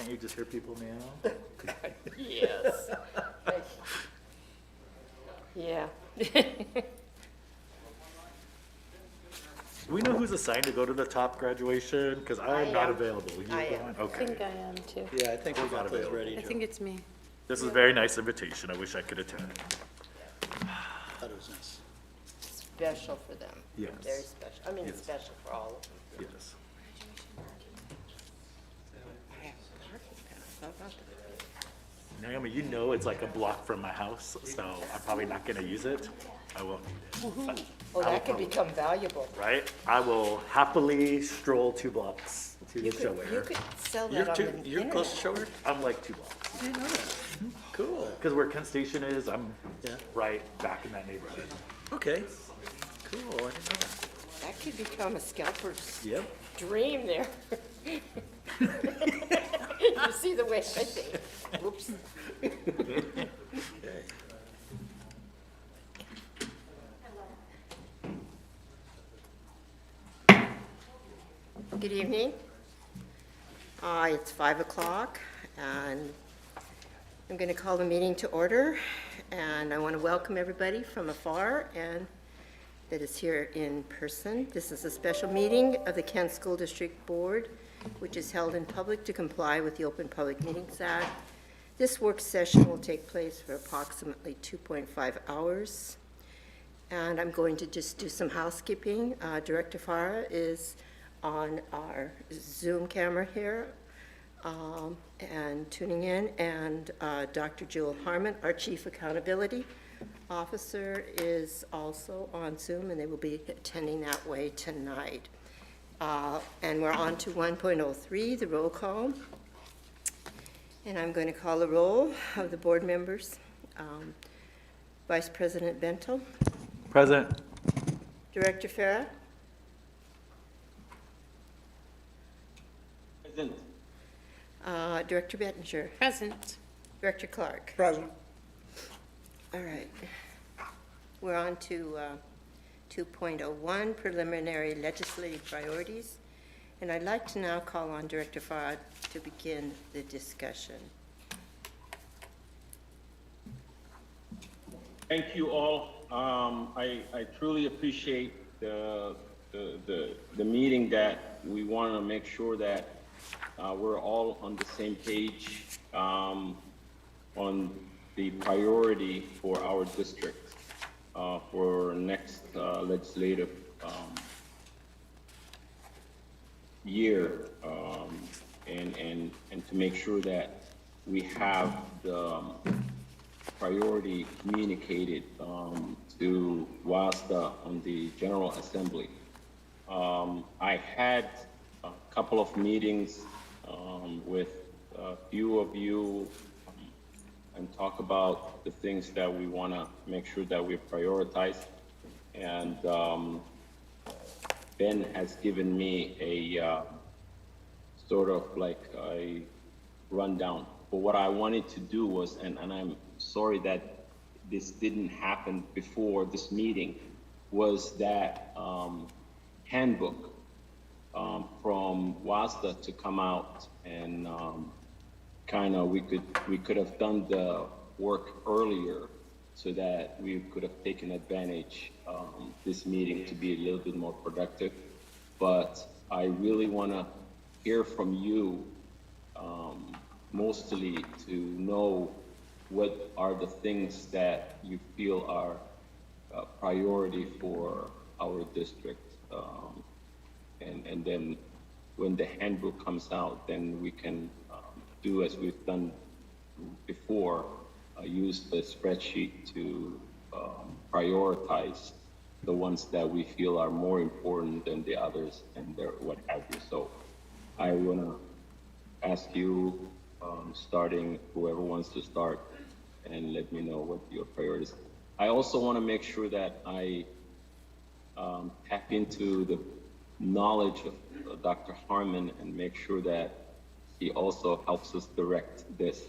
Can't you just hear people meow? Yes. Yeah. Do we know who's assigned to go to the top graduation? Because I I'm not am. available. You I am. going? I Okay. think I am too. Yeah, I think we got those ready, I Joe. think it's me. This is a very nice invitation. I wish I could attend. Thought it was nice. Special for them. Yes. Very special. I mean, it's Yes. special for all of them. Yes. I have a parking pass. How about that? Naomi, you know it's like a block from my house, so I'm probably not gonna use it. I won't need it. But Oh, I will that could probably- become valuable. Right? I will happily stroll 2 blocks to You show could, you her. could sell You're that on too, the you're close to internet. Shower? I'm like 2 blocks. I didn't know that. Cool. Because where Kent Station is, I'm Yeah. right back in that neighborhood. Okay. Cool, I didn't know that. That could become a scalper's Yep. dream there. You see the way I think. Whoops. Okay. Good evening. It's 5 o'clock, and I'm going to call the meeting to order. And I want to welcome everybody from afar and that is here in person. This is a special meeting of the Kent School District Board, which is held in public to comply with the Open Public Meetings Act. This work session will take place for approximately 2.5 hours. And I'm going to just do some housekeeping. Director Farah is on our Zoom camera here and tuning in, and Dr. Jewel Harmon, our Chief Accountability Officer, is also on Zoom, and they will be attending that way tonight. And we're on to 1.03, the roll call. And I'm going to call the roll of the board members. Vice President Bentel, Present. Director Farah, Present. Director Bettinger, Present. Director Clark. Present. All right. We're on to 2.01, preliminary legislative priorities. And I'd like to now call on Director Farah to begin the discussion. Thank you all. I truly appreciate the meeting that we want to make sure that we're all on the same page on the priority for our district for next legislative year, and to make sure that we have the priority communicated to WASDA on the General Assembly. I had a couple of meetings with a few of you and talk about the things that we want to make sure that we prioritize. And Ben has given me a sort of like a rundown. But what I wanted to do was, and I'm sorry that this didn't happen before this meeting, was that handbook from WASDA to come out, and kind of we could have done the work earlier so that we could have taken advantage this meeting to be a little bit more productive. But I really want to hear from you mostly to know what are the things that you feel are a priority for our district. And then when the handbook comes out, then we can do as we've done before, use the spreadsheet to prioritize the ones that we feel are more important than the others, and what have you. So I want to ask you, starting whoever wants to start, and let me know what your priorities. I also want to make sure that I tap into the knowledge of Dr. Harmon and make sure that he also helps us direct this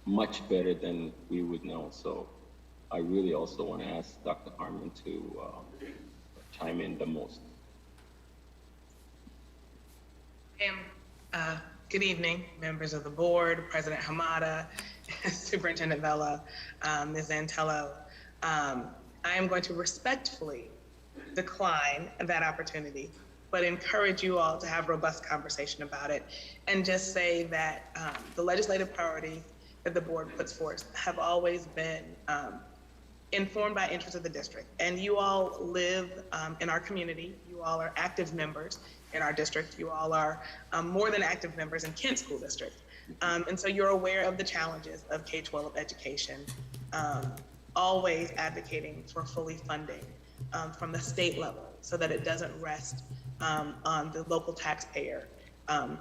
much better than we would know. So I really also want to ask Dr. Harmon to chime in the most. I am Good evening, members of the board, President Hamada, Superintendent Vella, Ms. Antello. I am going to respectfully decline that opportunity, but encourage you all to have robust conversation about it and just say that the legislative priorities that the board puts forth have always been informed by interests of the district. And you all live in our community. You all are active members in our district. You all are more than active members in Kent School District. And so you're aware of the challenges of K-12 education, always advocating for fully funding from the state level so that it doesn't rest on the local taxpayer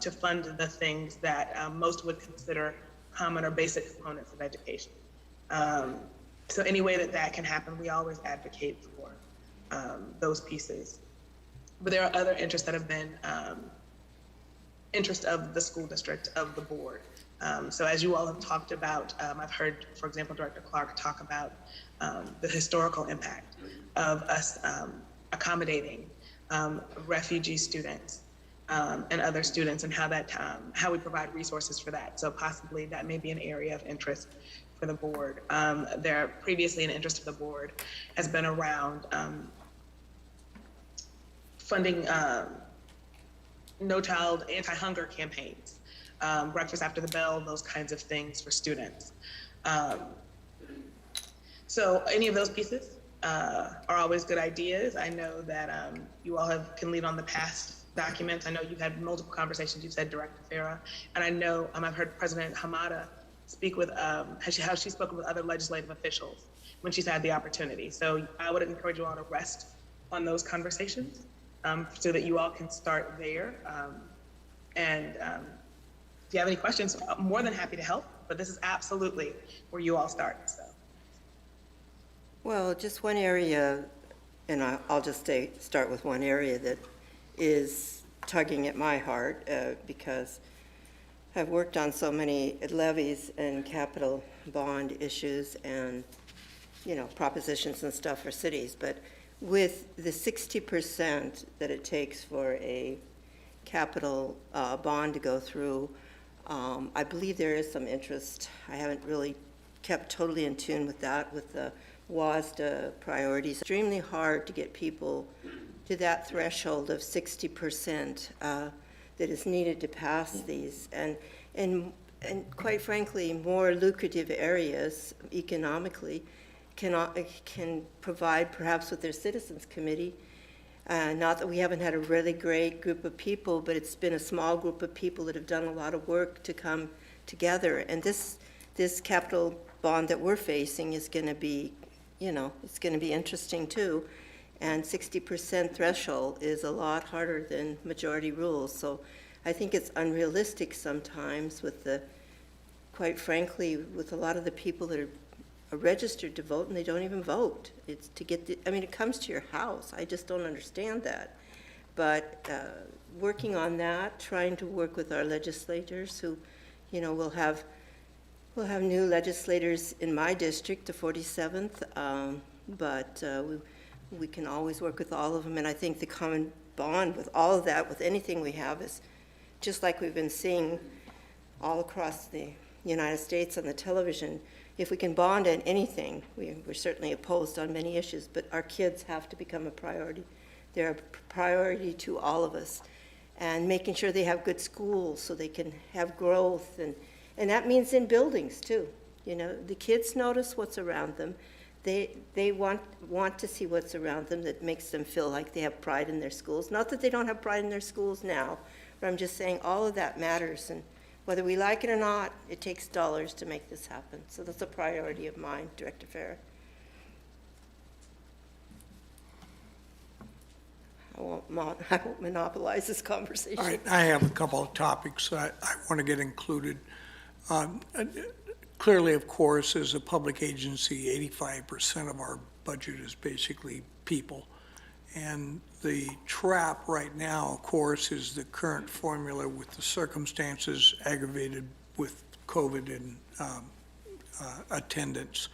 to fund the things that most would consider common or basic components of education. So any way that that can happen, we always advocate for those pieces. But there are other interests that have been interest of the school district, of the board. So as you all have talked about, I've heard, for example, Director Clark talk about the historical impact of us accommodating refugee students and other students, and how we provide resources for that. So possibly that may be an area of interest for the board. There previously an interest of the board has been around funding No Child anti-hunger campaigns, breakfast after the bell, those kinds of things for students. So any of those pieces are always good ideas. I know that you all can lead on the past documents. I know you've had multiple conversations. You said Director Farah, and I know I've heard President Hamada speak with how she spoken with other legislative officials when she's had the opportunity. So I would encourage you all to rest on those conversations so that you all can start there. And if you have any questions, I'm more than happy to help, but this is absolutely where you all start. So. Well, just one area, and I'll just start with one area that is tugging at my heart because I've worked on so many levies and capital bond issues and, propositions and stuff for cities. But with the 60% that it takes for a capital bond to go through, I believe there is some interest. I haven't really kept totally in tune with that, with the WASDA priorities. Extremely hard to get people to that threshold of 60% that is needed to pass these. And quite frankly, more lucrative areas economically can provide perhaps with their citizens committee. Not that we haven't had a really great group of people, but it's been a small group of people that have done a lot of work to come together. And this capital bond that we're facing is going to be, it's going to be interesting too. And 60% threshold is a lot harder than majority rules. So I think it's unrealistic sometimes quite frankly, with a lot of the people that are registered to vote and they don't even vote. It's to get it comes to your house. I just don't understand that. But working on that, trying to work with our legislators who, we'll have new legislators in my district, the 47th, but we can always work with all of them. And I think the common bond with all of that, with anything we have, is just like we've been seeing all across the United States on the television. If we can bond on anything, we're certainly opposed on many issues, but our kids have to become a priority. They're a priority to all of us. And making sure they have good schools so they can have growth. And that means in buildings too. The kids notice what's around them. They want to see what's around them that makes them feel like they have pride in their schools. Not that they don't have pride in their schools now, but I'm just saying all of that matters. And whether we like it or not, it takes dollars to make this happen. So that's a priority of mine, Director Farah. I won't monopolize this conversation. All right, I have a couple of topics I want to get included. Clearly, of course, as a public agency, 85% of our budget is basically people. And the trap right now, of course, is the current formula with the circumstances aggravated with COVID and attendance.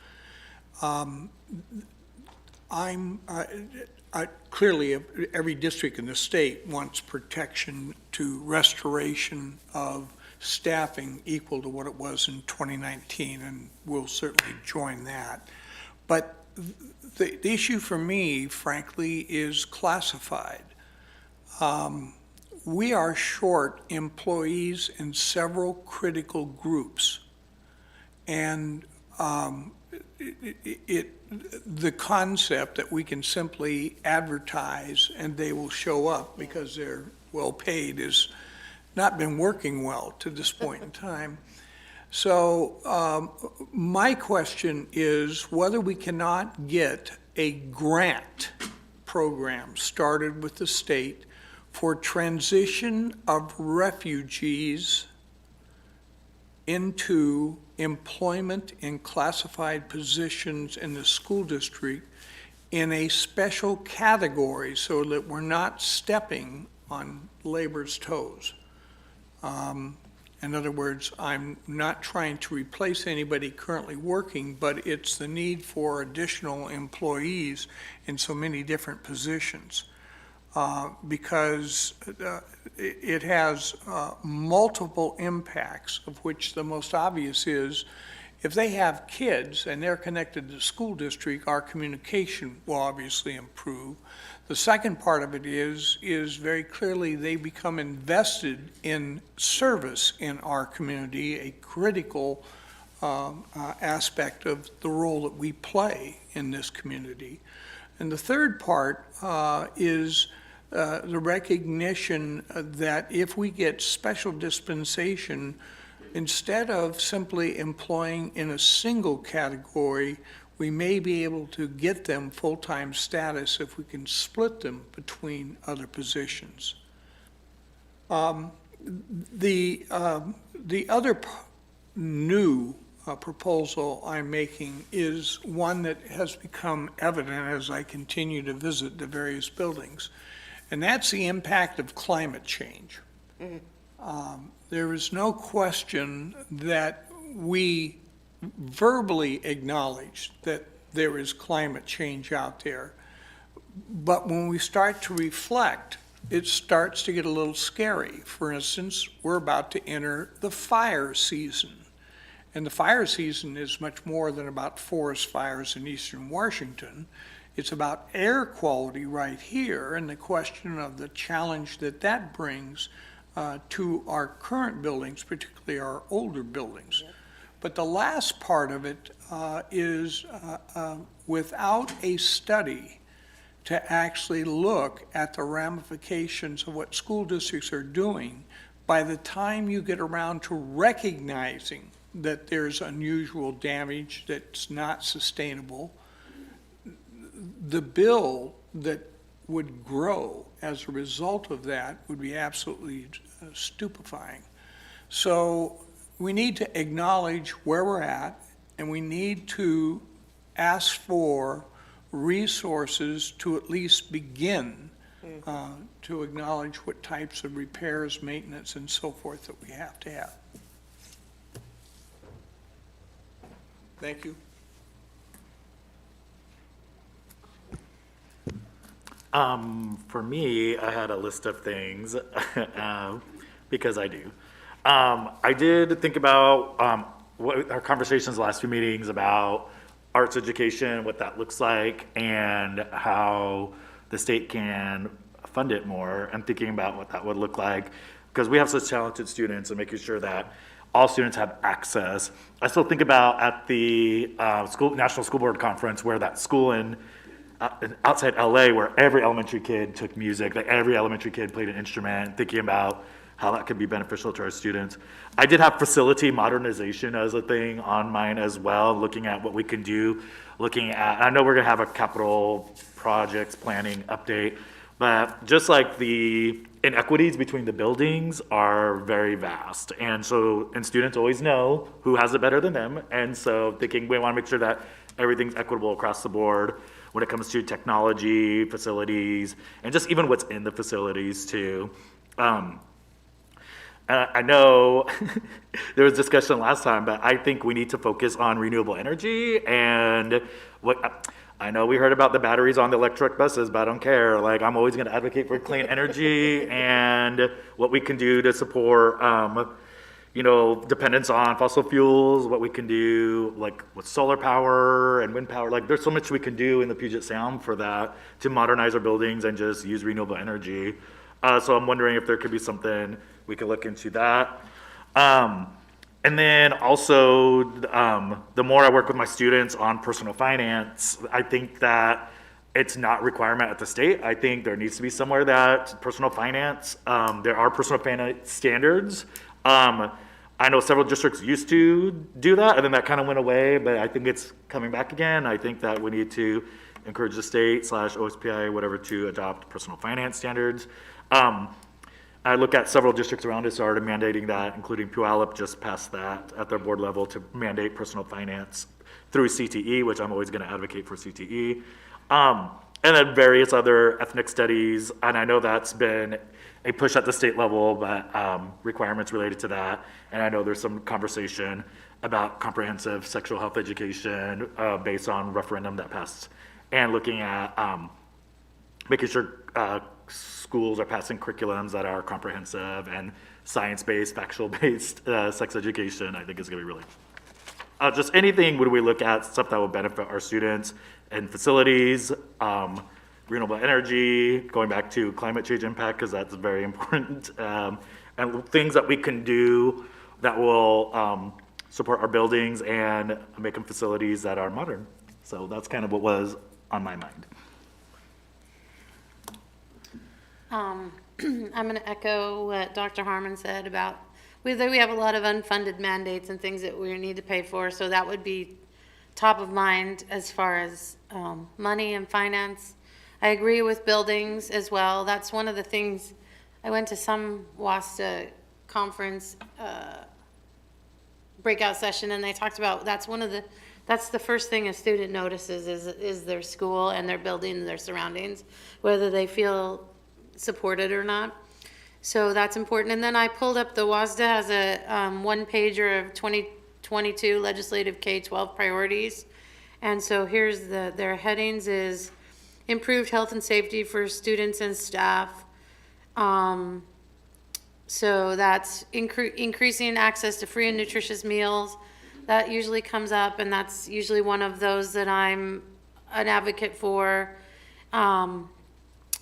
Clearly, every district in the state wants protection to restoration of staffing equal to what it was in 2019, and we'll certainly join that. But the issue for me, frankly, is classified. We are short employees in several critical groups. And the concept that we can simply advertise and they will show up because they're well paid has not been working well to this point in time. So my question is whether we cannot get a grant program started with the state for transition of refugees into employment in classified positions in the school district in a special category so that we're not stepping on labor's toes. In other words, I'm not trying to replace anybody currently working, but it's the need for additional employees in so many different positions. Because it has multiple impacts, of which the most obvious is if they have kids and they're connected to the school district, our communication will obviously improve. The second part of it is very clearly they become invested in service in our community, a critical aspect of the role that we play in this community. And the third part is the recognition that if we get special dispensation, instead of simply employing in a single category, we may be able to get them full-time status if we can split them between other positions. The other new proposal I'm making is one that has become evident as I continue to visit the various buildings, and that's the impact of climate change. There is no question that we verbally acknowledge that there is climate change out there, but when we start to reflect, it starts to get a little scary. For instance, we're about to enter the fire season. And the fire season is much more than about forest fires in eastern Washington. It's about air quality right here and the question of the challenge that that brings to our current buildings, particularly our older buildings. Yep. But the last part of it is without a study to actually look at the ramifications of what school districts are doing, by the time you get around to recognizing that there's unusual damage that's not sustainable, the bill that would grow as a result of that would be absolutely stupefying. So we need to acknowledge where we're at, and we need to ask for resources to at least begin to acknowledge what types of repairs, maintenance, and so forth that we have to have. Thank you. For me, I had a list of things because I do. I did think about what our conversations the last few meetings about arts education, what that looks like, and how the state can fund it more, and thinking about what that would look like, because we have such talented students and making sure that all students have access. I still think about at the National School Board Conference, where that school in outside LA, where every elementary kid took music, like every elementary kid played an instrument, thinking about how that could be beneficial to our students. I did have facility modernization as a thing on mine as well, looking at what we can do, I know we're gonna have a capital projects planning update, but just like the inequities between the buildings are very vast. And students always know who has it better than them. And so thinking we wanna make sure that everything's equitable across the board when it comes to technology, facilities, and just even what's in the facilities too. I know there was discussion last time, but I think we need to focus on renewable energy and I know we heard about the batteries on the electric buses, but I don't care. Like, I'm always going to advocate for clean energy and what we can do to support dependence on fossil fuels, what we can do, like with solar power and wind power. Like, there's so much we can do in the Puget Sound for that to modernize our buildings and just use renewable energy. So I'm wondering if there could be something we could look into that. And then also, the more I work with my students on personal finance, I think that it's not a requirement at the state. I think there needs to be somewhere that personal finance, there are personal finance standards. I know several districts used to do that, and then that kind of went away, but I think it's coming back again. I think that we need to encourage the state / OSPI, whatever, to adopt personal finance standards. I look at several districts around us are already mandating that, including Puyallup just passed that at their board level to mandate personal finance through CTE, which I'm always going to advocate for CTE. And then various other ethnic studies, and I know that's been a push at the state level, but requirements related to that. And I know there's some conversation about comprehensive sexual health education based on referendum that passed, and looking at making sure schools are passing curriculums that are comprehensive and science-based, factual-based sex education. I think is going to be really just anything when we look at stuff that will benefit our students and facilities, renewable energy, going back to climate change impact, because that's very important, and things that we can do that will support our buildings and make them facilities that are modern. So that's kind of what was on my mind. I'm going to echo what Dr. Harmon said about we have a lot of unfunded mandates and things that we need to pay for, so that would be top of mind as far as money and finance. I agree with buildings as well. That's one of the things. I went to some WASTA conference breakout session, and they talked about that's the first thing a student notices is their school and their building and their surroundings, whether they feel supported or not. So that's important. And then I pulled up the WASDA has a one pager of 2022 legislative K-12 priorities. And so here's their headings is improved health and safety for students and staff. So that's increasing access to free and nutritious meals. That usually comes up, and that's usually one of those that I'm an advocate for.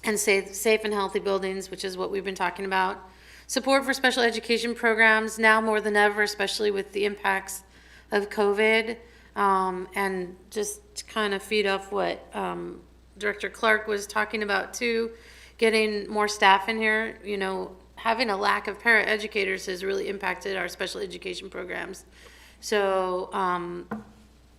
And safe and healthy buildings, which is what we've been talking about. Support for special education programs, now more than ever, especially with the impacts of COVID. And just to kind of feed off what Director Clark was talking about too, getting more staff in here. Having a lack of paraeducators has really impacted our special education programs. So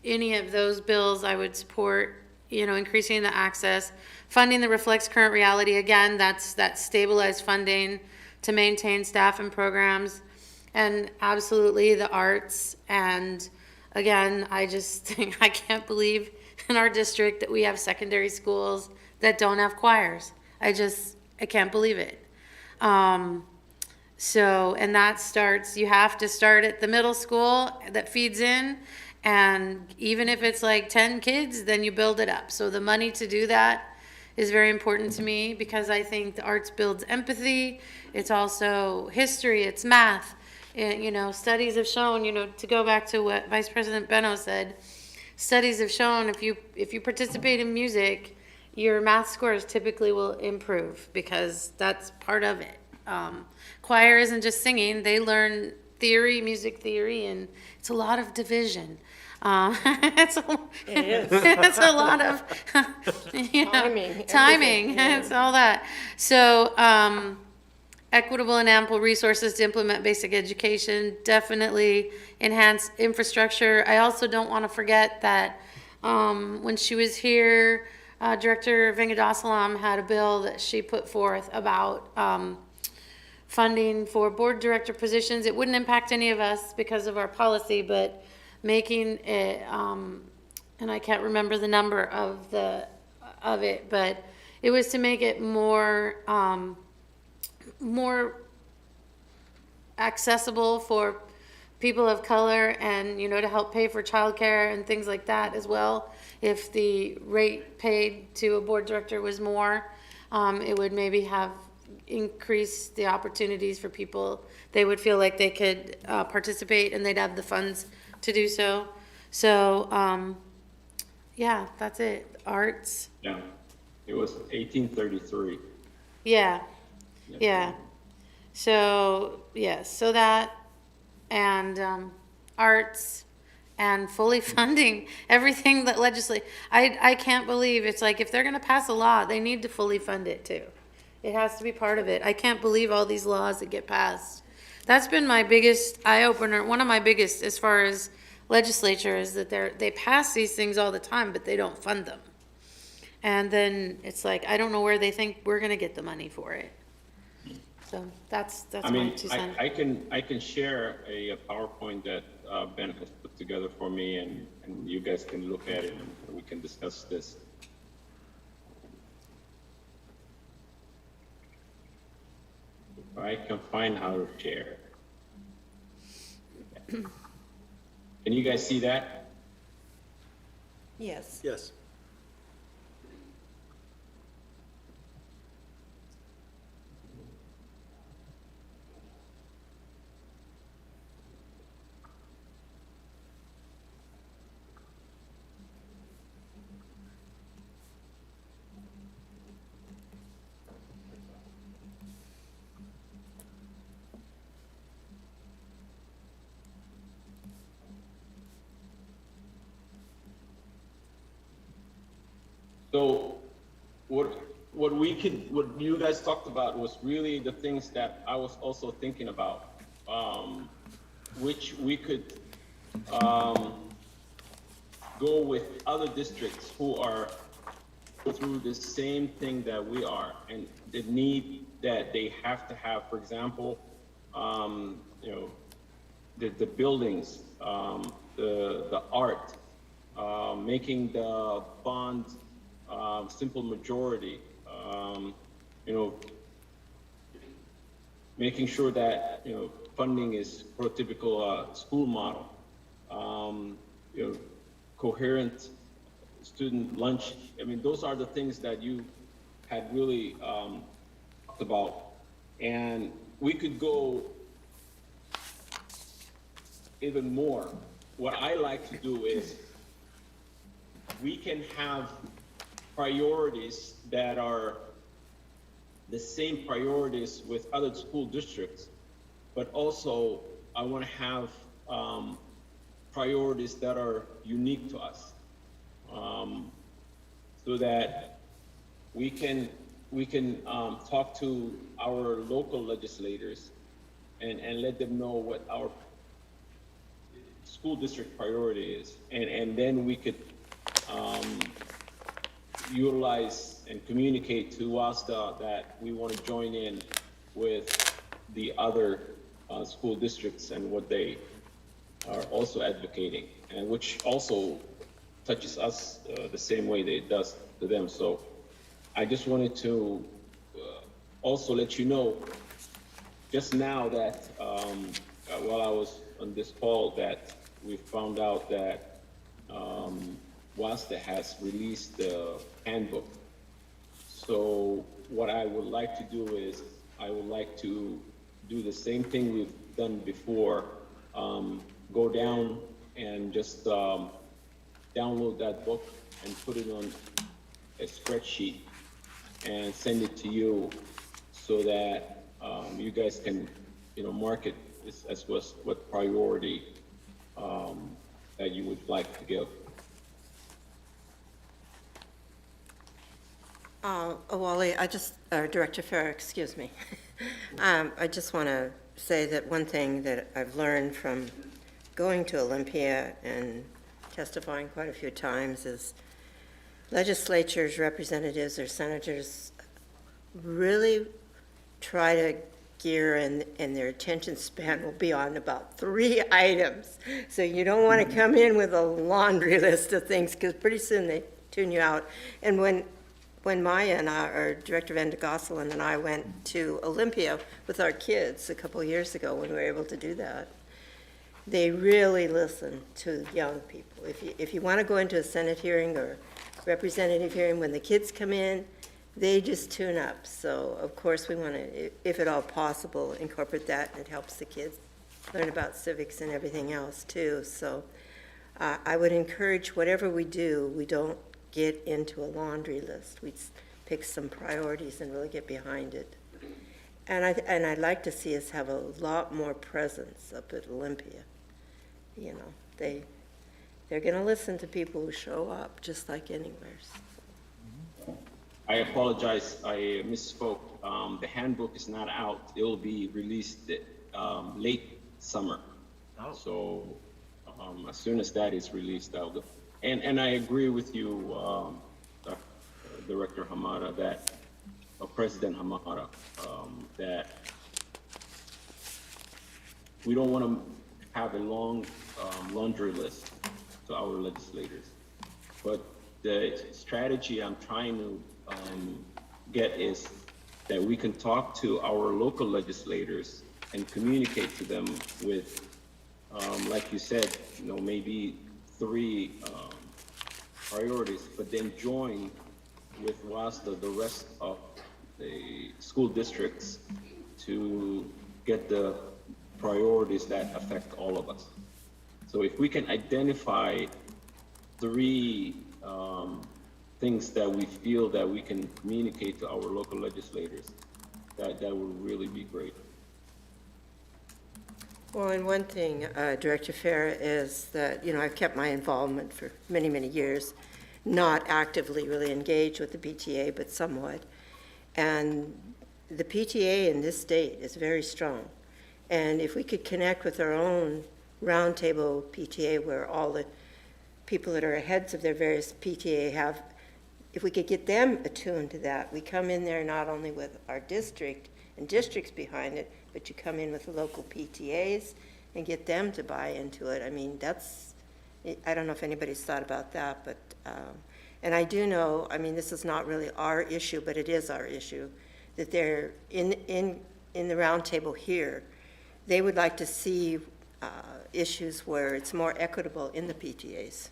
any of those bills I would support. Increasing the access, funding that reflects current reality. Again, that's that stabilized funding to maintain staff and programs, and absolutely the arts. And again, I just think I can't believe in our district that we have secondary schools that don't have choirs. I can't believe it. So, and that starts, you have to start at the middle school that feeds in. And even if it's like 10 kids, then you build it up. So the money to do that is very important to me, because I think the arts builds empathy. It's also history, it's math. Studies have shown, to go back to what Vice President Beno said, studies have shown if you participate in music, your math scores typically will improve, because that's part of it. Choir isn't just singing, they learn theory, music theory, and it's a lot of division. It's a lot of timing. It's all that. So equitable and ample resources to implement basic education, definitely enhance infrastructure. I also don't want to forget that when she was here, Director Vengadassalam had a bill that she put forth about funding for board director positions. It wouldn't impact any of us because of our policy, but making it, and I can't remember the number of it, but it was to make it more accessible for people of color, and to help pay for childcare and things like that as well. If the rate paid to a board director was more, it would maybe have increase the opportunities for people. They would feel like they could participate and they'd have the funds to do so. So, yeah, that's it. Arts, Yeah, it was 1833. yeah, yeah. So, yes, so that, and arts, and fully funding everything that I can't believe, it's like, if they're gonna pass a law, they need to fully fund it too. It has to be part of it. I can't believe all these laws that get passed. That's been my biggest eye-opener, one of my biggest as far as legislature, is that they pass these things all the time, but they don't fund them. And then it's like, I don't know where they think we're gonna get the money for it. So that's I my mean, 2 cents. I can share a PowerPoint that Ben has put together for me, and you guys can look at it and we can discuss this. If I can find how to share. Can you guys see that? Yes. Yes. So what you guys talked about was really the things that I was also thinking about, which we could go with other districts who are through the same thing that we are, and the need that they have to have, for example, you know, the buildings, the art, making the bond simple majority, you know, making sure that, you know, funding is prototypical school model, you know, coherent student lunch. I mean, those are the things that you had really talked about, and we could go even more. What I like to do is we can have priorities that are the same priorities with other school districts, but also I want to have priorities that are unique to us, so that we can talk to our local legislators and let them know what our school district priority is, and then we could utilize and communicate to WASDA that we want to join in with the other school districts and what they are also advocating, and which also touches us the same way that it does to them. So I just wanted to also let you know just now that while I was on this call, that we found out that WASDA has released the handbook. So what I would like to do is I would like to do the same thing we've done before, go down and just download that book and put it on a spreadsheet and send it to you, so that you guys can, you know, mark it as what priority that you would like to give. Wally, Director Farrar, excuse me. I just want to say that one thing that I've learned from going to Olympia and testifying quite a few times is legislatures, representatives, or senators really try to gear, and their attention span will be on about 3 items. So you don't want to come in with a laundry list of things, because pretty soon they tune you out. And when Maya and I, or Director Van de Gosselen and I, went to Olympia with our kids a couple of years ago, when we were able to do that, they really listen to young people. If you want to go into a Senate hearing or representative hearing, when the kids come in, they just tune up. So of course we want to, if at all possible, incorporate that, and it helps the kids learn about civics and everything else too. So I would encourage whatever we do, we don't get into a laundry list. We pick some priorities and really get behind it. And I'd like to see us have a lot more presence up at Olympia. You know, they're going to listen to people who show up, just like anywhere. I apologize, I misspoke. The handbook is not out. It will be released late summer. Oh. So as soon as that is released, I'll go. And I agree with you, Director Hamada, that, President Hamada, that we don't want to have a long laundry list to our legislators. But the strategy I'm trying to get is that we can talk to our local legislators and communicate to them with, like you said, you know, maybe 3 priorities, but then join with WASDA, the rest of the school districts, to get the priorities that affect all of us. So if we can identify 3 things that we feel that we can communicate to our local legislators, that would really be great. Well, and one thing, Director Farah, is that, you know, I've kept my involvement for many, many years, not actively really engaged with the PTA, but somewhat. And the PTA in this state is very strong. And if we could connect with our own roundtable PTA, where all the people that are heads of their various PTA have, if we could get them attuned to that, we come in there not only with our district and districts behind it, but you come in with the local PTAs and get them to buy into it. I mean, that's, I don't know if anybody's thought about that, but, and I do know, I mean, this is not really our issue, but it is our issue, that they're in the roundtable here, they would like to see issues where it's more equitable in the PTAs,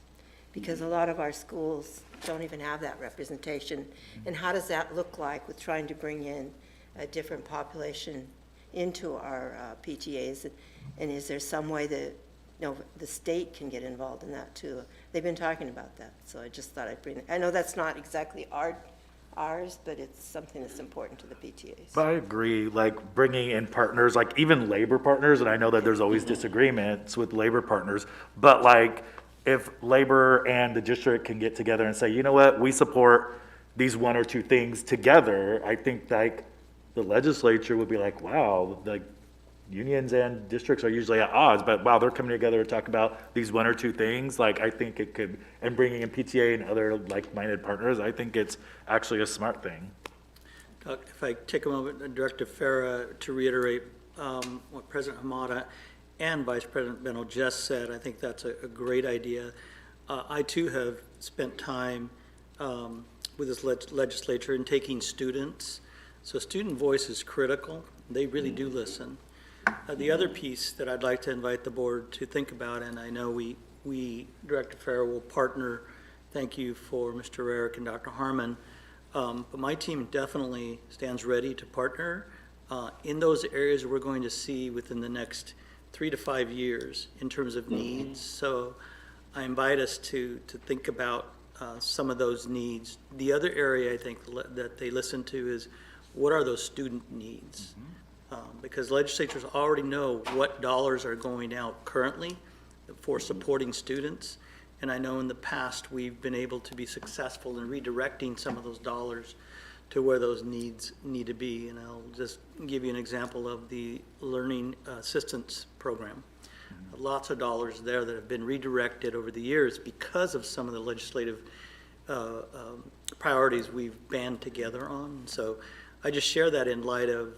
because a lot of our schools don't even have that representation. And how does that look like with trying to bring in a different population into our PTAs? And is there some way that, you know, the state can get involved in that too? They've been talking about that, so I just thought I'd bring it. I know that's not exactly ours, but it's something that's important to the PTAs. But I agree, like bringing in partners, like even labor partners, and I know that there's always disagreements with labor partners, but like if labor and the district can get together and say, you know what, we support these 1 or 2 things together, I think like the legislature would be like, wow, like unions and districts are usually at odds, but wow, they're coming together to talk about these 1 or 2 things. Like I think it could, and bringing in PTA and other like-minded partners, I think it's actually a smart thing. If I take a moment, Director Farah, to reiterate what President Hamada and Vice President Bennell just said, I think that's a great idea. I too have spent time with this legislature in taking students. So student voice is critical. They really do listen. The other piece that I'd like to invite the board to think about, and I know we Director Farah, will partner. Thank you for Mr. Rarick and Dr. Harmon. But my team definitely stands ready to partner in those areas we're going to see within the next 3 to 5 years in terms of needs. So I invite us to think about some of those needs. The other area I think that they listen to is what are those student needs? Because legislatures already know what dollars are going out currently for supporting students. And I know in the past we've been able to be successful in redirecting some of those dollars to where those needs need to be. And I'll just give you an example of the Learning Assistance Program. Lots of dollars there that have been redirected over the years because of some of the legislative priorities we've banded together on. So I just share that in light of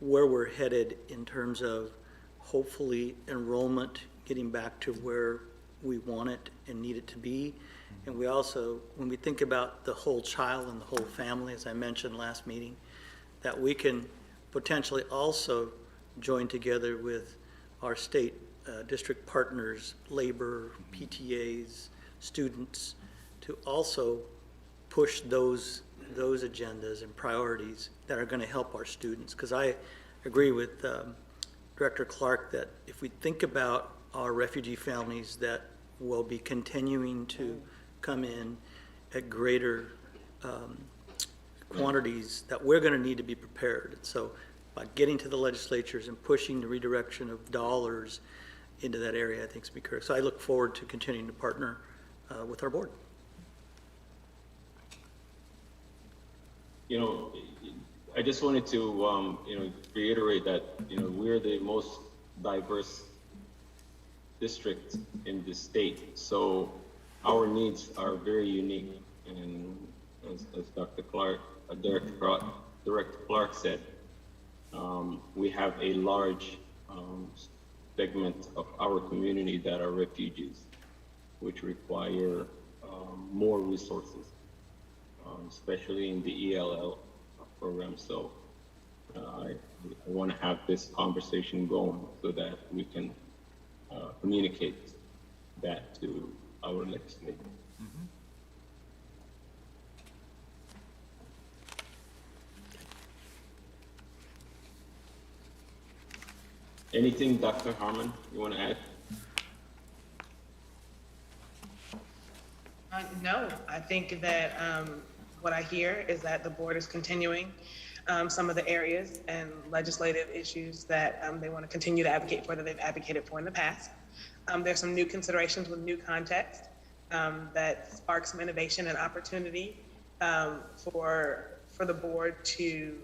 where we're headed in terms of hopefully enrollment getting back to where we want it and need it to be. And we also, when we think about the whole child and the whole family, as I mentioned last meeting, that we can potentially also join together with our state district partners, labor, PTAs, students, to also push those agendas and priorities that are going to help our students. Because I agree with Director Clark that if we think about our refugee families that will be continuing to come in at greater quantities, that we're going to need to be prepared. And so by getting to the legislatures and pushing the redirection of dollars into that area, I think is be correct. So I look forward to continuing to partner with our board. You know, I just wanted to, you know, reiterate that, you know, we're the most diverse district in the state. So our needs are very unique. And as Dr. Clark, Director Clark said, we have a large segment of our community that are refugees, which require more resources, especially in the ELL program. So I want to have this conversation going so that we can communicate that to our legislators. Anything, Dr. Harmon, you want to add? No, I think that what I hear is that the board is continuing some of the areas and legislative issues that they want to continue to advocate for, that they've advocated for in the past. There's some new considerations with new context that spark some innovation and opportunity for the board to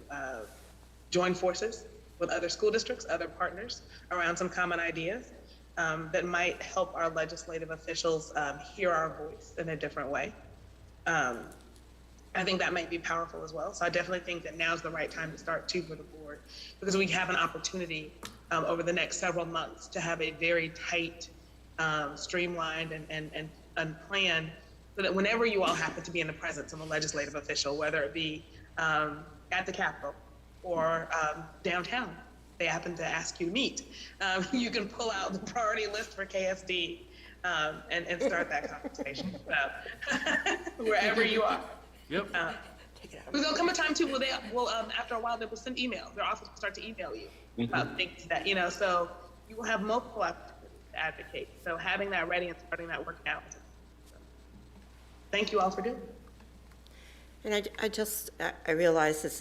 join forces with other school districts, other partners around some common ideas that might help our legislative officials hear our voice in a different way. I think that might be powerful as well. So I definitely think that now's the right time to start too for the board, because we have an opportunity over the next several months to have a very tight, streamlined and plan, so that whenever you all happen to be in the presence of a legislative official, whether it be at the Capitol or downtown, they happen to ask you to meet, you can pull out the priority list for KSD and start that conversation wherever you are. Yep. Because there'll come a time too where they will, after a while, they will send emails. Their office will start to email you about things that, you know, so you will have multiple opportunities to advocate. So having that ready and starting that work out. So, thank you all for doing it. And I realize this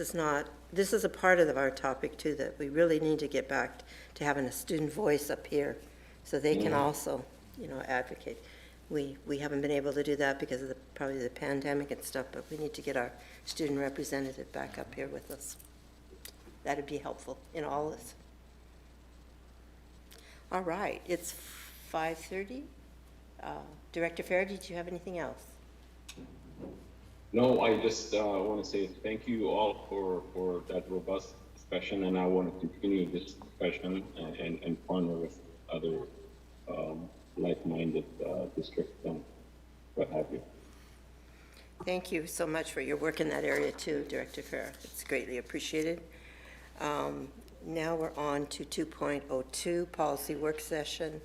is a part of our topic too, that we really need to get back to having a student voice up here so they can also, you know, advocate. We haven't been able to do that because of probably the pandemic and stuff, but we need to get our student representative back up here with us. That'd be helpful in all this. All right, it's 5:30. Director Farrar, did you have anything else? No, I just want to say thank you all for that robust discussion, and I want to continue this discussion and partner with other like-minded districts and what have you. Thank you so much for your work in that area too, Director Farrar. It's greatly appreciated. Now we're on to 2.02, policy work session,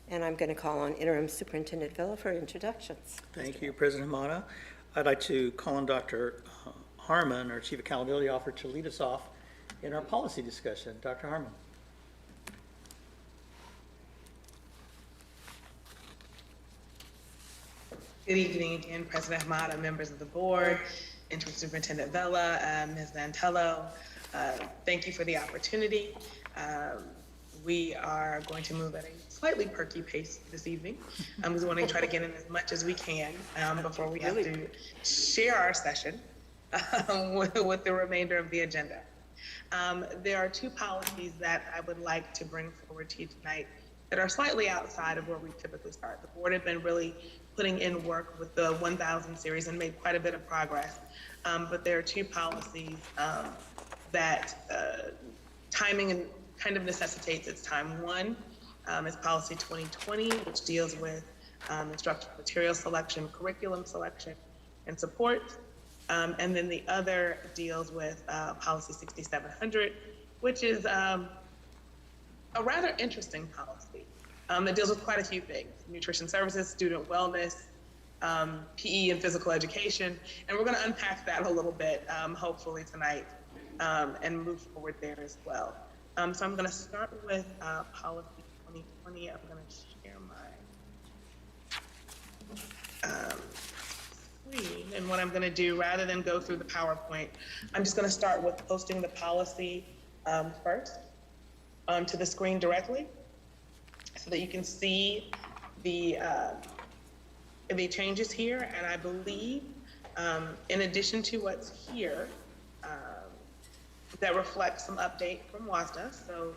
and I'm going to call on Interim Superintendent Vela for introductions. Thank you, President Hamada. I'd like to call on Dr. Harmon, our Chief Accountability Officer, to lead us off in our policy discussion. Dr. Harmon. Good evening again, President Hamada, members of the board, Interim Superintendent Vela, Ms. Nantello. Thank you for the opportunity. We are going to move at a slightly perky pace this evening. We want to try to get in as much as we can before we have to share our session with the remainder of the agenda. There are two policies that I would like to bring forward to you tonight that are slightly outside of where we typically start. The board had been really putting in work with the 1000 series and made quite a bit of progress. But there are two policies that timing kind of necessitates its time. One is policy 2020, which deals with instructional material selection, curriculum selection, and support. And then the other deals with policy 6700, which is a rather interesting policy that deals with quite a few things: nutrition services, student wellness, PE and physical education. And we're going to unpack that a little bit, hopefully tonight, and move forward there as well. So I'm going to start with policy 2020. I'm going to share my screen. And what I'm going to do, rather than go through the PowerPoint, I'm just going to start with posting the policy first onto the screen directly so that you can see the changes here. And I believe, in addition to what's here, that reflects some update from WASDA. So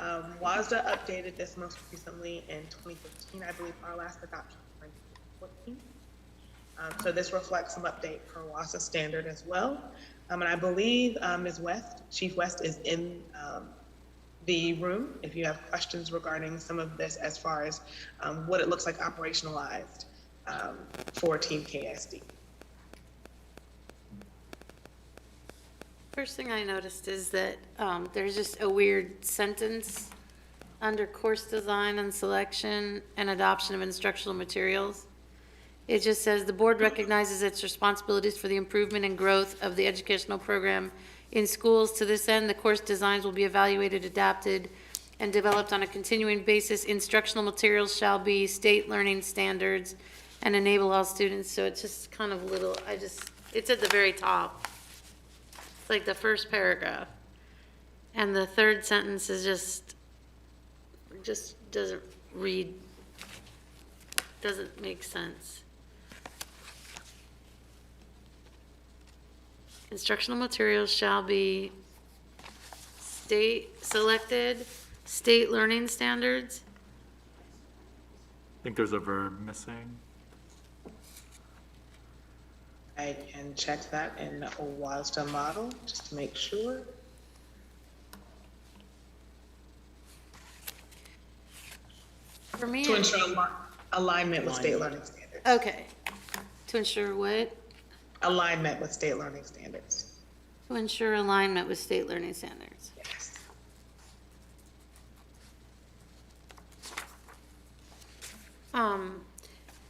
WASDA updated this most recently in 2015. I believe our last adoption was 2014. So this reflects some update for WASDA standard as well. And I believe Ms. West, Chief West, is in the room if you have questions regarding some of this as far as what it looks like operationalized for Team KSD. First thing I noticed is that there's just a weird sentence under course design and selection and adoption of instructional materials. It just says, the board recognizes its responsibilities for the improvement and growth of the educational program in schools. To this end, the course designs will be evaluated, adapted, and developed on a continuing basis. Instructional materials shall be state learning standards and enable all students. So it's just kind of little, it's at the very top. It's like the first paragraph. And the third sentence is just doesn't read, doesn't make sense. Instructional materials shall be selected state learning standards. I think there's a verb missing. I can check that in a WASDA model just to make sure. For me, To ensure alignment with state learning standards. okay. To ensure what? Alignment with state learning standards. To ensure alignment with state learning standards. Yes.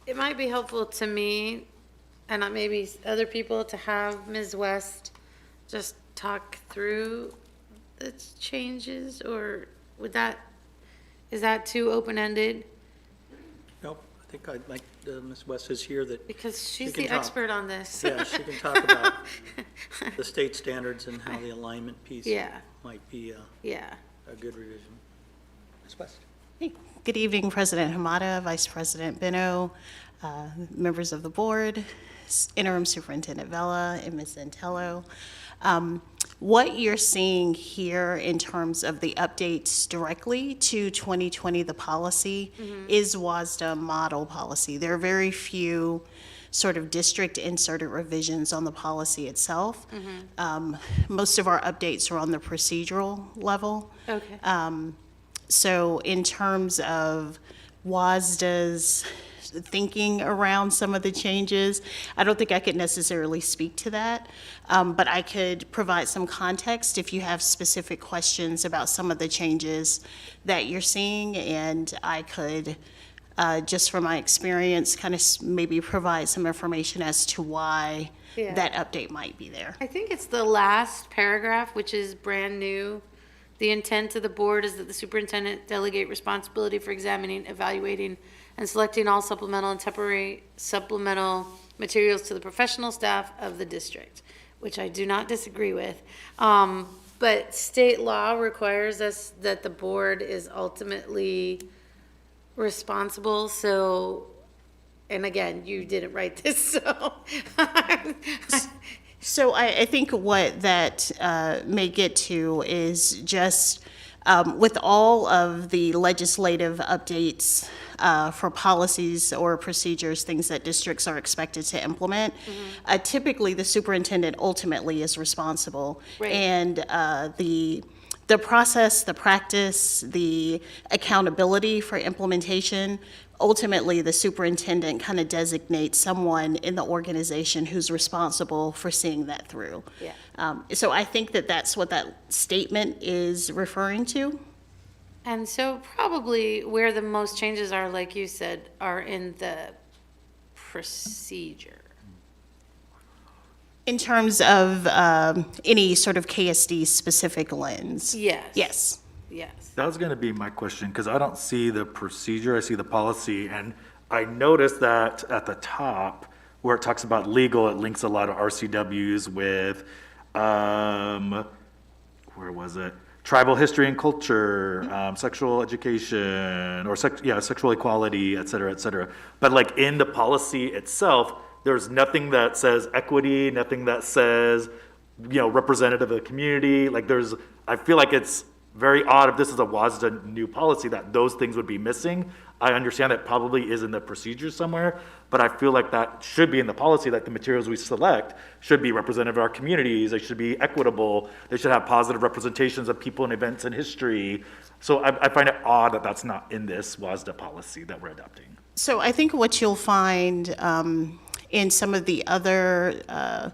It might be helpful to me, and maybe other people, to have Ms. West just talk through the changes, or is that too open-ended? Nope, I think I'd like, Ms. West is here that, Because she's can the talk. expert on this. yeah, she can talk about the state standards and how the alignment piece Yeah. might be Yeah. a good revision. Ms. West? Hey, good evening, President Hamada, Vice President Beno, members of the board, Interim Superintendent Vela, and Ms. Zantello. What you're seeing here in terms of the updates directly to 2020, the policy, is WASDA model policy. There are very few sort of district inserted revisions on the policy itself. Most of our updates are on the procedural level. Okay. So in terms of WASDA's thinking around some of the changes, I don't think I could necessarily speak to that, but I could provide some context if you have specific questions about some of the changes that you're seeing, and I could, just from my experience, kind of maybe provide some information as to why Yeah. that update might be there. I think it's the last paragraph, which is brand new. The intent of the board is that the superintendent delegate responsibility for examining, evaluating, and selecting all supplemental and temporary supplemental materials to the professional staff of the district, which I do not disagree with. But state law requires us that the board is ultimately responsible, so, and again, you didn't write this, so. So I think what that may get to is just with all of the legislative updates for policies or procedures, things that districts are expected to implement, typically the superintendent ultimately is responsible. Right. And the process, the practice, the accountability for implementation, ultimately the superintendent kind of designates someone in the organization who's responsible for seeing that through. Yeah. So I think that that's what that statement is referring to. And so probably where the most changes are, like you said, are in the procedure. In terms of any sort of KSD specific lens? Yes. Yes. Yes. That was gonna be my question, because I don't see the procedure, I see the policy, and I noticed that at the top, where it talks about legal, it links a lot of RCWs with, where was it? Tribal history and culture, sexual education, or sexual equality, et cetera, et cetera. But like in the policy itself, there's nothing that says equity, nothing that says, representative of the community. Like I feel like it's very odd if this is a WASDA new policy that those things would be missing. I understand that probably is in the procedure somewhere, but I feel like that should be in the policy, that the materials we select should be representative of our communities, they should be equitable, they should have positive representations of people and events in history. So I find it odd that that's not in this WASDA policy that we're adopting. So I think what you'll find in some of the other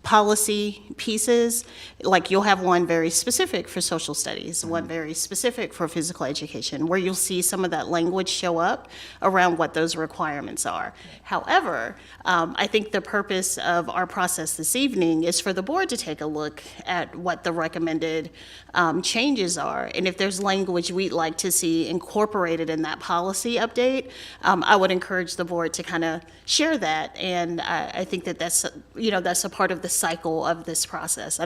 policy pieces, like you'll have one very specific for social studies, one very specific for physical education, where you'll see some of that language show up around what those requirements are. However, I think the purpose of our process this evening is for the board to take a look at what the recommended changes are. And if there's language we'd like to see incorporated in that policy update, I would encourage the board to kind of share that. And I think that that's a part of the cycle of this process.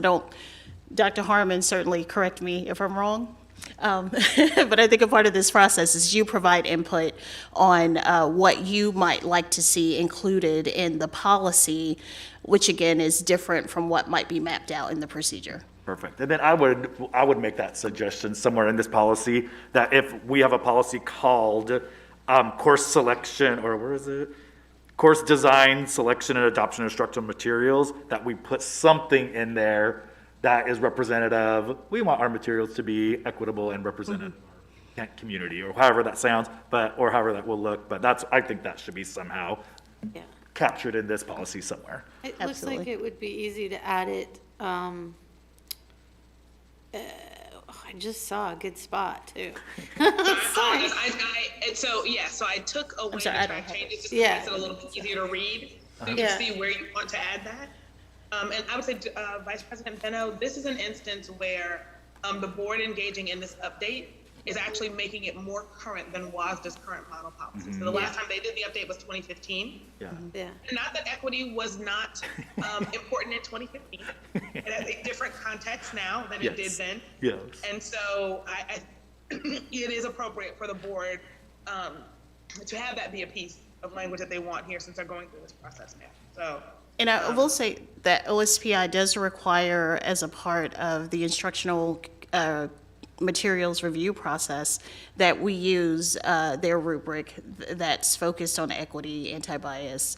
Dr. Harmon, certainly correct me if I'm wrong, but I think a part of this process is you provide input on what you might like to see included in the policy, which again is different from what might be mapped out in the procedure. Perfect. And then I would make that suggestion somewhere in this policy, that if we have a policy called course selection, or where is it? Course design, selection, and adoption of instructional materials, that we put something in there that is representative. We want our materials to be equitable and representative of our community, or however that sounds, or however that will look. But I think that should be somehow Yeah. captured in this policy somewhere. It looks like Absolutely. it would be easy to add it. I just saw a good spot too. So I took away the sorry, I don't track have it. changes just Yeah. to make it a little bit easier to read. So you Yeah. can see where you want to add that. And I would say, Vice President Beno, this is an instance where the board engaging in this update is actually making it more current than WASDA's current model policy. So the last time they did the update was 2015. Yeah. Yeah. And not that equity was not important in 2015. It has a different context now than it did Yes. then. Yes. And so it is appropriate for the board to have that be a piece of language that they want here, since they're going through this process now. So. And I will say that OSPI does require, as a part of the instructional materials review process, that we use their rubric that's focused on equity, anti-bias,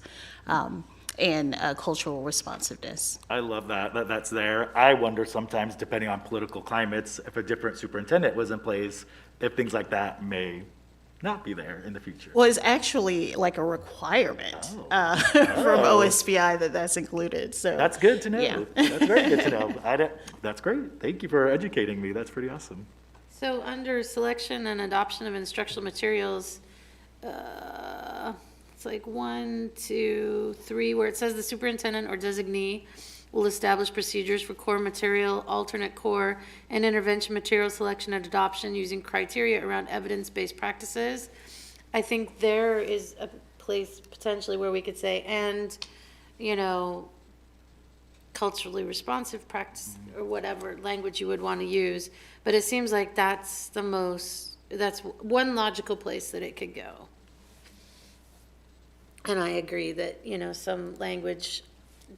and cultural responsiveness. I love that's there. I wonder sometimes, depending on political climates, if a different superintendent was in place, if things like that may not be there in the future. Well, it's actually like a requirement from OSPI that's included, so. That's good to know. Yeah. That's very good to know. That's great. Thank you for educating me. That's pretty awesome. So under selection and adoption of instructional materials, it's like 1, 2, 3, where it says the superintendent or designee will establish procedures for core material, alternate core, and intervention material selection and adoption using criteria around evidence-based practices. I think there is a place potentially where we could say, and, culturally responsive practice, or whatever language you would want to use. But it seems like that's one logical place that it could go. And I agree that, some language,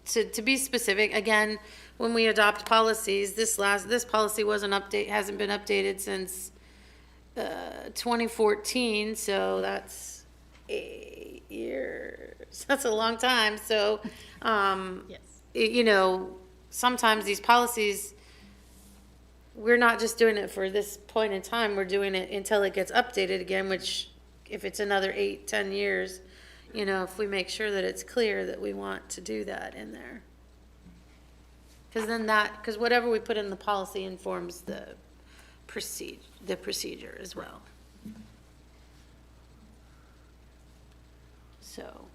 to be specific, again, when we adopt policies, this policy hasn't been updated since 2014, so that's 8 years. That's a long time. So, Yes. Sometimes these policies, we're not just doing it for this point in time, we're doing it until it gets updated again, which if it's another 8, 10 years, if we make sure that it's clear that we want to do that in there. Because whatever we put in the policy informs the procedure as well. So,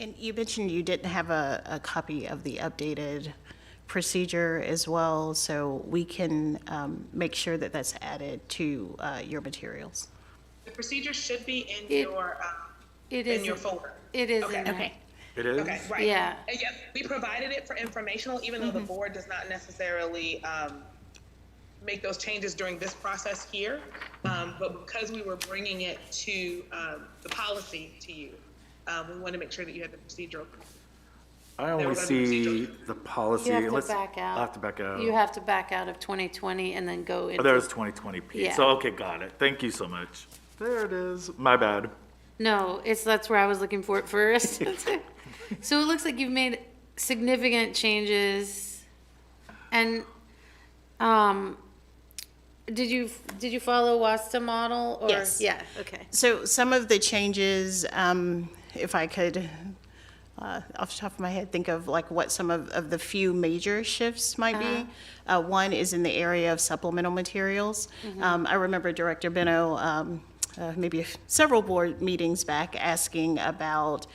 And you mentioned you didn't have a copy of the updated procedure as well, so we can make sure that that's added to your materials. The procedure should be in It- It in is, your folder. it is Okay. in there. Okay. It is? Okay, right. Yeah. And yes, we provided it for informational, even though the board does not necessarily make those changes during this process here. But because we were bringing it to the policy to you, we want to make sure that you had the procedural. I There only were gonna be see procedural. the policy. You have to Let's- back out. I'll have to back out. You have to back out of 2020 and then go into. Oh, there's 2020P. Yeah. So, okay, got it. Thank you so much. There it is. My bad. No, that's where I was looking for it first. So it looks like you've made significant changes. And, did you follow WASTA model or? Yes. Yeah, okay. So some of the changes, if I could, off the top of my head, think of like what some of the few major shifts might be. One is in the area of supplemental materials. I remember Director Beno, maybe several board meetings back, asking about,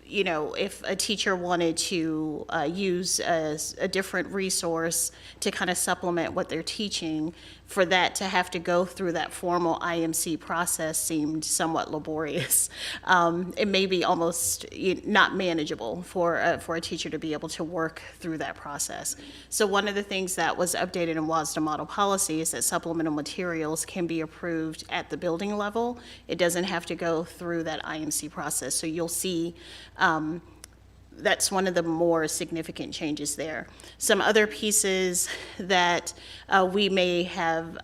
you know, if a teacher wanted to use a different resource to kind of supplement what they're teaching, for that to have to go through that formal IMC process seemed somewhat laborious. It may be almost not manageable for a teacher to be able to work through that process. So one of the things that was updated in WASDA model policy is that supplemental materials can be approved at the building level. It doesn't have to go through that IMC process. So you'll see that's one of the more significant changes there. Some other pieces that we may have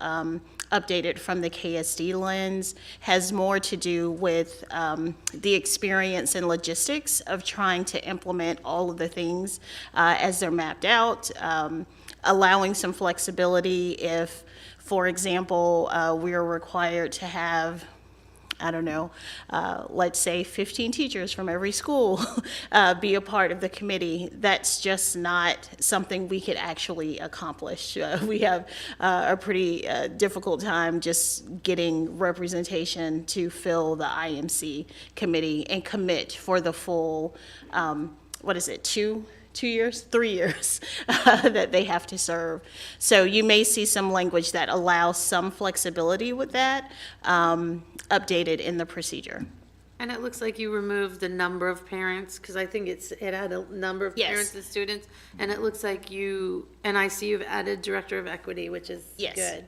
updated from the KSD lens has more to do with the experience and logistics of trying to implement all of the things as they're mapped out, allowing some flexibility if, for example, we're required to have, I don't know, let's say 15 teachers from every school be a part of the committee. That's just not something we could actually accomplish. We have a pretty difficult time just getting representation to fill the IMC committee and commit for the full, what is it, 2 years, 3 years that they have to serve. So you may see some language that allows some flexibility with that, updated in the procedure. And it looks like you removed the number of parents, because I think it had a number of Yes. parents and students. And it looks like and I see you've added Director of Equity, which is Yes. good.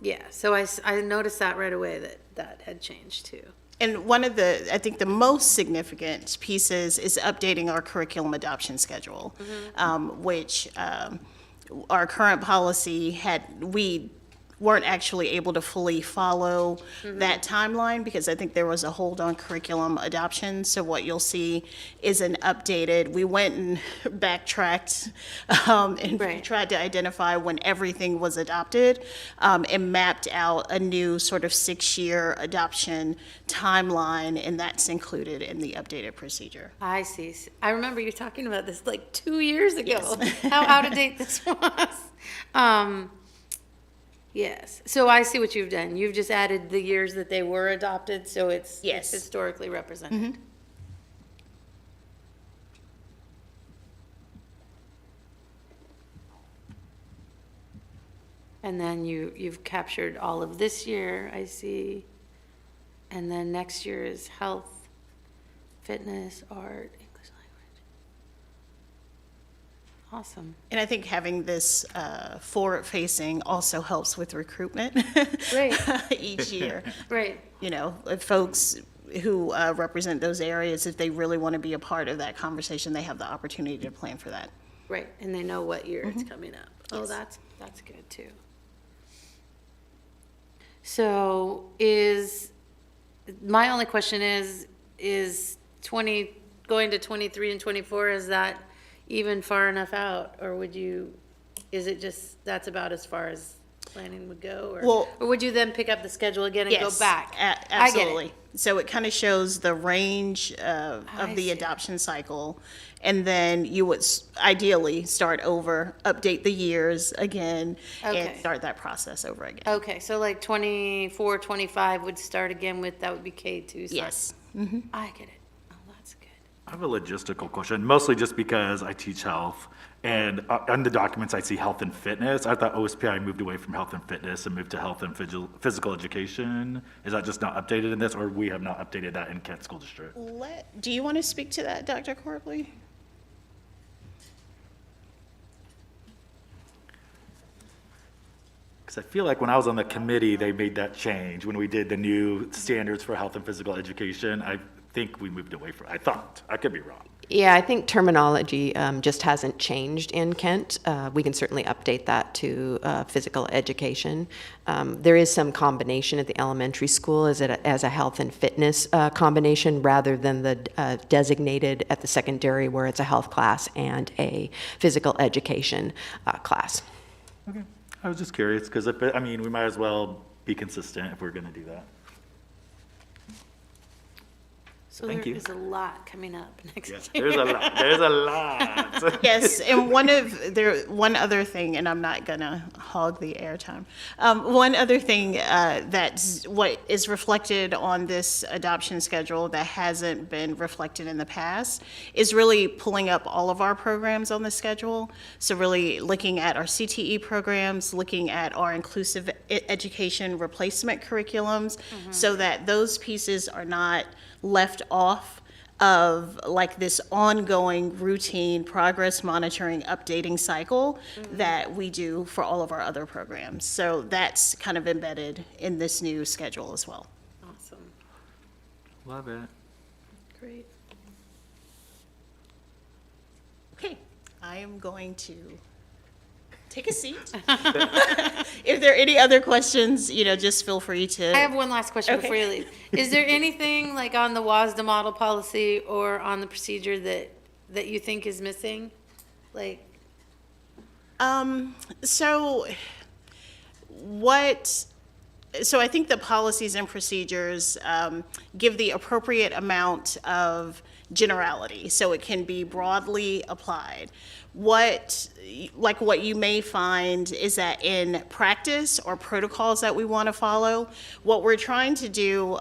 Yeah, so I noticed that right away that had changed too. And one of the, I think the most significant pieces is updating our curriculum adoption schedule, which our current policy we weren't actually able to fully follow that timeline because I think there was a hold on curriculum adoption. So what you'll see is an updated, we went and backtracked and Right. tried to identify when everything was adopted and mapped out a new sort of 6-year adoption timeline, and that's included in the updated procedure. I see. I remember you talking about this like 2 years ago, how out of date this was. Yes, so I see what you've done. You've just added the years that they were adopted, so it's Yes. historically represented. And then you've captured all of this year, I see. And then next year is health, fitness, art, English language. Awesome. And I think having this forward-facing also helps with recruitment Right. each year. Right. You know, if folks who represent those areas, if they really want to be a part of that conversation, they have the opportunity to plan for that. Right, and they know what year it's coming up. Oh, Yes. that's good too. So my only question is going to 23 and 24, is that even far enough out? Or is it just, that's about as far as planning would go? Well- Or would you then pick up the schedule again and go Yes, back? I get it. absolutely. So it kind of shows the range of I the see. adoption cycle. And then you would ideally start over, update the years again, and Okay. start that process over again. Okay, so like 24, 25 would start again with, that would be K2. Yes, I get it. Oh, that's good. I have a logistical question, mostly just because I teach health, and on the documents I see health and fitness. I thought OSPI moved away from health and fitness and moved to health and physical education. Is that just not updated in this, or we have not updated that in Kent School District? Do you want to speak to that, Dr. Corbley? Because I feel like when I was on the committee, they made that change. When we did the new standards for health and physical education, I think we moved away from, I thought, I could be wrong. Yeah, I think terminology just hasn't changed in Kent. We can certainly update that to physical education. There is some combination at the elementary school as a health and fitness combination rather than the designated at the secondary where it's a health class and a physical education class. Okay. I was just curious, because I mean, we might as well be consistent if we're going to do that. So Thank there you. is a lot coming up next Yes, year. there's a lot, there's a lot. Yes, and one other thing, and I'm not gonna hog the airtime. One other thing that's what is reflected on this adoption schedule that hasn't been reflected in the past is really pulling up all of our programs on the schedule. So really looking at our CTE programs, looking at our inclusive education replacement curriculums, so that those pieces are not left off of like this ongoing routine progress monitoring updating cycle that we do for all of our other programs. So that's kind of embedded in this new schedule as well. Awesome. Love it. Great. Okay, I am going to take a seat. If there are any other questions, just feel free to. I have one last question Okay. before you leave. Is there anything like on the WASDA model policy or on the procedure that you think is missing? Like, So I think the policies and procedures give the appropriate amount of generality, so it can be broadly applied. What you may find is that in practice or protocols that we want to follow, what we're trying to do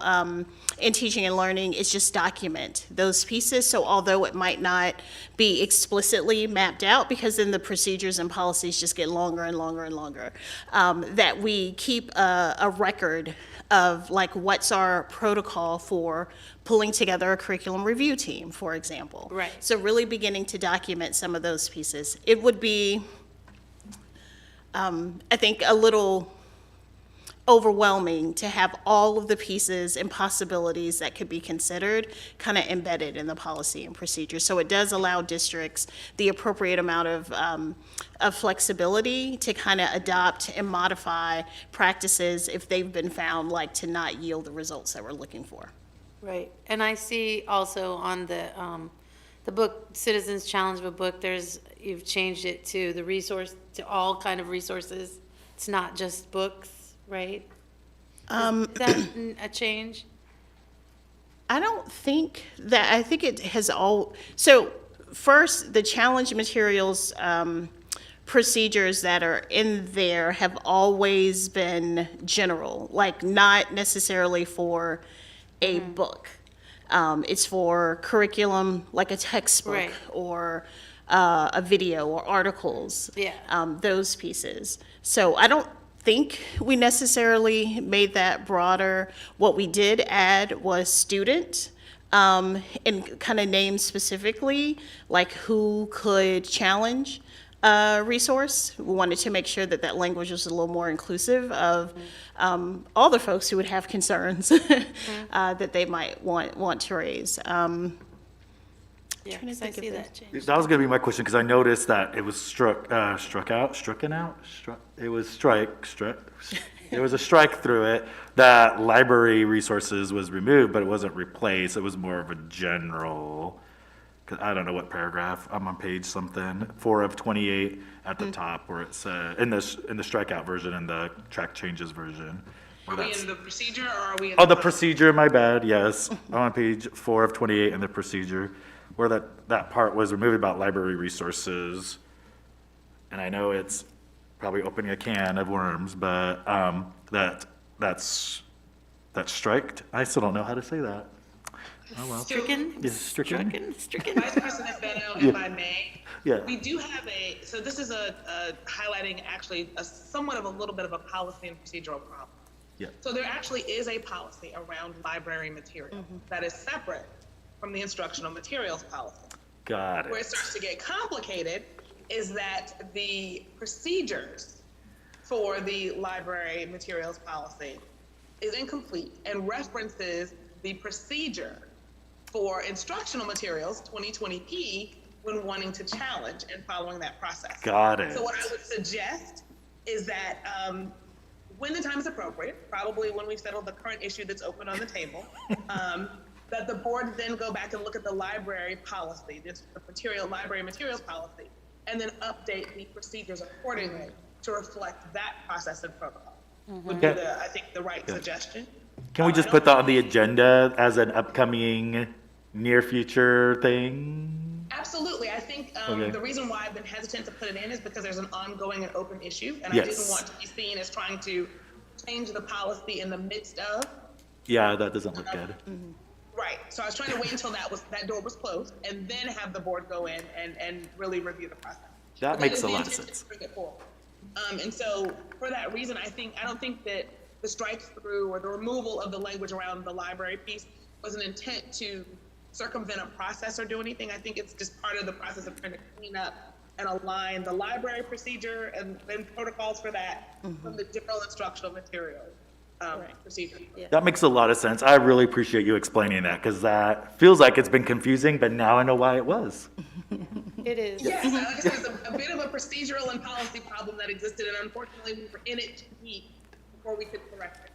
in teaching and learning is just document those pieces. So although it might not be explicitly mapped out, because then the procedures and policies just get longer and longer and longer, that we keep a record of like what's our protocol for pulling together a curriculum review team, for example. Right. So really beginning to document some of those pieces. It would be, I think, a little overwhelming to have all of the pieces and possibilities that could be considered kind of embedded in the policy and procedure. So it does allow districts the appropriate amount of flexibility to kind of adopt and modify practices if they've been found like to not yield the results that we're looking for. right. And I see also on the book, Citizens Challenge of a Book, you've changed it to the resource, to all kind of resources. It's not just books, right? Is that a change? I don't think that, I think it has so first, the challenge materials procedures that are in there have always been general, like not necessarily for a book. It's for curriculum, like a textbook Right. or a video or articles. Yeah. Those pieces. So I don't think we necessarily made that broader. What we did add was student, and kind of named specifically, like who could challenge a resource. We wanted to make sure that that language was a little more inclusive of all the folks who would have concerns that they might want to raise. Yeah, trying to 'cause I think if see there's- that change. That was going to be my question, because I noticed that it was it was a strike through it, that library resources was removed, but it wasn't replaced. It was more of a general, 'cause I don't know what paragraph, I'm on page something, 4 of 28 at the top, where it said, in the strikeout version and the track changes version. Are we in the procedure or are we in? Oh, the procedure, my bad, yes. I'm on page 4 of 28 in the procedure, where that part was removed about library resources. And I know it's probably opening a can of worms, but that's striked. I still don't know how to say that. Oh, well. Stricken? Is it stricken? Stricken? Vice President Beno, if I may. Yeah. We do have so this is a highlighting actually somewhat of a little bit of a policy and procedural problem. Yeah. So there actually is a policy around library material that is separate from the instructional materials policy. Got Where it. it starts to get complicated is that the procedures for the library materials policy is incomplete and references the procedure for instructional materials, 2020P, when wanting to challenge and following that process. Got it. So what I would suggest is that when the time is appropriate, probably when we've settled the current issue that's open on the table, that the board then go back and look at the library policy, the library materials policy, and then update the procedures accordingly to reflect that process and protocol. Would be I think, the right suggestion. Can we just put that on the agenda as an upcoming near future thing? Absolutely. I think Okay. the reason why I've been hesitant to put it in is because there's an ongoing and open issue, and I Yes. didn't want to be seen as trying to change the policy in the midst of. Yeah, that doesn't look good. Right. So I was trying to wait until that door was closed, and then have the board go in and really review the process. That But makes is a the lot of intention sense. to bring it forward. And so for that reason, I don't think that the strike through or the removal of the language around the library piece was an intent to circumvent a process or do anything. I think it's just part of the process of trying to clean up and align the library procedure and protocols for that from the general instructional material procedure. That makes a lot of sense. I really appreciate you explaining that because that feels like it's been confusing, but now I know why it was. It is. Yes, like I said, it's a bit of a procedural and policy problem that existed, and unfortunately, we were in it too deep before we could correct it.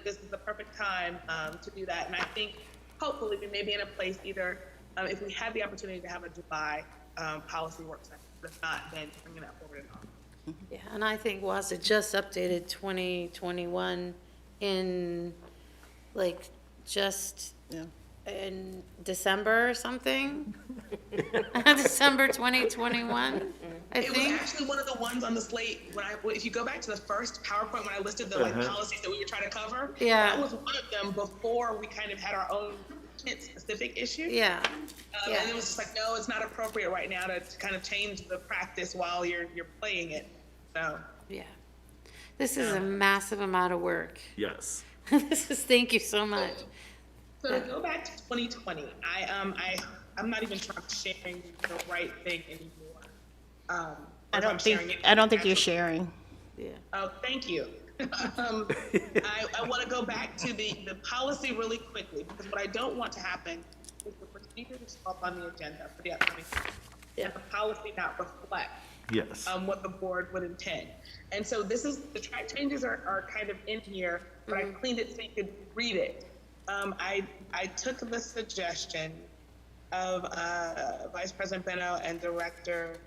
This is the perfect time to do that, and I think hopefully we may be in a place either if we have the opportunity to have a July policy work session, but if not, then bringing that forward in August. Yeah, and I think WASA just updated 2021 in, like, just in December or something? December 2021, I It was think. actually one of the ones on the slate if you go back to the first PowerPoint when I listed the policies that we were trying to cover, Yeah. that was one of them before we kind of had our own specific issue. Yeah, And it was just like, no, it's not appropriate right now to kind of change the practice while you're playing it. So yeah. This is a massive amount of work. Yes. Thank you so much. So to go back to 2020, I'm not even trying to sharing the right thing anymore. I don't think you're sharing. Yeah. Oh, thank you. I want to go back to the policy really quickly because what I don't want to happen is the procedure to show up on the agenda for the upcoming and the policy not reflect Yes. what the board would intend. And so the track changes are kind of in here, but I cleaned it so you could read it. I took the suggestion of Vice President Beno and Director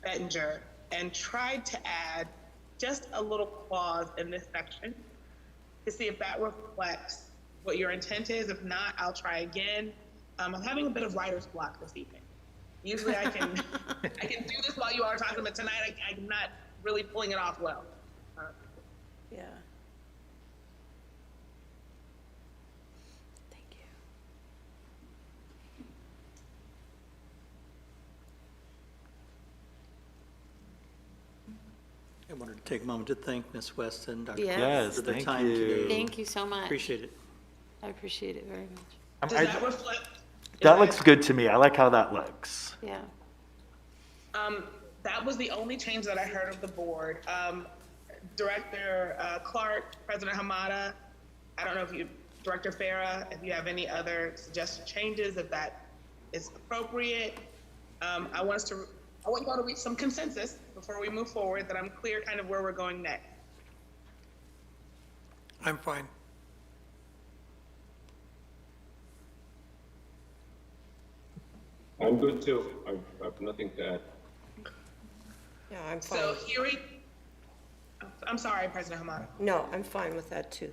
Bettinger and tried to add just a little clause in this section to see if that reflects what your intent is. If not, I'll try again. I'm having a bit of writer's block this evening. Usually I can do this while you are talking, but tonight I'm not really pulling it off well. Yeah. Thank you. I wanted to take a moment to thank Ms. West and Dr. Yes. Yes, for their thank time today. you. Thank you so much. Appreciate it. I appreciate it very much. Does that reflect? That looks good to me. I like how that looks. Yeah. That was the only change that I heard of the board. Director Clark, President Hamada, I don't know if Director Farah, if you have any other suggested changes, if that is appropriate. I want you all to reach some consensus before we move forward, that I'm clear kind of where we're going next. I'm fine. I'm good too. I've nothing to add. Yeah, I'm fine. So I'm sorry, President Hamada. No, I'm fine with that too.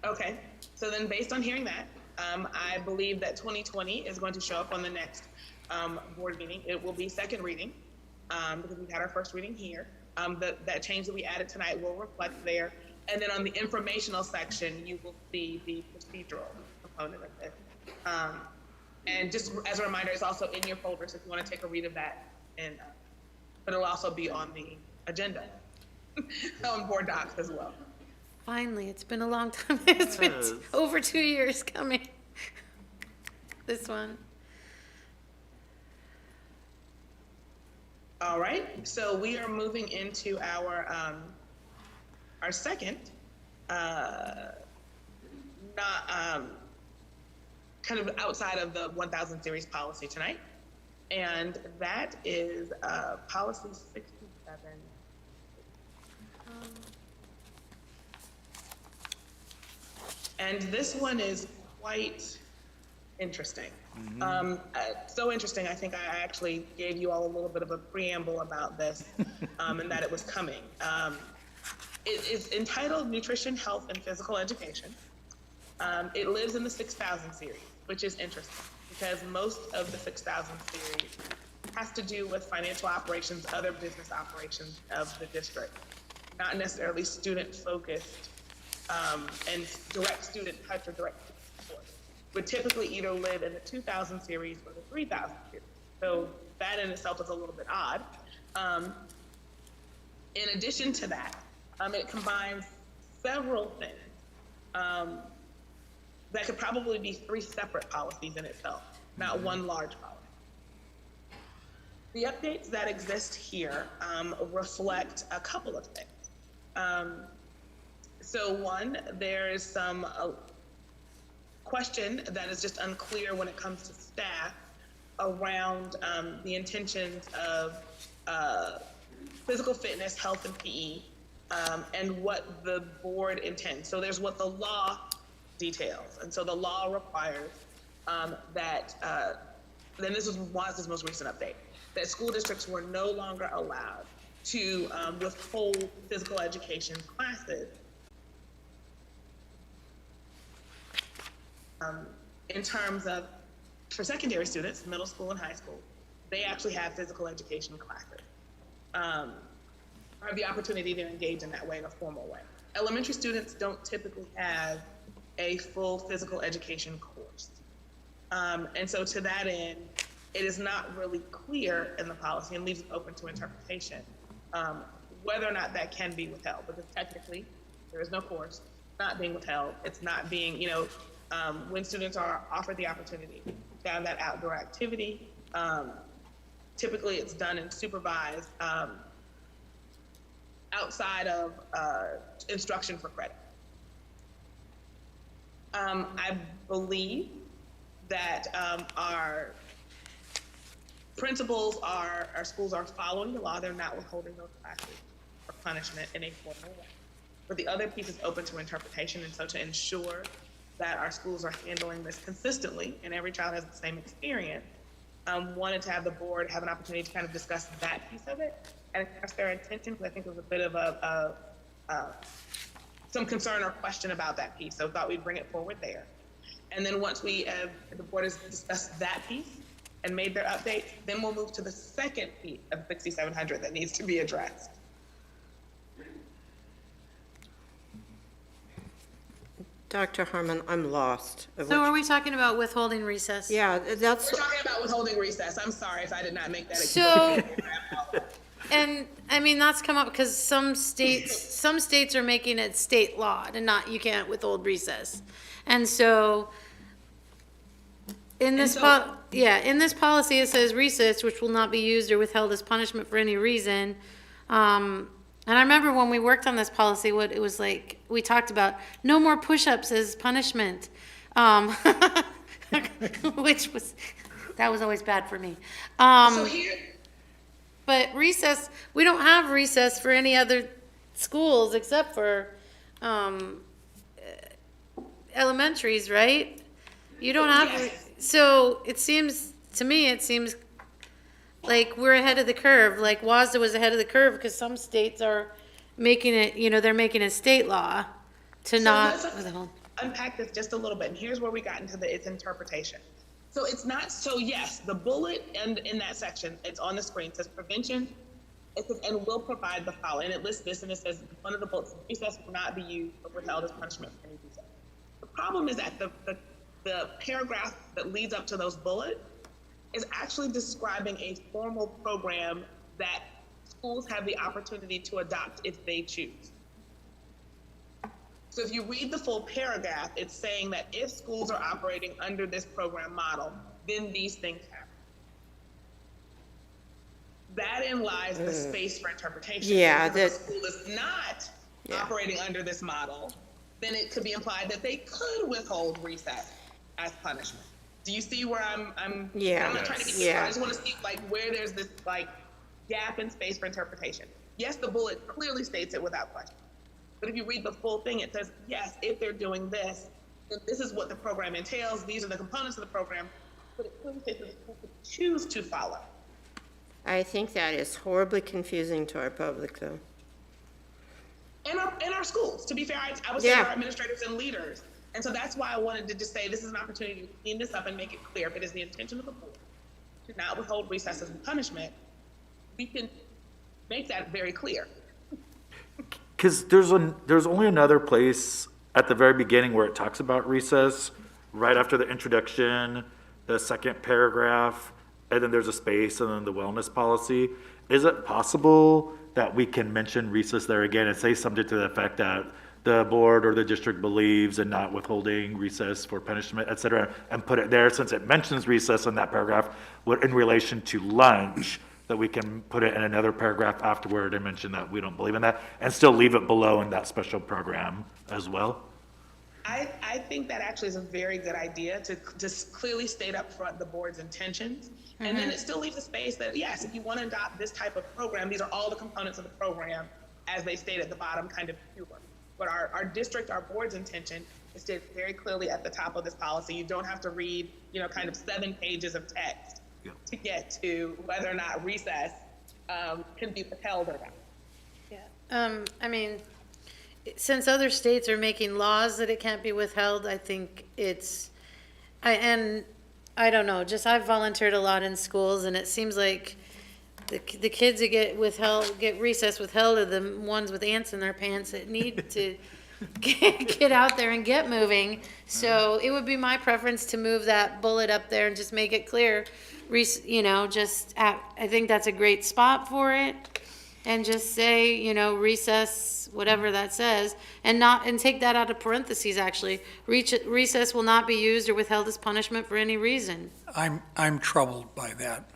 Okay, so then based on hearing that, I believe that 2020 is going to show up on the next board meeting. It will be second reading because we've had our first reading here. That change that we added tonight will reflect there. And then on the informational section, you will see the procedural component of it. And just as a reminder, it's also in your folders if you want to take a read of that. And but it'll also be on the agenda on BoardDocs as well. Finally, it's been a long time. It's been Yes. over 2 years coming. This one. All right, so we are moving into our second, kind of outside of the 1000 series policy tonight, and that is policy 67. And this one is quite interesting. So interesting, I think I actually gave you all a little bit of a preamble about this and that it was coming. It is entitled Nutrition, Health, and Physical Education. It lives in the 6000 series, which is interesting because most of the 6000 series has to do with financial operations, other business operations of the district, not necessarily student-focused and direct student touch or direct support. Would typically either live in the 2000 series or the 3000 series. So that in itself is a little bit odd. In addition to that, it combines several things that could probably be 3 separate policies in itself, not one large policy. The updates that exist here reflect a couple of things. So one, there is some question that is just unclear when it comes to staff around the intentions of physical fitness, health, and PE, and what the board intends. So there's what the law details, and so the law requires that, then this was WASDA's most recent update, that school districts were no longer allowed to withhold physical education classes in terms of, for secondary students, middle school and high school, they actually have physical education classes, or have the opportunity to engage in that way in a formal way. Elementary students don't typically have a full physical education course. And so to that end, it is not really clear in the policy and leaves it open to interpretation whether or not that can be withheld, because technically there is no course, not being withheld. It's not being, when students are offered the opportunity to have that outdoor activity, typically it's done and supervised outside of instruction for credit. I believe that our principals, our schools are following the law. They're not withholding those classes for punishment in a formal way. But the other piece is open to interpretation, and so to ensure that our schools are handling this consistently and every child has the same experience, wanted to have the board have an opportunity to kind of discuss that piece of it and express their intention, because I think there was a bit of some concern or question about that piece, so thought we'd bring it forward there. And then once the board has discussed that piece and made their updates, then we'll move to the second piece of 6700 that needs to be addressed. Dr. Harmon, I'm lost. So are we talking about withholding recess? Yeah, that's, We're talking about withholding recess. I'm sorry if I did not make that So, and I mean, that's come up because some states are making it state law to not, you can't withhold recess. And so, in this, in this policy, it says recess, which will not be used or withheld as punishment for any reason. And I remember when we worked on this policy, what it was like, we talked about no more push-ups as punishment. Which was, that was always bad for me. So here, But recess, we don't have recess for any other schools except for elementaries, right? You don't have, Yes. so it seems, to me, it seems like we're ahead of the curve, like WASDA was ahead of the curve, because some states are making it, they're making it state law to not let's withhold. unpack this just a little bit, and here's where we got into its interpretation. So it's not, so yes, the bullet in that section, it's on the screen, says prevention It says, and will provide the following, and it lists this, and it says, one of the bullets, recess will not be used or withheld as punishment for any recess. The problem is that the paragraph that leads up to those bullets is actually describing a formal program that schools have the opportunity to adopt if they choose. So if you read the full paragraph, it's saying that if schools are operating under this program model, then these things happen. Therein lies the space for interpretation. Yeah, Because if a school is not operating under this model, then it could be implied that they could withhold recess as punishment. Do you see where I'm Yeah. I'm not trying to get Yeah. I just want to see like where there's this like gap in space for interpretation. Yes, the bullet clearly states it without question. But if you read the full thing, it says, yes, if they're doing this, then this is what the program entails. These are the components of the program. But it clearly states that the school could choose to follow. I think that is horribly confusing to our public, though. And our schools, to be fair, I would say Yeah. our administrators and leaders. And so that's why I wanted to just say this is an opportunity to clean this up and make it clear. If it is the intention of the board to not withhold recess as a punishment, we can make that very clear. Because there's only another place at the very beginning where it talks about recess, right after the introduction, the second paragraph, and then there's a space, and then the wellness policy. Is it possible that we can mention recess there again and say something to the effect that the board or the district believes in not withholding recess for punishment, et cetera, and put it there, since it mentions recess in that paragraph, in relation to lunch, that we can put it in another paragraph afterward and mention that we don't believe in that, and still leave it below in that special program as well? I think that actually is a very good idea to just clearly state up front the board's intentions. And then it still leaves a space that, yes, if you want to adopt this type of program, these are all the components of the program as they state at the bottom, kind of pure. But our district, our board's intention is stated very clearly at the top of this policy. You don't have to read, kind of 7 pages of text to get to whether or not recess can be withheld or not. Yeah. I mean, since other states are making laws that it can't be withheld, I think I don't know, just I've volunteered a lot in schools, and it seems like the kids that get recess withheld are the ones with ants in their pants that need to get out there and get moving. So it would be my preference to move that bullet up there and just make it clear, I think that's a great spot for it. And just say, recess, whatever that says, and take that out of parentheses, actually. Recess will not be used or withheld as punishment for any reason. I'm troubled by that.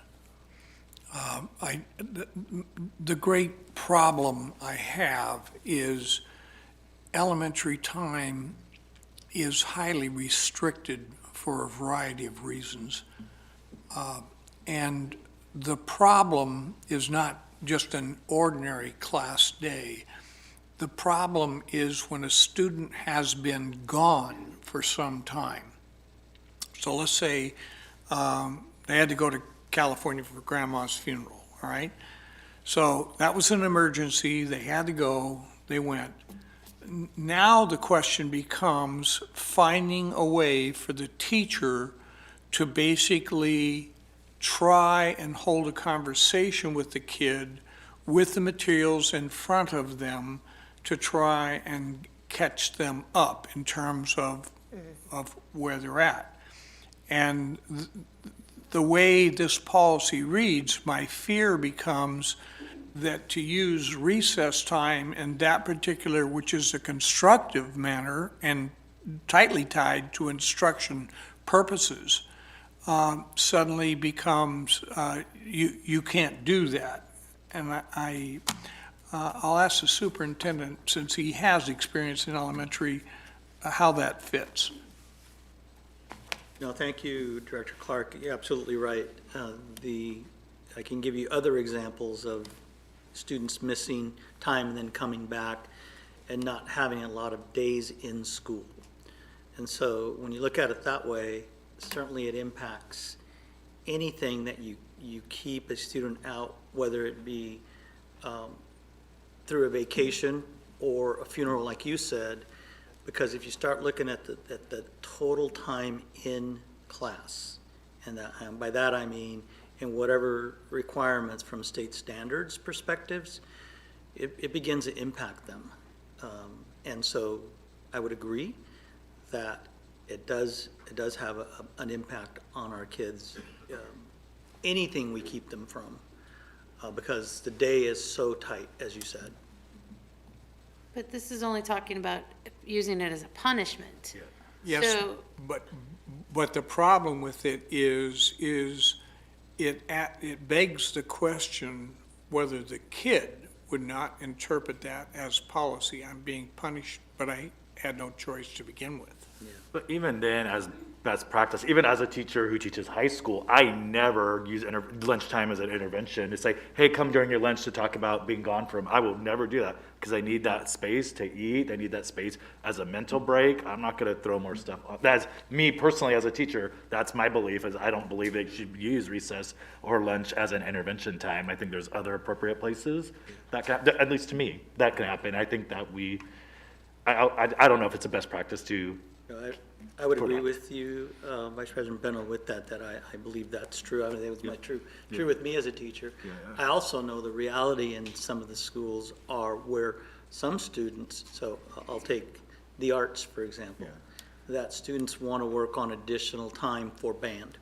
The great problem I have is elementary time is highly restricted for a variety of reasons. And the problem is not just an ordinary class day. The problem is when a student has been gone for some time. So let's say they had to go to California for grandma's funeral, all right? So that was an emergency, they had to go, they went. Now the question becomes finding a way for the teacher to basically try and hold a conversation with the kid with the materials in front of them to try and catch them up in terms of where they're at. And the way this policy reads, my fear becomes that to use recess time in that particular, which is a constructive manner and tightly tied to instruction purposes, suddenly becomes, you can't do that. And I'll ask the superintendent, since he has experience in elementary, how that fits. No, thank you, Director Clark. You're absolutely right. I can give you other examples of students missing time and then coming back and not having a lot of days in school. And so when you look at it that way, certainly it impacts anything that you keep a student out, whether it be through a vacation or a funeral, like you said, because if you start looking at the total time in class, and by that I mean and whatever requirements from state standards perspectives, it begins to impact them. And so I would agree that it does have an impact on our kids, anything we keep them from, because the day is so tight, as you said. But this is only talking about using it as a punishment. Yes, So- but the problem with it is it begs the question whether the kid would not interpret that as policy. I'm being punished, but I had no choice to begin with. But even then, as best practice, even as a teacher who teaches high school, I never use lunchtime as an intervention to say, hey, come during your lunch to talk about being gone from. I will never do that because I need that space to eat. I need that space as a mental break. I'm not going to throw more stuff on. That's me personally as a teacher. That's my belief, is I don't believe they should use recess or lunch as an intervention time. I think there's other appropriate places that can, at least to me, that can happen. I think that I don't know if it's a best practice to. I would agree with you, Vice President Bennell, with that I believe that's true. I mean, that was true with me as a teacher. I also know the reality in some of the schools are where some students, so I'll take the arts, for example, that students want to work on additional time for band.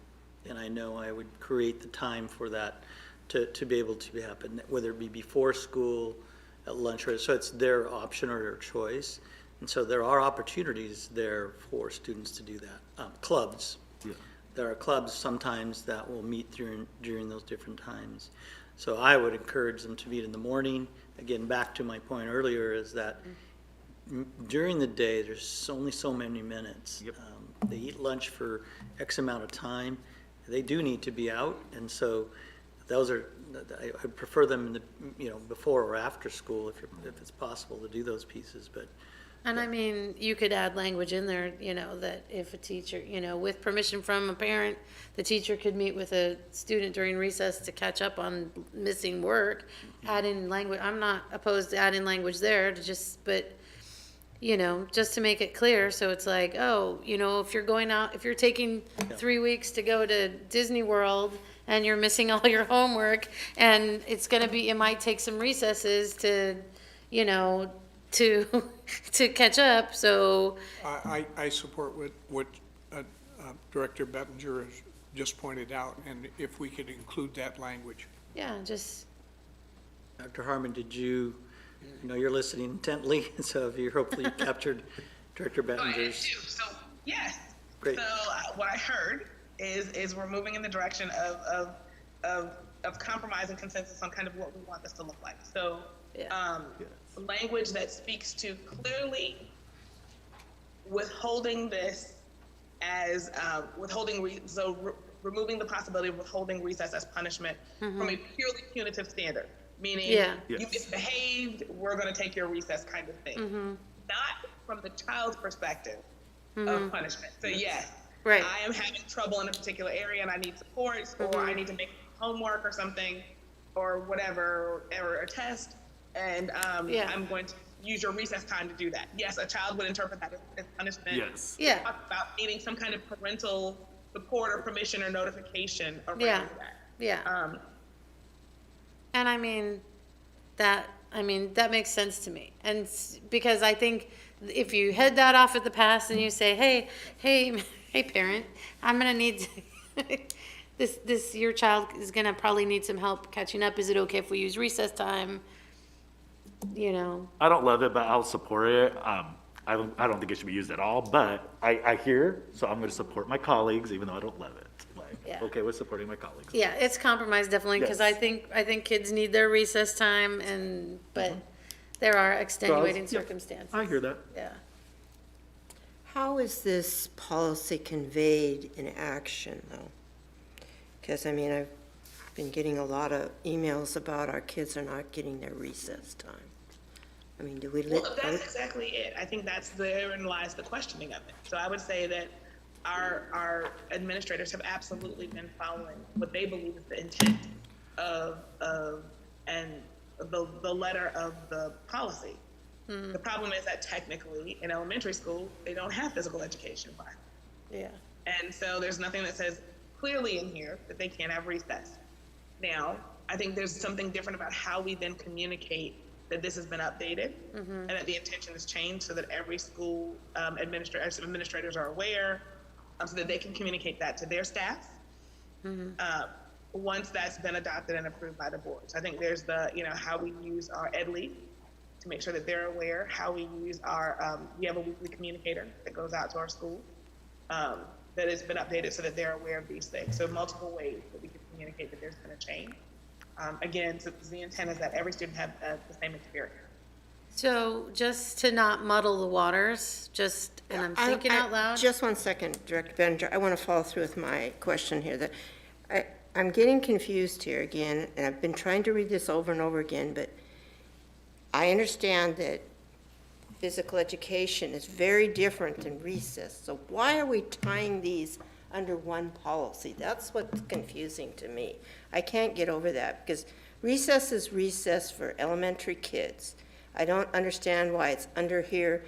And I know I would create the time for that to be able to happen, whether it be before school, at lunch, so it's their option or their choice. And so there are opportunities there for students to do that. Clubs. There are clubs sometimes that will meet during those different times. So I would encourage them to meet in the morning. Again, back to my point earlier, is that during the day, there's only so many minutes. They eat lunch for X amount of time. They do need to be out, and so those are, I prefer them in the, before or after school if it's possible to do those pieces, but. And I mean, you could add language in there, that if a teacher, with permission from a parent, the teacher could meet with a student during recess to catch up on missing work, add in language. I'm not opposed to adding language there to just to make it clear. So it's like, if you're going out, if you're taking 3 weeks to go to Disney World and you're missing all your homework, and it might take some recesses to catch up, so. I support what Director Bettinger has just pointed out, and if we could include that language. Yeah, just. Dr. Harmon, did you're listening intently, so hopefully you captured Director Bettinger's. So, yes. Great. So what I heard is we're moving in the direction of compromise and consensus on kind of what we want this to look like. So, language that speaks to clearly withholding this as removing the possibility of withholding recess as punishment from a purely punitive standard, meaning you misbehaved, we're going to take your recess kind of thing, not from the child's perspective of punishment. So yes, Right. I am having trouble in a particular area and I need support, or I need to make homework or something, or whatever, or a test. And I'm going to use your recess time to do that. Yes, a child would interpret that as punishment. Yes. Yeah. Talk about needing some kind of parental support or permission or notification around that. Yeah. And that makes sense to me. And because I think if you head that off at the pass and you say, hey parent, I'm going to need your child is going to probably need some help catching up. Is it okay if we use recess time? I don't love it, but I'll support it. I don't think it should be used at all, but I hear, so I'm going to support my colleagues, even though I don't love it. Okay with supporting my colleagues. Yeah, it's compromise definitely, because Yes. I think kids need their recess time, but there are extenuating circumstances. I hear that. Yeah. How is this policy conveyed in action, though? Because, I've been getting a lot of emails about our kids are not getting their recess time. Do we Well, that's exactly it. I think therein lies the questioning of it. So I would say that our administrators have absolutely been following what they believe is the intent and the letter of the policy. The problem is that technically in elementary school, they don't have physical education requirements. Yeah. And so there's nothing that says clearly in here that they can't have recess. Now, I think there's something different about how we then communicate that this has been updated and that the intention has changed so that every school administrators are aware, so that they can communicate that to their staff once that's been adopted and approved by the board. So I think there's the, how we use our EdLead to make sure that they're aware, how we use our, we have a weekly communicator that goes out to our school that has been updated so that they're aware of these things. So multiple ways that we can communicate that there's been a change. Again, so the intent is that every student have the same experience. So just to not muddle the waters, and I'm thinking out loud. Just one second, Director Benninger. I want to follow through with my question here. That I'm getting confused here again, and I've been trying to read this over and over again, but I understand that physical education is very different than recess. So why are we tying these under one policy? That's what's confusing to me. I can't get over that because recess is recess for elementary kids. I don't understand why it's under here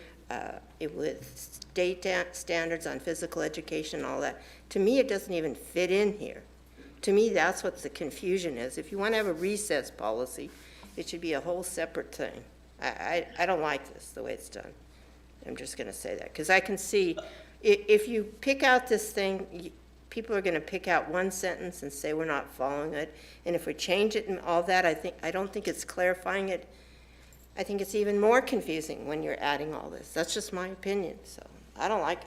with state standards on physical education and all that. To me, it doesn't even fit in here. To me, that's what the confusion is. If you want to have a recess policy, it should be a whole separate thing. I don't like this, the way it's done. I'm just going to say that. Because I can see, if you pick out this thing, people are going to pick out one sentence and say we're not following it. And if we change it and all that, I don't think it's clarifying it. I think it's even more confusing when you're adding all this. That's just my opinion, so I don't like it.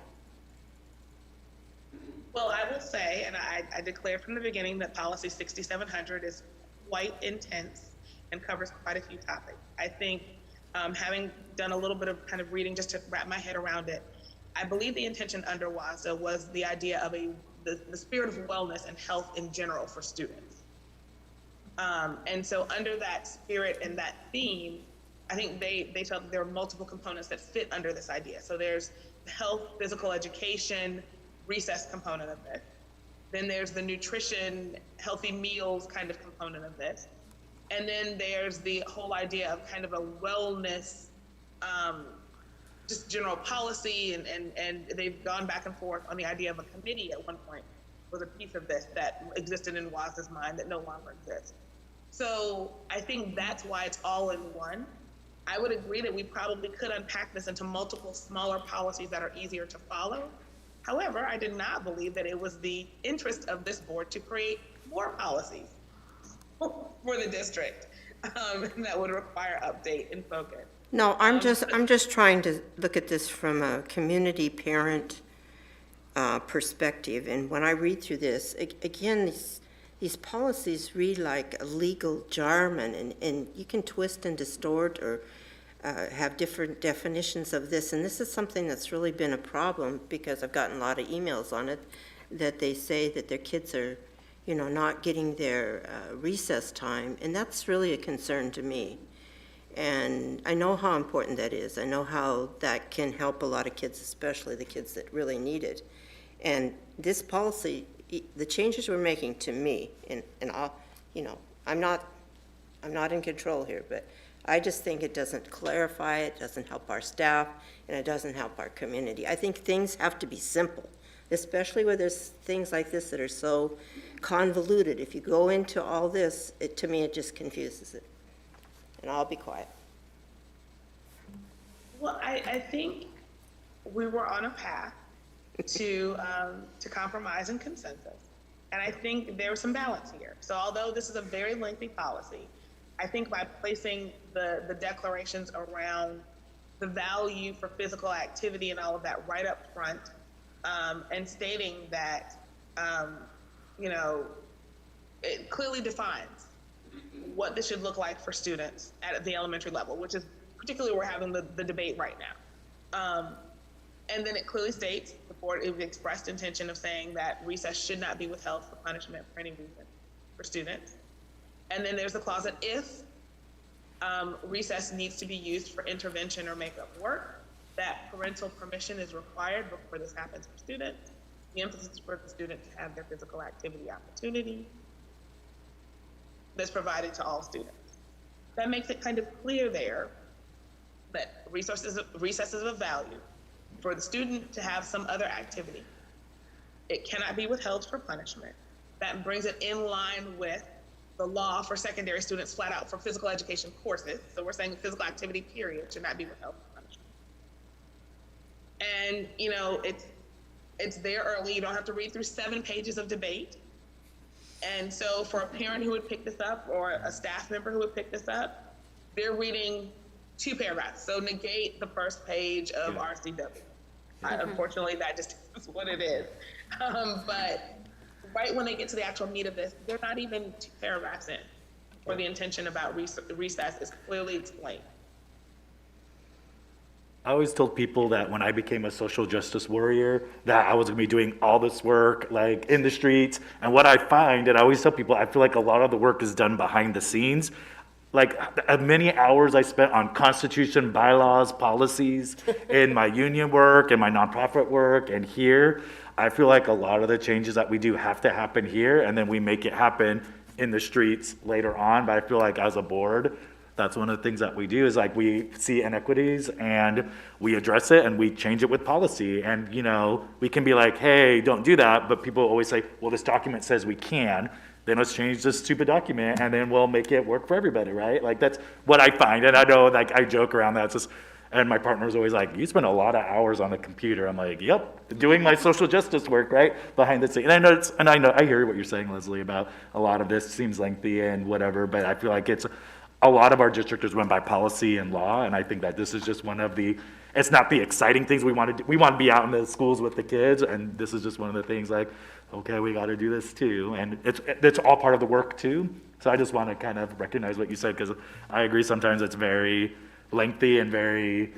Well, I will say, and I declared from the beginning that policy 6700 is quite intense and covers quite a few topics. I think having done a little bit of kind of reading just to wrap my head around it, I believe the intention under WASA was the idea of the spirit of wellness and health in general for students. And so under that spirit and that theme, I think they felt there were multiple components that fit under this idea. So there's the health, physical education, recess component of it. Then there's the nutrition, healthy meals kind of component of this. And then there's the whole idea of kind of a wellness, just general policy, and they've gone back and forth on the idea of a committee at one point was a piece of this that existed in WASA's mind that no longer exists. So I think that's why it's all in one. I would agree that we probably could unpack this into multiple smaller policies that are easier to follow. However, I did not believe that it was the interest of this board to create more policies for the district that would require update and focus. No, I'm just trying to look at this from a community parent perspective. And when I read through this, again, these policies read like a legal jargon, and you can twist and distort or have different definitions of this. And this is something that's really been a problem because I've gotten a lot of emails on it that they say that their kids are, not getting their recess time. And that's really a concern to me. And I know how important that is. I know how that can help a lot of kids, especially the kids that really need it. And this policy, the changes we're making to me, and I'll, I'm not in control here, but I just think it doesn't clarify, it doesn't help our staff, and it doesn't help our community. I think things have to be simple, especially where there's things like this that are so convoluted. If you go into all this, to me, it just confuses it. And I'll be quiet. Well, I think we were on a path to compromise and consensus. And I think there was some balance here. So although this is a very lengthy policy, I think by placing the declarations around the value for physical activity and all of that right up front, and stating that, it clearly defines what this should look like for students at the elementary level, which is particularly we're having the debate right now. And then it clearly states, the board expressed intention of saying that recess should not be withheld for punishment for any reason for students. And then there's the clause that if recess needs to be used for intervention or makeup work, that parental permission is required before this happens for students. The emphasis is for the student to have their physical activity opportunity that's provided to all students. That makes it kind of clear there that recess is of value for the student to have some other activity. It cannot be withheld for punishment. That brings it in line with the law for secondary students flat out for physical education courses. So we're saying physical activity period should not be withheld from punishment. And, you know, it's there early. You don't have to read through 7 pages of debate. And so for a parent who would pick this up or a staff member who would pick this up, they're reading 2 paragraphs. So negate the first page of RCW. Unfortunately, that just is what it is. But right when they get to the actual meat of this, they're not even 2 paragraphs in, where the intention about recess is clearly explained. I always told people that when I became a social justice warrior, that I was gonna be doing all this work, like, in the streets. And what I find, and I always tell people, I feel like a lot of the work is done behind the scenes. Like, as many hours I spent on constitution, bylaws, policies, in my union work, and my nonprofit work, and here, I feel like a lot of the changes that we do have to happen here, and then we make it happen in the streets later on. But I feel like as a board, that's one of the things that we do, is like, we see inequities and we address it and we change it with policy. And, you know, we can be like, hey, don't do that, but people always say, well, this document says we can, then let's change this stupid document and then we'll make it work for everybody, right? Like, that's what I find. And I know, like, I joke around that, it's just, and my partner's always like, you spend a lot of hours on the computer. I'm like, yep, doing my social justice work, right, behind the scenes. And I know, I hear what you're saying, Leslie, about a lot of this seems lengthy and whatever, but I feel like it's, a lot of our district is run by policy and law, and I think that this is just one of the, it's not the exciting things we want to do. We want to be out in the schools with the kids, and this is just one of the things like, okay, we got to do this too. And it's all part of the work too. So I just want to kind of recognize what you said, because I agree sometimes it's very lengthy and very,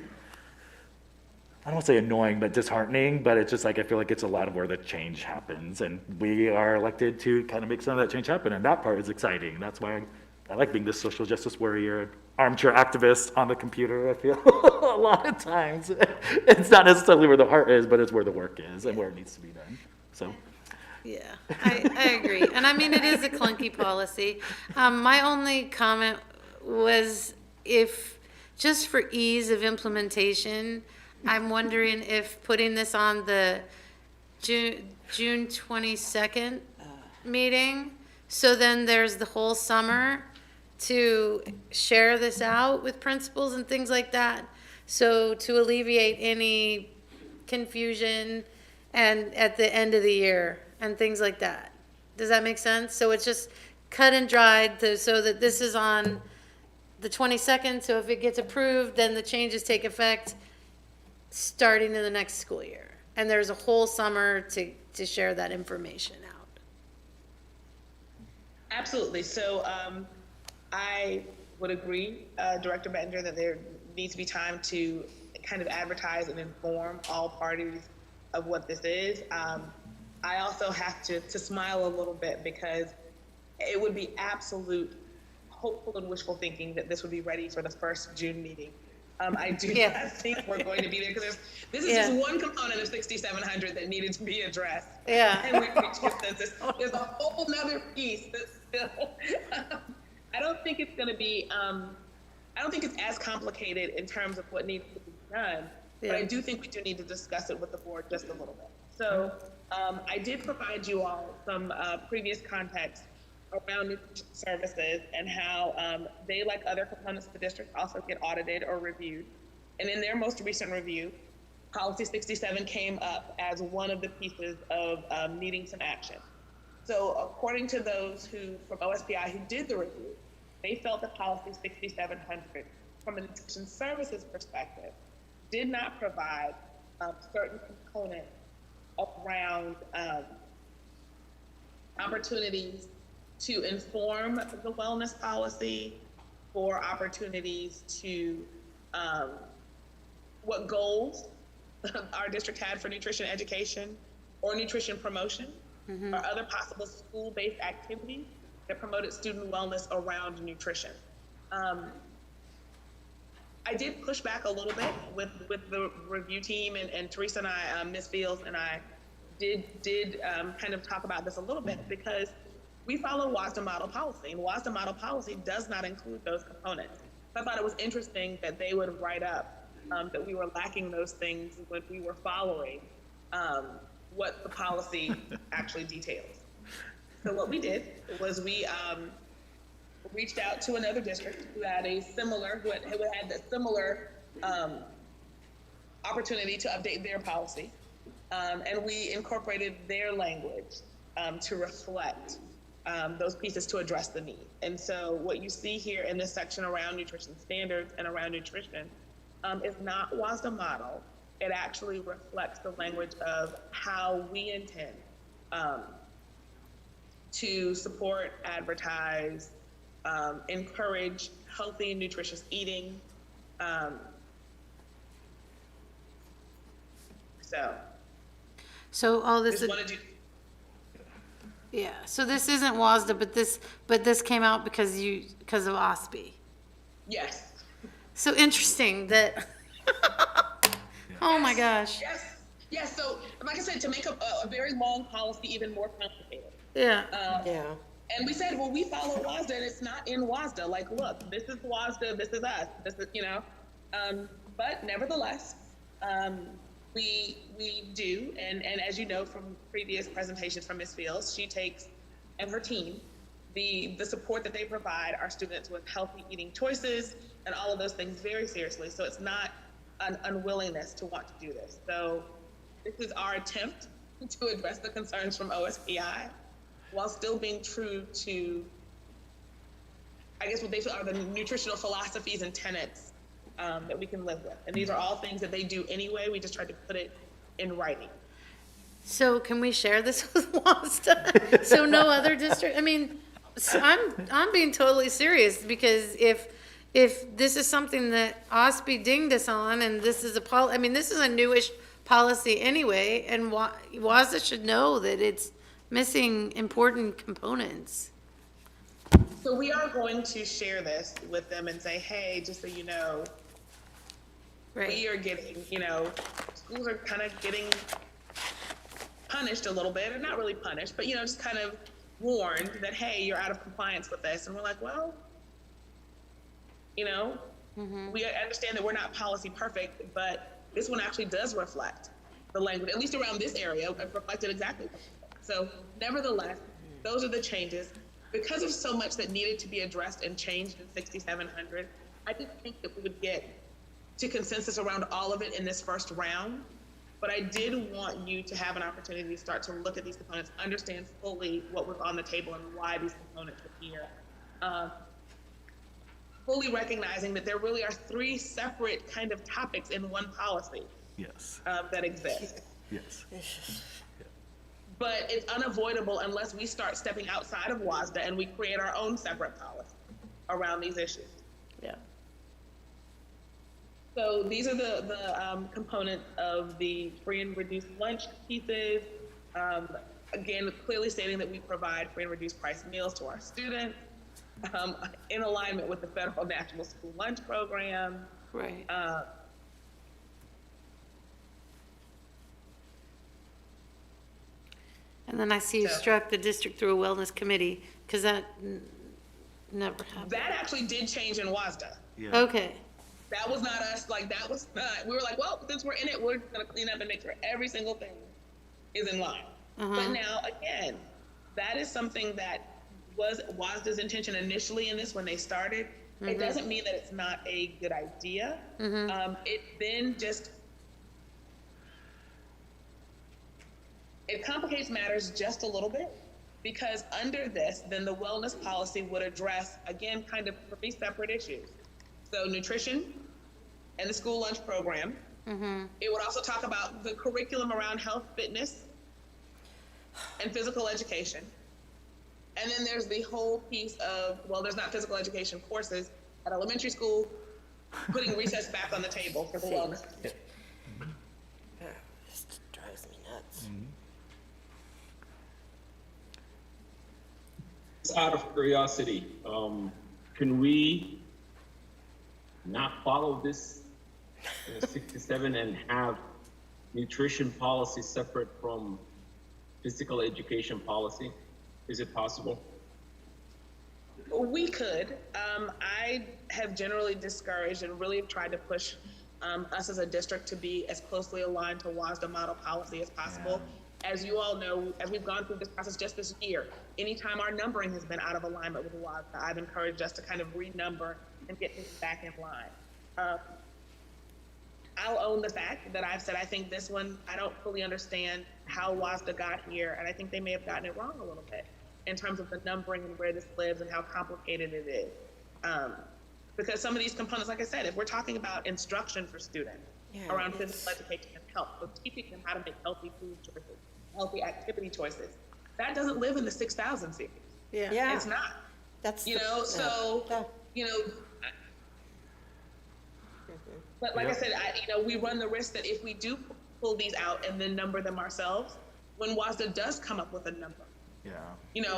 I don't want to say annoying, but disheartening, but it's just like, I feel like it's a lot of where the change happens, and we are elected to kind of make some of that change happen, and that part is exciting. That's why I like being this social justice warrior, armchair activist on the computer, I feel, a lot of times. It's not necessarily where the heart is, but it's where the work is and where it needs to be done, so. Yeah, I agree. And I mean, it is a clunky policy. My only comment was, if, just for ease of implementation, I'm wondering if putting this on the June 22nd meeting, so then there's the whole summer to share this out with principals and things like that. So to alleviate any confusion and at the end of the year and things like that. Does that make sense? So it's just cut and dried so that this is on the 22nd. So if it gets approved, then the changes take effect starting in the next school year. And there's a whole summer to share that information out. Absolutely. So I would agree, Director Bettinger, that there needs to be time to kind of advertise and inform all parties of what this is. I also have to smile a little bit, because it would be absolute hopeful and wishful thinking that this would be ready for the first June meeting. I do not think we're going to be there, because this is just one component of 6700 that needed to be addressed. Yeah. And we reached consensus. There's a whole nother piece that's still, I don't think it's going to be, I don't think it's as complicated in terms of what needs to be done, but I do think we do need to discuss it with the board just a little bit. So I did provide you all some previous context around nutrition services and how they, like other components of the district, also get audited or reviewed. And in their most recent review, Policy 67 came up as one of the pieces of needing some action. So according to those from OSPI who did the review, they felt that Policy 6700, from a nutrition services perspective, did not provide certain components around opportunities to inform the wellness policy, for opportunities to what goals our district had for nutrition education or nutrition promotion, or other possible school-based activities that promoted student wellness around nutrition. I did push back a little bit with the review team, and Teresa and I, Ms. Fields and I, did kind of talk about this a little bit, because we follow WASDA model policy, and WASDA model policy does not include those components. So I thought it was interesting that they would write up that we were lacking those things when we were following what the policy actually details. So what we did was we reached out to another district who had a similar, who had a similar opportunity to update their policy. And we incorporated their language to reflect those pieces to address the need. And so what you see here in this section around nutrition standards and around nutrition is not WASDA model. It actually reflects the language of how we intend to support, advertise, encourage healthy and nutritious eating. So all this, Just wanted to, yeah, so this isn't WASDA, but this came out because of OSPI. yes. So interesting that, oh my gosh. Yes, yes. So, like I said, to make a very long policy even more complicated. Yeah, Yeah. And we said, well, we follow WASDA, and it's not in WASDA. Like, look, this is WASDA, this is us, this is, you know. But nevertheless, we do, and as you know from previous presentations from Ms. Fields, she takes, and her team, the support that they provide our students with healthy eating choices and all of those things very seriously. So it's not an unwillingness to want to do this. So this is our attempt to address the concerns from OSPI while still being true to, I guess, what they feel are the nutritional philosophies and tenets that we can live with. And these are all things that they do anyway. We just tried to put it in writing. so can we share this with WASDA? So no other district, I mean, so I'm being totally serious, because if this is something that OSPI dinged us on, and this is I mean, this is a newish policy anyway, and WASDA should know that it's missing important components. So we are going to share this with them and say, hey, just so you know, we Right, are getting, you know, schools are kind of getting punished a little bit, or not really punished, but, you know, just kind of warned that, hey, you're out of compliance with this. And we're like, well, you know, we understand that we're not policy perfect, but this one actually does reflect the language, at least around this area, it reflected exactly. So nevertheless, those are the changes. Because of so much that needed to be addressed and changed in 6700, I didn't think that we would get to consensus around all of it in this first round, but I did want you to have an opportunity to start to look at these components, understand fully what was on the table and why these components were here. Fully recognizing that there really are three separate kind of topics in one policy Yes, that exist. yes. But it's unavoidable unless we start stepping outside of WASDA and we create our own separate policy around these issues. yeah. So these are the components of the free and reduced lunch pieces. Again, clearly stating that we provide free and reduced price meals to our students in alignment with the federal national school lunch program. Right. And then I see you So- struck the district through a wellness committee, because that never happened. That actually did change in WASDA. Yeah. Okay, That was not us, like that was not, we were like, well, since we're in it, we're gonna clean up and make sure every single thing is in line. But now, again, that is something that was WASDA's intention initially in this when they started. It doesn't mean that it's not a good idea. It then just, it complicates matters just a little bit, because under this, then the wellness policy would address, again, kind of three separate issues. So nutrition and the school lunch program. It would also talk about the curriculum around health, fitness, and physical education. And then there's the whole piece of, well, there's not physical education courses at elementary school, putting recess back on the table for the wellness. This drives me nuts. Just out of curiosity, can we not follow this 67 and have nutrition policy separate from physical education policy? Is it possible? We could. I have generally discouraged and really tried to push us as a district to be as closely aligned to WASDA model policy as possible. as you all know, as we've gone through this process just this year, anytime our numbering has been out of alignment with WASDA, I've encouraged us to kind of renumber and get things back in line. I'll own the fact that I've said I think this one, I don't fully understand how WASDA got here, and I think they may have gotten it wrong a little bit in terms of the numbering and where this lives and how complicated it is. Because some of these components, like I said, if we're talking about instruction for students around physical education and health, so teaching them how to make healthy food choices, healthy activity choices, that doesn't live in the 6,000 series. Yeah. It's not. That's, You know, so, you know, but like I said, we run the risk that if we do pull these out and then number them ourselves, when WASDA does come up with a number,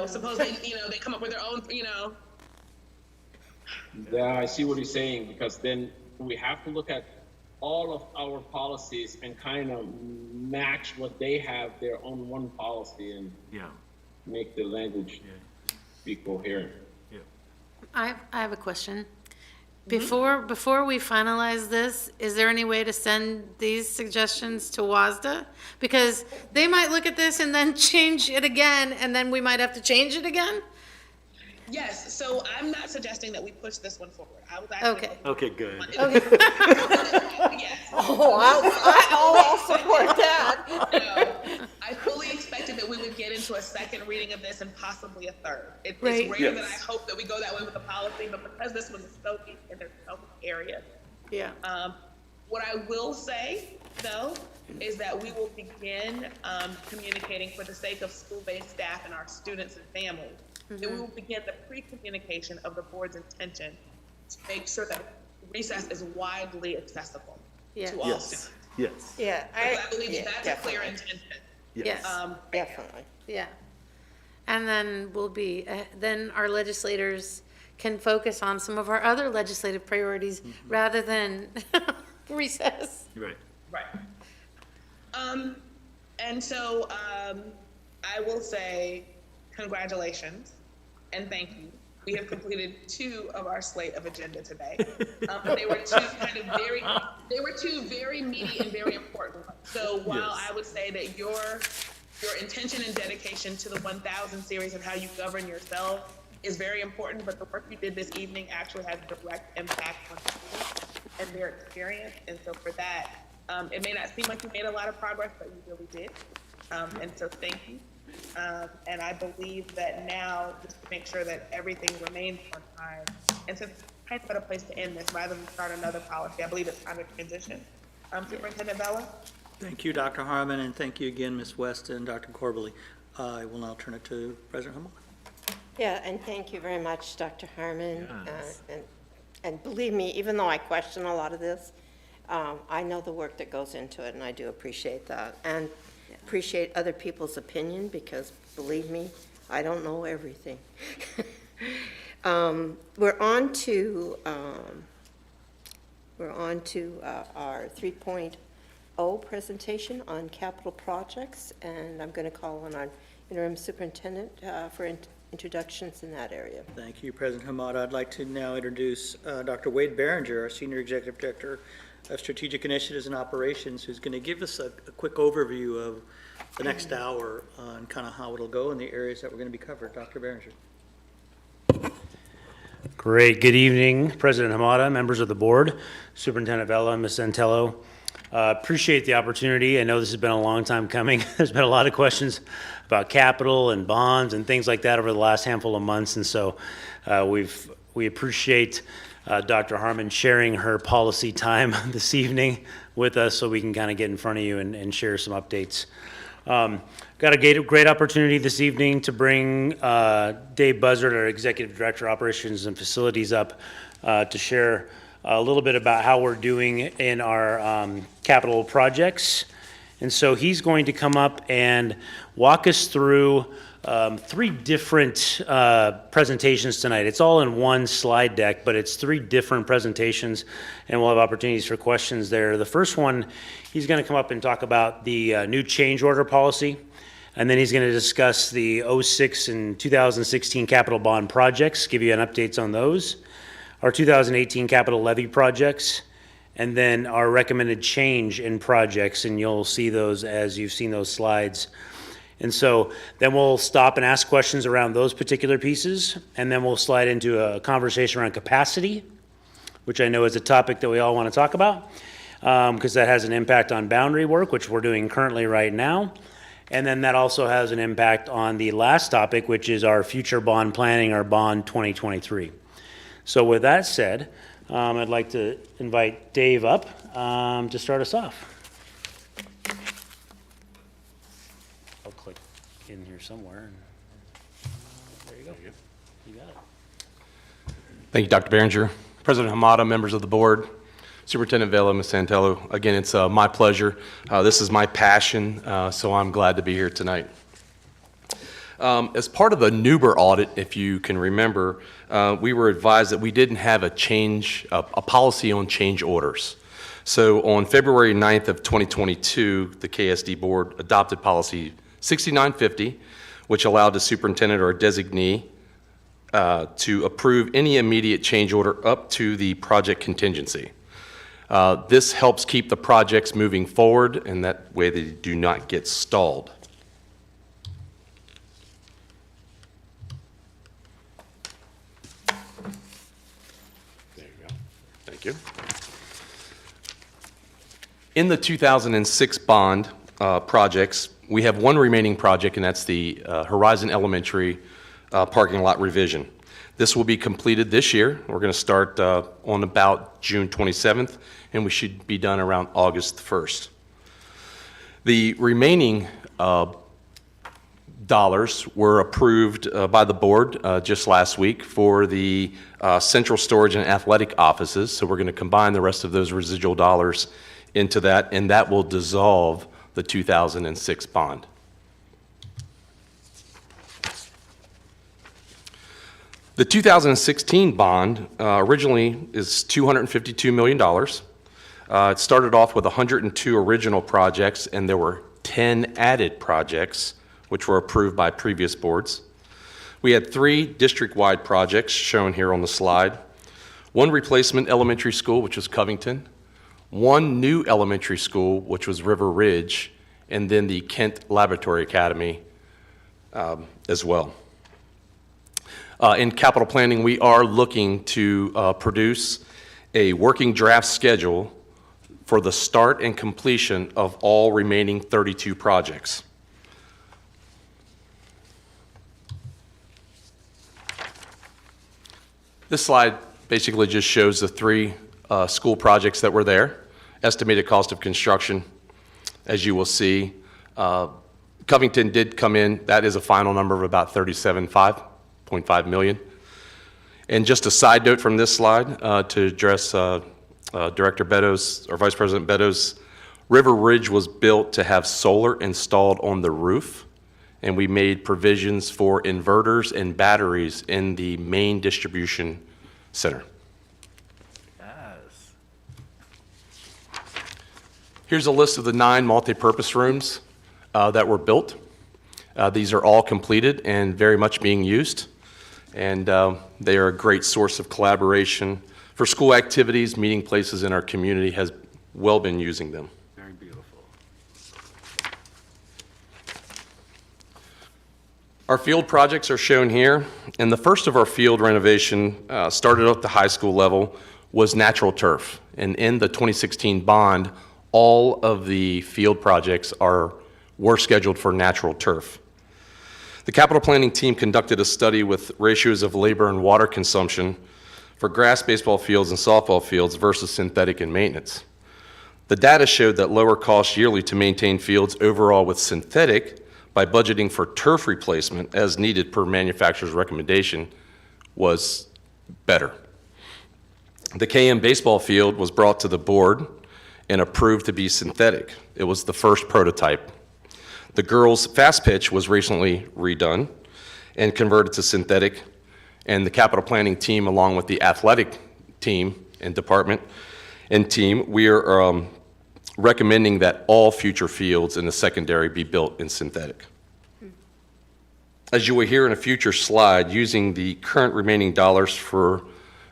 suppose they come up with their own, Yeah, I see what he's saying, because then we have to look at all of our policies and kind of match what they have, their own one policy, and make the language be coherent. I have a question. Before we finalize this, is there any way to send these suggestions to WASDA? Because they might look at this and then change it again, and then we might have to change it again? yes, so I'm not suggesting that we push this one forward. I was actually Okay, good. Yes. I'll support that. No, I fully expected that we would get into a second reading of this and possibly a third. It's Right. rare that I hope that we go that way with the policy, but because this one is so deep and there's so many areas. Yeah. What I will say, though, is that we will begin communicating for the sake of school-based staff and our students and families. And we will begin the pre-communication of the board's intention to make sure that recess is widely accessible to all students. Yes. Yeah, I believe that's a clear definitely. intention. Yes. Definitely. Yeah. And then then our legislators can focus on some of our other legislative priorities rather than recess. Right. Right. And so I will say congratulations and thank you. We have completed 2 of our slate of agenda today. They were two very meaty and very important ones. So while I would say that your intention and dedication to the 1,000 series and how you govern yourself is very important, but the work you did this evening actually has direct impact on students and their experience. And so for that, it may not seem like you made a lot of progress, but you really did. And so thank you. And I believe that now, just to make sure that everything remains on time, and so it's kind of a place to end this rather than start another policy. I believe it's time to transition. Superintendent Bella? Thank you, Dr. Harmon, and thank you again, Ms. West and Dr. Corbally. I will now turn it to President Hamada. Yeah, and thank you very much, Dr. Harmon. Yes. And believe me, even though I question a lot of this, I know the work that goes into it, and I do appreciate that. And appreciate other people's opinion, because believe me, I don't know everything. We're on to our 3.0 presentation on capital projects, and I'm going to call on our interim superintendent for introductions in that area. Thank you, President Hamada. I'd like to now introduce Dr. Wade Behringer, our Senior Executive Director of Strategic Initiatives and Operations, who's going to give us a quick overview of the next hour on kind of how it'll go and the areas that we're going to be covered. Dr. Behringer. Great. Good evening, President Hamada, members of the board, Superintendent Vela, Ms. Santello. Appreciate the opportunity. I know this has been a long time coming. There's been a lot of questions about capital and bonds and things like that over the last handful of months, and so we appreciate Dr. Harmon sharing her policy time this evening with us so we can kind of get in front of you and share some updates. Got a great opportunity this evening to bring Dave Buzzard, our Executive Director, Operations and Facilities, up to share a little bit about how we're doing in our capital projects. And so he's going to come up and walk us through 3 different presentations tonight. It's all in one slide deck, but it's 3 different presentations, and we'll have opportunities for questions there. The first one, he's going to come up and talk about the new change order policy, and then he's going to discuss the 06 and 2016 capital bond projects, give you an updates on those, our 2018 capital levy projects, and then our recommended change in projects, and you'll see those as you've seen those slides And so then we'll stop and ask questions around those particular pieces, and then we'll slide into a conversation around capacity, which I know is a topic that we all want to talk about, because that has an impact on boundary work, which we're doing currently right now. And then that also has an impact on the last topic, which is our future bond planning, our bond 2023. So with that said, I'd like to invite Dave up to start us off. I'll click in here somewhere. There you go. You got it. Thank you, Dr. Behringer. President Hamada, members of the board, Superintendent Vela, Ms. Santello. Again, it's my pleasure. This is my passion, so I'm glad to be here tonight. As part of the Nuber audit, if you can remember, we were advised that we didn't have a policy on change orders. So on February 9th of 2022, the KSD board adopted policy 6950, which allowed the superintendent or a designee to approve any immediate change order up to the project contingency. This helps keep the projects moving forward, and that way they do not get stalled. There you go. Thank you. In the 2006 bond projects, we have one remaining project, and that's the Horizon Elementary parking lot revision. This will be completed this year. We're going to start on about June 27th, and we should be done around August 1st. The remaining dollars were approved by the board just last week for the central storage and athletic offices. So we're going to combine the rest of those residual dollars into that, and that will dissolve the 2006 bond. The 2016 bond originally is $252 million. It started off with 102 original projects, and there were 10 added projects, which were approved by previous boards. We had 3 district-wide projects shown here on the slide. 1 replacement elementary school, which was Covington. 1 new elementary school, which was River Ridge, and then the Kent Laboratory Academy as well. In capital planning, we are looking to produce a working draft schedule for the start and completion of all remaining 32 projects. This slide basically just shows the 3 school projects that were there. Estimated cost of construction, as you will see. Covington did come in. That is a final number of about $37.5 million. And just a side note from this slide to address Director Beddoes, or Vice President Beddoes, River Ridge was built to have solar installed on the roof, and we made provisions for inverters and batteries in the main distribution center. Yes. Here's a list of the 9 multi-purpose rooms that were built. These are all completed and very much being used, and they are a great source of collaboration for school activities. Meeting places in our community has well been using them. Very beautiful. Our field projects are shown here, and the first of our field renovation started at the high school level was natural turf. And in the 2016 bond, all of the field projects were scheduled for natural turf. The capital planning team conducted a study with ratios of labor and water consumption for grass baseball fields and softball fields versus synthetic and maintenance. The data showed that lower cost yearly to maintain fields overall with synthetic by budgeting for turf replacement as needed per manufacturer's recommendation was better. The KM baseball field was brought to the board and approved to be synthetic. It was the first prototype. The girls' fast pitch was recently redone and converted to synthetic, and the capital planning team, along with the athletic team and department and team, we are recommending that all future fields in the secondary be built in synthetic. As you will hear in a future slide, using the current remaining dollars for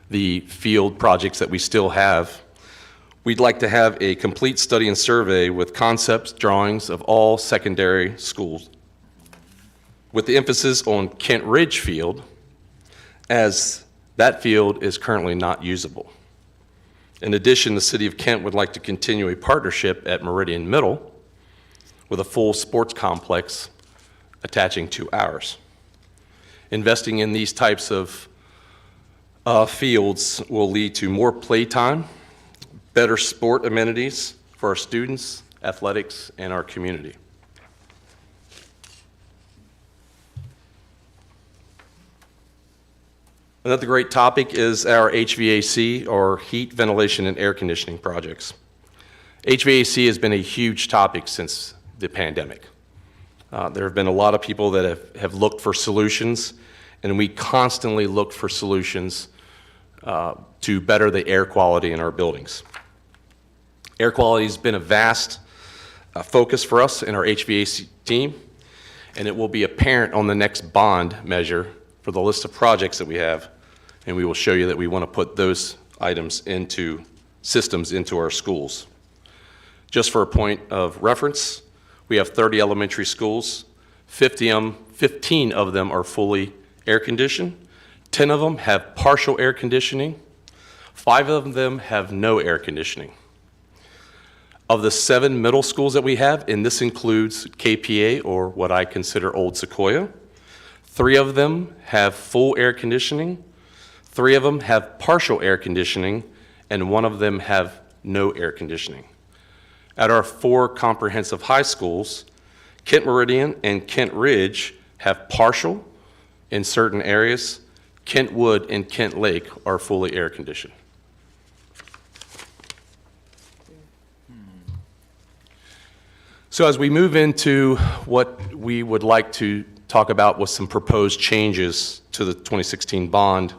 the field projects that we still have, we'd like to have a complete study and survey with concepts, drawings of all secondary schools with the emphasis on Kent Ridge Field, as that field is currently not usable. In addition, the City of Kent would like to continue a partnership at Meridian Middle with a full sports complex attaching to ours. Investing in these types of fields will lead to more playtime, better sport amenities for our students, athletics, and our community. Another great topic is our HVAC, or heat, ventilation, and air conditioning projects. HVAC has been a huge topic since the pandemic. There have been a lot of people that have looked for solutions, and we constantly look for solutions to better the air quality in our buildings. Air quality has been a vast focus for us in our HVAC team, and it will be apparent on the next bond measure for the list of projects that we have, and we will show you that we want to put those items into systems into our schools. Just for a point of reference, we have 30 elementary schools. 15 of them are fully air conditioned. 10 of them have partial air conditioning. 5 of them have no air conditioning. Of the 7 middle schools that we have, and this includes KPA, or what I consider Old Sequoia, 3 of them have full air conditioning, 3 of them have partial air conditioning, and 1 of them have no air conditioning. At our 4 comprehensive high schools, Kent Meridian and Kent Ridge have partial in certain areas. Kentwood and Kent Lake are fully air conditioned. So as we move into what we would like to talk about with some proposed changes to the 2016 bond,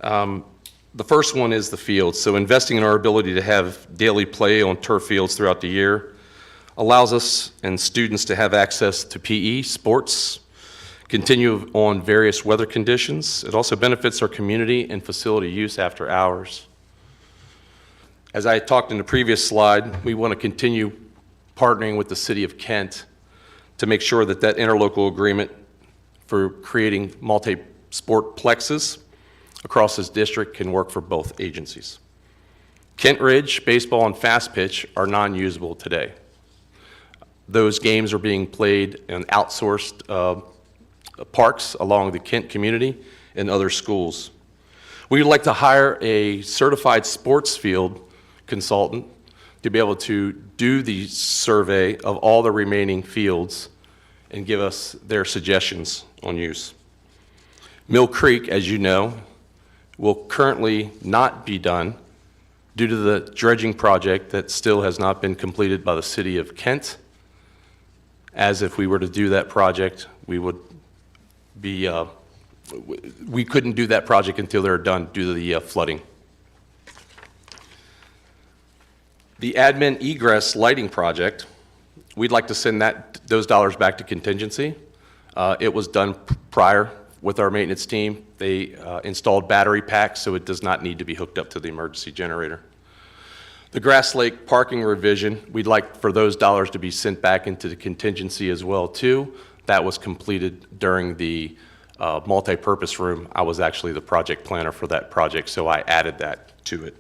the first one is the fields. So investing in our ability to have daily play on turf fields throughout the year allows us and students to have access to PE, sports, continue on various weather conditions. It also benefits our community and facility use after hours. As I talked in the previous slide, we want to continue partnering with the City of Kent to make sure that that interlocal agreement for creating multi-sport plexes across this district can work for both agencies. Kent Ridge, baseball, and fast pitch are non-usable today. Those games are being played in outsourced parks along the Kent community and other schools. We would like to hire a certified sports field consultant to be able to do the survey of all the remaining fields and give us their suggestions on use. Mill Creek, as you know, will currently not be done due to the dredging project that still has not been completed by the City of Kent. As if we were to do that project, we would be, we couldn't do that project until they're done due to the flooding. The admin egress lighting project, we'd like to send those dollars back to contingency. It was done prior with our maintenance team. They installed battery packs, so it does not need to be hooked up to the emergency generator. The Grass Lake parking revision, we'd like for those dollars to be sent back into the contingency as well too. That was completed during the multi-purpose room. I was actually the project planner for that project, so I added that to it.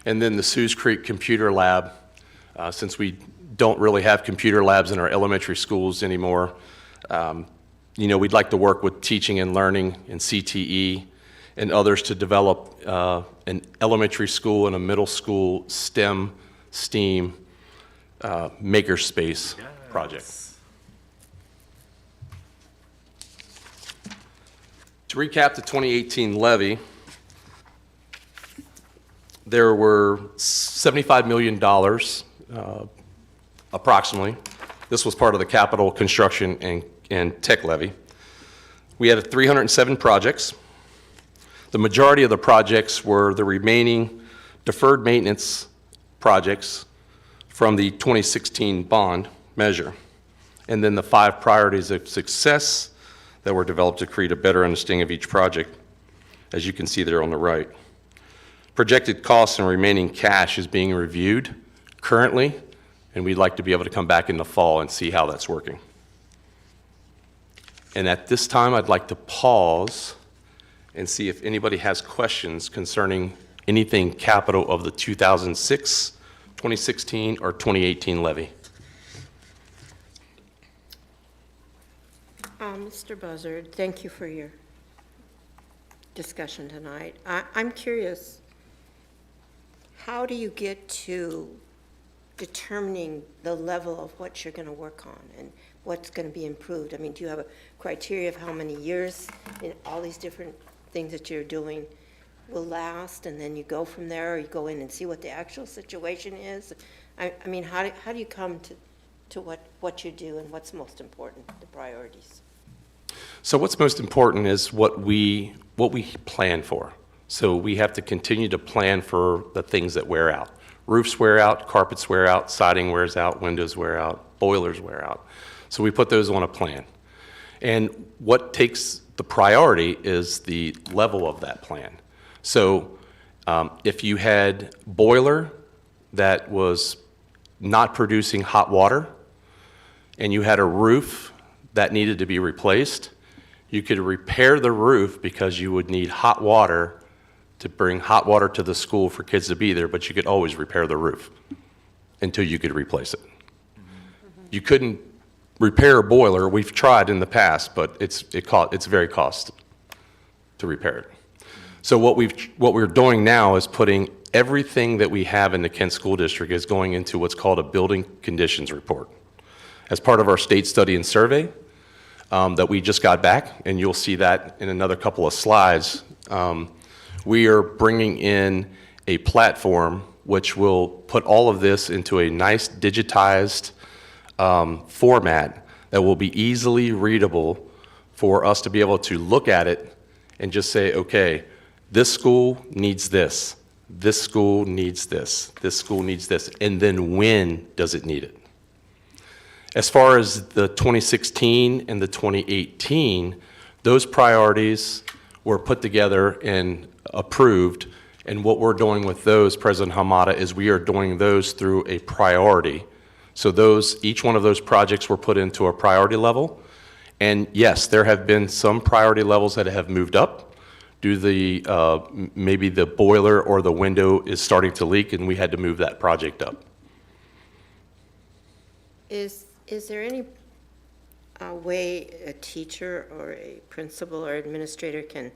And then the Sues Creek Computer Lab, since we don't really have computer labs in our elementary schools anymore, you know, we'd like to work with Teaching and Learning and CTE and others to develop an elementary school and a middle school STEM, STEAM makerspace project. To recap the 2018 levy, there were $75 million approximately. This was part of the capital construction and tech levy. We had 307 projects. The majority of the projects were the remaining deferred maintenance projects from the 2016 bond measure, and then the 5 priorities of success that were developed to create a better understanding of each project, as you can see there on the right. Projected costs and remaining cash is being reviewed currently, and we'd like to be able to come back in the fall and see how that's working. And at this time, I'd like to pause and see if anybody has questions concerning anything capital of the 2006, 2016, or 2018 levy. Mr. Buzzard, thank you for your discussion tonight. I'm curious, how do you get to determining the level of what you're going to work on and what's going to be improved? I mean, do you have a criteria of how many years in all these different things that you're doing will last, and then you go from there, or you go in and see what the actual situation is? I mean, how do you come to what you do and what's most important, the priorities? So what's most important is what we plan for. So we have to continue to plan for the things that wear out. Roofs wear out, carpets wear out, siding wears out, windows wear out, boilers wear out. So we put those on a plan. And what takes the priority is the level of that plan. So if you had boiler that was not producing hot water, and you had a roof that needed to be replaced, you could repair the roof because you would need hot water to bring hot water to the school for kids to be there, but you could always repair the roof until you could replace it. You couldn't repair a boiler. We've tried in the past, but it's very costly to repair it. So what we're doing now is putting everything that we have in the Kent School District is going into what's called a building conditions report. As part of our state study and survey that we just got back, and you'll see that in another couple of slides, we are bringing in a platform which will put all of this into a nice digitized format that will be easily readable for us to be able to look at it and just say, okay, this school needs this, this school needs this, this school needs this, and then when does it need it? As far as the 2016 and the 2018, those priorities were put together and approved, and what we're doing with those, President Hamada, is we are doing those through a priority. So each one of those projects were put into a priority level, and yes, there have been some priority levels that have moved up due to maybe the boiler or the window is starting to leak, and we had to move that project up. Is there any way a teacher or a principal or administrator can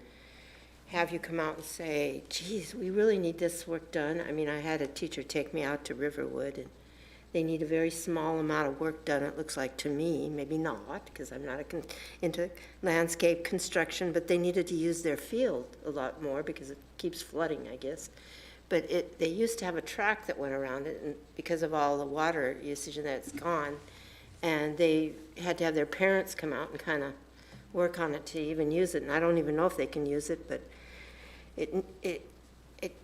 have you come out and say, geez, we really need this work done? I mean, I had a teacher take me out to Riverwood, and they need a very small amount of work done, it looks like to me, maybe not, because I'm not into landscape construction, but they needed to use their field a lot more because it keeps flooding, I guess. But they used to have a track that went around it, and because of all the water usage and that, it's gone. And they had to have their parents come out and kind of work on it to even use it. And I don't even know if they can use it, but it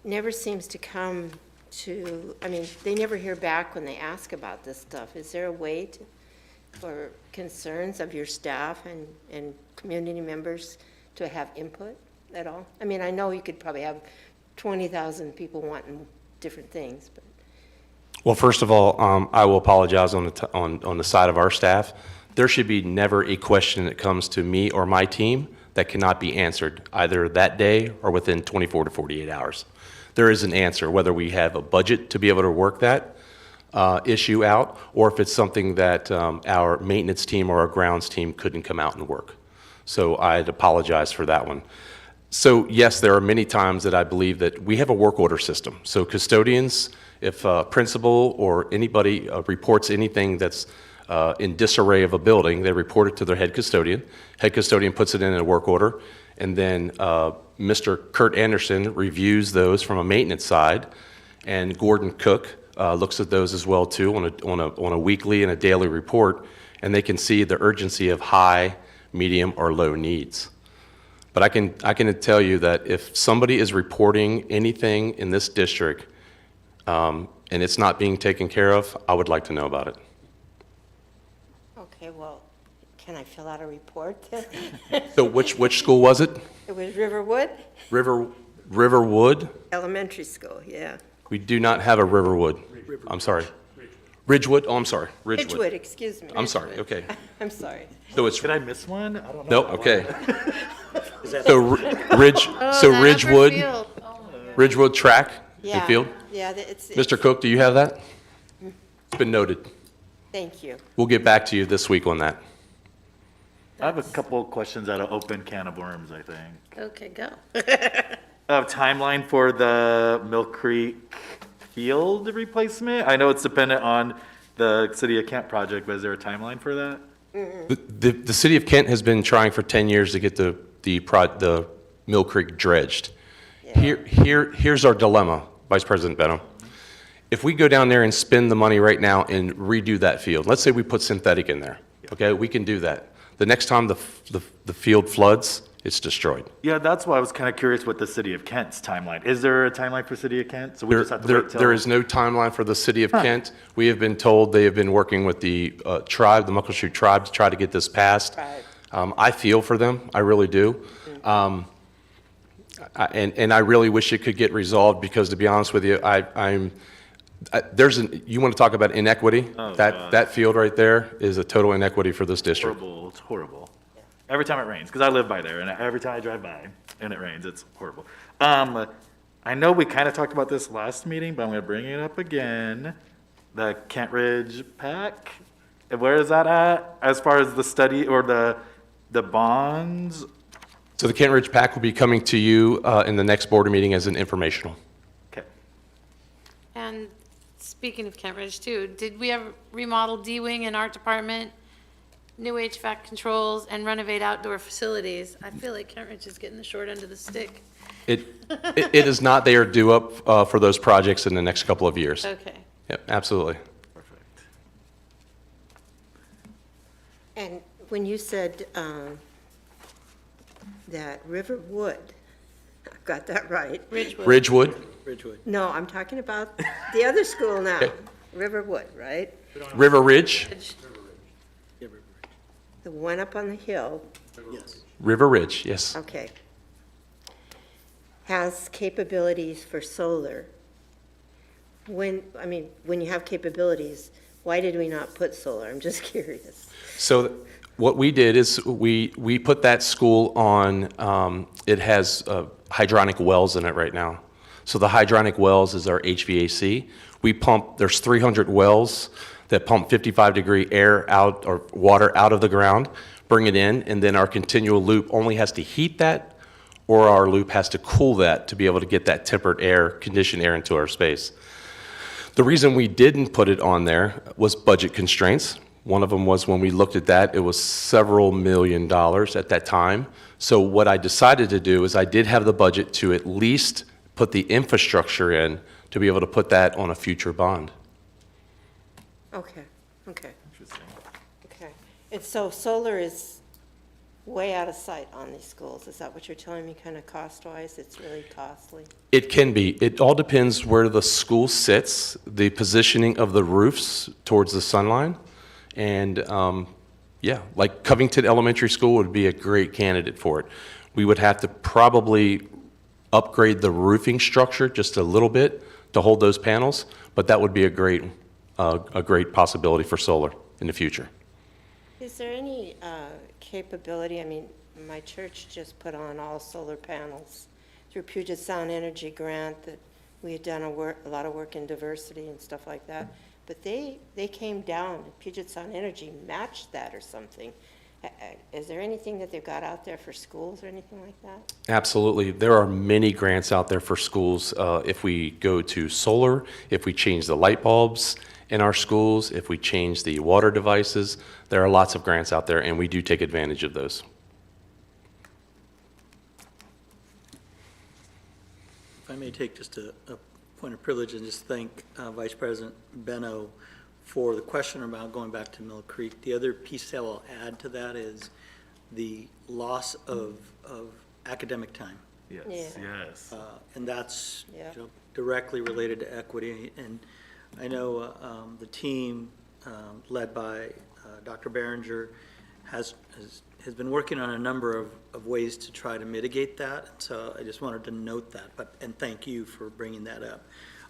never seems to come to, I mean, they never hear back when they ask about this stuff. Is there a way for concerns of your staff and community members to have input at all? I mean, I know you could probably have 20,000 people wanting different things, but. Well, first of all, I will apologize on the side of our staff. There should be never a question that comes to me or my team that cannot be answered either that day or within 24 to 48 hours. There is an answer, whether we have a budget to be able to work that issue out, or if it's something that our maintenance team or our grounds team couldn't come out and work. So I'd apologize for that one. So yes, there are many times that I believe that we have a work order system. So custodians, if a principal or anybody reports anything that's in disarray of a building, they report it to their head custodian. Head custodian puts it in a work order, and then Mr. Kurt Anderson reviews those from a maintenance side, and Gordon Cook looks at those as well too on a weekly and a daily report, and they can see the urgency of high, medium, or low needs. But I can tell you that if somebody is reporting anything in this district and it's not being taken care of, I would like to know about it. Okay, well, can I fill out a report then? So which school was it? It was Riverwood Riverwood? Elementary School, yeah. We do not have a Riverwood. I'm sorry. Ridgewood, oh, I'm sorry, Ridgewood, Ridgewood. excuse me. I'm sorry, Ridgewood. okay. I'm sorry. So it's, Did I miss one? I don't know. no, okay. Is that So Ridge, Oh, so that upper Ridgewood, field. Oh, my God. Ridgewood track and Yeah. field. Yeah, it's, Mr. Cook, do you have that? It's been noted. thank you. We'll get back to you this week on that. I have a couple of questions out of open can of worms, I think. Okay, go. Timeline for the Mill Creek field replacement? I know it's dependent on the City of Kent project, but is there a timeline for that? The city of Kent has been trying for 10 years to get the Mill Creek dredged. Here's our dilemma, Vice President Benham. If we go down there and spend the money right now and redo that field, let's say we put synthetic in there, okay, we can do that. The next time the field floods, it's destroyed. Yeah, that's why I was kind of curious what the City of Kent's timeline. Is there a timeline for City of Kent? So we just have to wait till. There is no timeline for the city of Kent. We have been told they have been working with the tribe, the Muckleshoot tribe, to try to get this passed. Right. I feel for them, I really do. And I really wish it could get resolved, because to be honest with you, you want to talk about inequity? Oh, That field right there is a total inequity for this district. Horrible, it's horrible. Every time it rains, because I live by there, and every time I drive by and it rains, it's horrible. I know we kind of talked about this last meeting, but I'm going to bring it up again. The Kent Ridge PAC, where is that at, as far as the study or the bonds? So the Kent Ridge PAC will be coming to you in the next board meeting as an informational. Okay. And speaking of Kent Ridge too, did we ever remodel D-Wing and Art Department, new HVAC controls, and renovate outdoor facilities? I feel like Kent Ridge is getting the short end of the stick. It is not. They are due up for those projects in the next couple of years. Okay. Yep, absolutely. Perfect. And when you said that Riverwood, I got that right. Ridgewood. Ridgewood, No, I'm talking about the other school now, Okay. Riverwood, right? River Ridge, The one up on the hill, Yes. River Ridge, yes. okay, has capabilities for solar. When you have capabilities, why did we not put solar? I'm just curious. So what we did is we put that school on, it has hydronic wells in it right now. So the hydronic wells is our HVAC. There's 300 wells that pump 55-degree air out, or water out of the ground, bring it in, and then our continual loop only has to heat that, or our loop has to cool that to be able to get that tempered air, conditioned air into our space. The reason we didn't put it on there was budget constraints. One of them was when we looked at that, it was several $1 million at that time. So what I decided to do is I did have the budget to at least put the infrastructure in to be able to put that on a future bond. Okay. Okay. And so solar is way out of sight on these schools. Is that what you're telling me, kind of cost-wise? It's really costly? It can be. It all depends where the school sits, the positioning of the roofs towards the sunline. And, yeah, like Covington Elementary School would be a great candidate for it. We would have to probably upgrade the roofing structure just a little bit to hold those panels, but that would be a great possibility for solar in the future. Is there any capability, my church just put on all solar panels through Puget Sound Energy grant that we had done a lot of work in diversity and stuff like that. But they came down, Puget Sound Energy matched that or something. Is there anything that they've got out there for schools or anything like that? Absolutely. There are many grants out there for schools. If we go to solar, if we change the light bulbs in our schools, if we change the water devices, there are lots of grants out there, and we do take advantage of those. If I may take just a point of privilege and just thank Vice President Benno for the question about going back to Mill Creek. The other piece that I'll add to that is the loss of academic time. Yes. And that's Yeah. directly related to equity. And I know the team led by Dr. Behringer has been working on a number of ways to try to mitigate that. So I just wanted to note that, and thank you for bringing that up.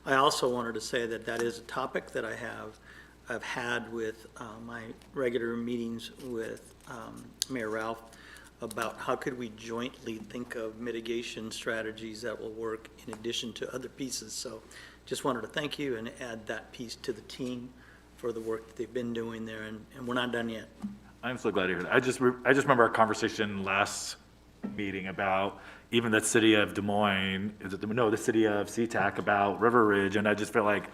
I also wanted to say that is a topic that I have I've had with my regular meetings with Mayor Ralph about how could we jointly think of mitigation strategies that will work in addition to other pieces. So just wanted to thank you and add that piece to the team for the work that they've been doing there, and we're not done yet. I'm so glad to hear that. I just remember our conversation last meeting about even the city of Des Moines, the city of SeaTac about River Ridge, and I just feel like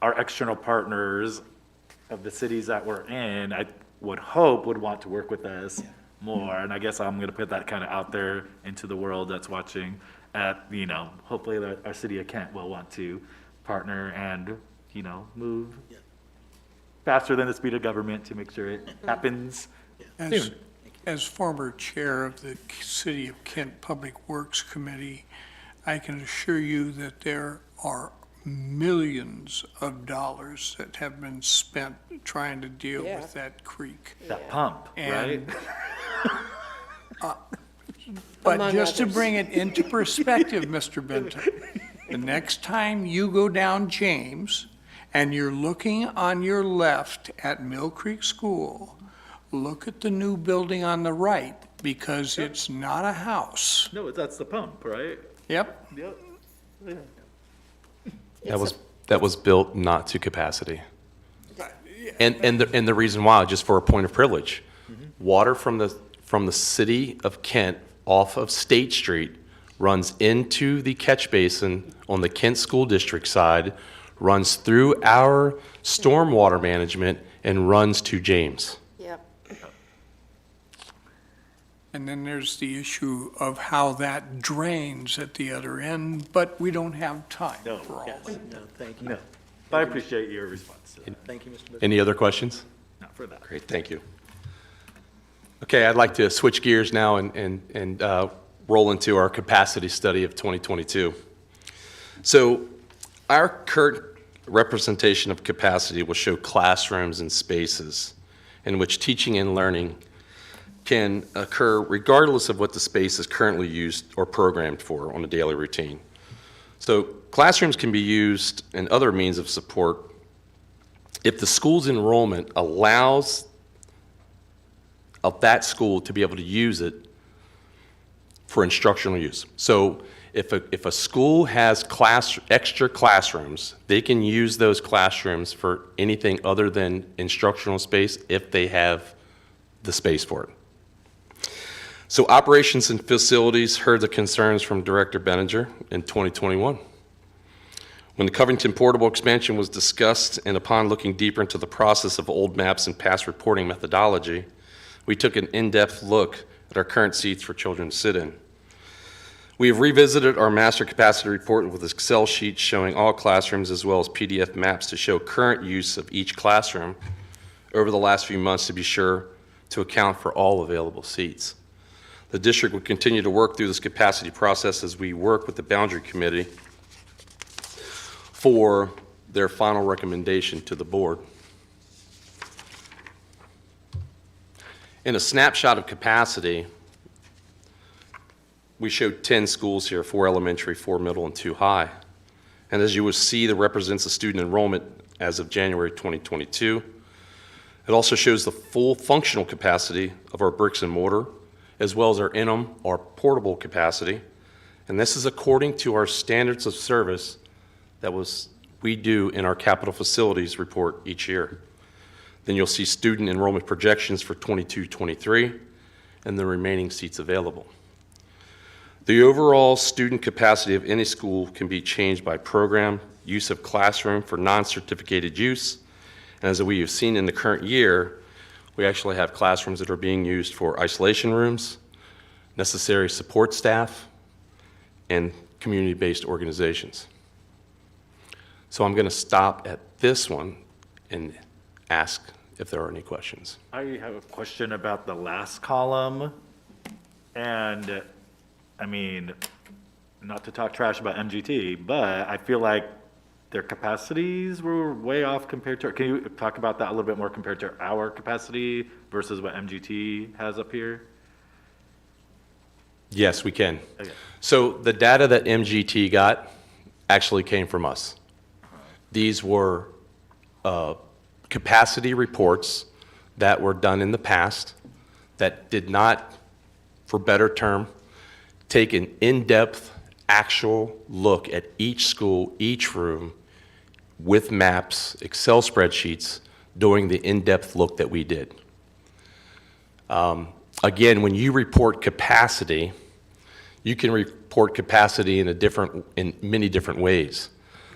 our external partners of the cities that we're in, I would hope would want to work with us more, and I guess I'm gonna put that kind of out there into the world that's watching hopefully our city of Kent will want to partner and, move faster than the speed of government to make sure it happens As, soon. as former chair of the City of Kent Public Works Committee, I can assure you that there are millions of dollars that have been spent trying to deal Yeah. with that creek. That pump, right? And, But Among just to others. bring it into perspective, Mr. Benton, the next time you go down James and you're looking on your left at Mill Creek School, look at the new building on the right, because it's not a house. No, that's the pump, right? Yep. Yep. Yeah. That was built not to capacity. And the reason why, just for a point of privilege, water from the city of Kent off of State Street runs into the catch basin on the Kent School District side, runs through our stormwater management, and runs to James. Yep. And then there's the issue of how that drains at the other end, but we don't have time No, for all yes. that. No, thank you. No, but I appreciate your response to that. Thank you, Mr. Benton. Any other questions? Not for that. Great, thank you. Okay, I'd like to switch gears now and roll into our capacity study of 2022. So our current representation of capacity will show classrooms and spaces in which teaching and learning can occur regardless of what the space is currently used or programmed for on a daily routine. So classrooms can be used and other means of support if the school's enrollment allows of that school to be able to use it for instructional use. So if a school has extra classrooms, they can use those classrooms for anything other than instructional space if they have the space for it. So operations and facilities heard the concerns from Director Benninger in 2021. When the Covington portable expansion was discussed, and upon looking deeper into the process of old maps and past reporting methodology, we took an in-depth look at our current seats for children to sit in. We have revisited our master capacity report with Excel sheets showing all classrooms as well as PDF maps to show current use of each classroom over the last few months to be sure to account for all available seats. The district will continue to work through this capacity process as we work with the boundary committee for their final recommendation to the board. In a snapshot of capacity, we showed 10 schools here, 4 elementary, 4 middle, and 2 high. And as you will see, that represents the student enrollment as of January 2022. It also shows the full functional capacity of our bricks and mortar, as well as our interim, our portable capacity. And this is according to our standards of service that we do in our capital facilities report each year. Then you'll see student enrollment projections for 22-23 and the remaining seats available. The overall student capacity of any school can be changed by program, use of classroom for non-certificated use, and as we have seen in the current year, we actually have classrooms that are being used for isolation rooms, necessary support staff, and community-based organizations. So I'm going to stop at this one and ask if there are any questions. I have a question about the last column. And, I mean, not to talk trash about MGT, but I feel like their capacities were way off compared to, can you talk about that a little bit more compared to our capacity versus what MGT has up here? Yes, we can. Okay. So the data that MGT got actually came from us. These were capacity reports that were done in the past that did not, for better term, take an in-depth, actual look at each school, each room, with maps, Excel spreadsheets, doing the in-depth look that we did. Again, when you report capacity, you can report capacity in many different ways.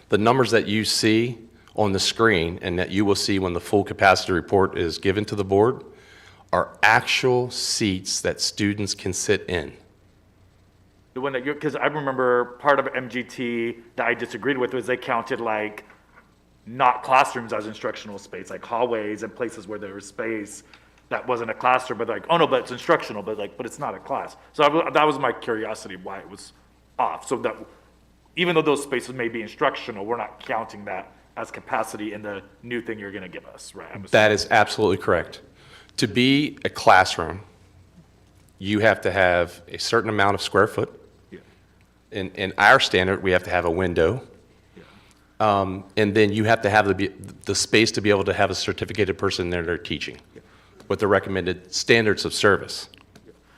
The numbers that you see on the screen and that you will see when the full capacity report is given to the board are actual seats that students can sit in. The one that you, because I remember part of MGT that I disagreed with was they counted like not classrooms as instructional space, like hallways and places where there was space that wasn't a classroom, but like, oh no, but it's instructional, but it's not a class. So that was my curiosity why it was off. So that even though those spaces may be instructional, we're not counting that as capacity in the new thing you're gonna give us, right? That is absolutely correct. To be a classroom, you have to have a certain amount of square foot. Yeah. In our standard, we have to have a window. And then you have to have the space to be able to have a certificated person there they're teaching with the recommended standards of service.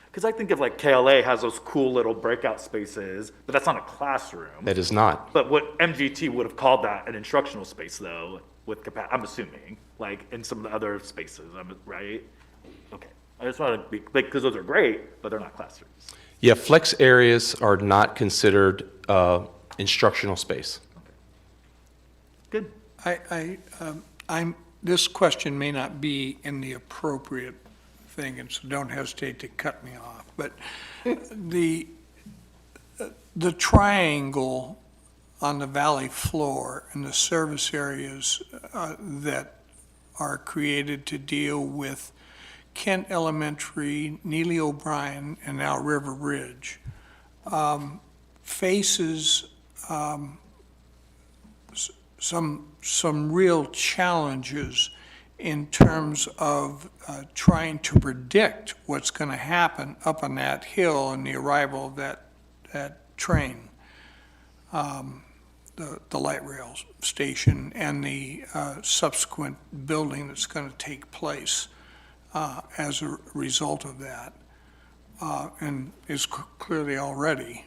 Because I think of like KLA has those cool little breakout spaces, but that's not a classroom. That is not. But what MGT would have called that an instructional space though, with I'm assuming, like in some of the other spaces, right? Okay, I just want to be, like, because those are great, but they're not classrooms. Yeah, flex areas are not considered instructional space. Good. This question may not be in the appropriate thing, and so don't hesitate to cut me off, but the triangle on the valley floor and the service areas that are created to deal with Kent Elementary, Neely O'Brien, and now River Ridge, faces some real challenges in terms of trying to predict what's going to happen up on that hill and the arrival of that train, the light rail station, and the subsequent building that's going to take place as a result of that, and is clearly already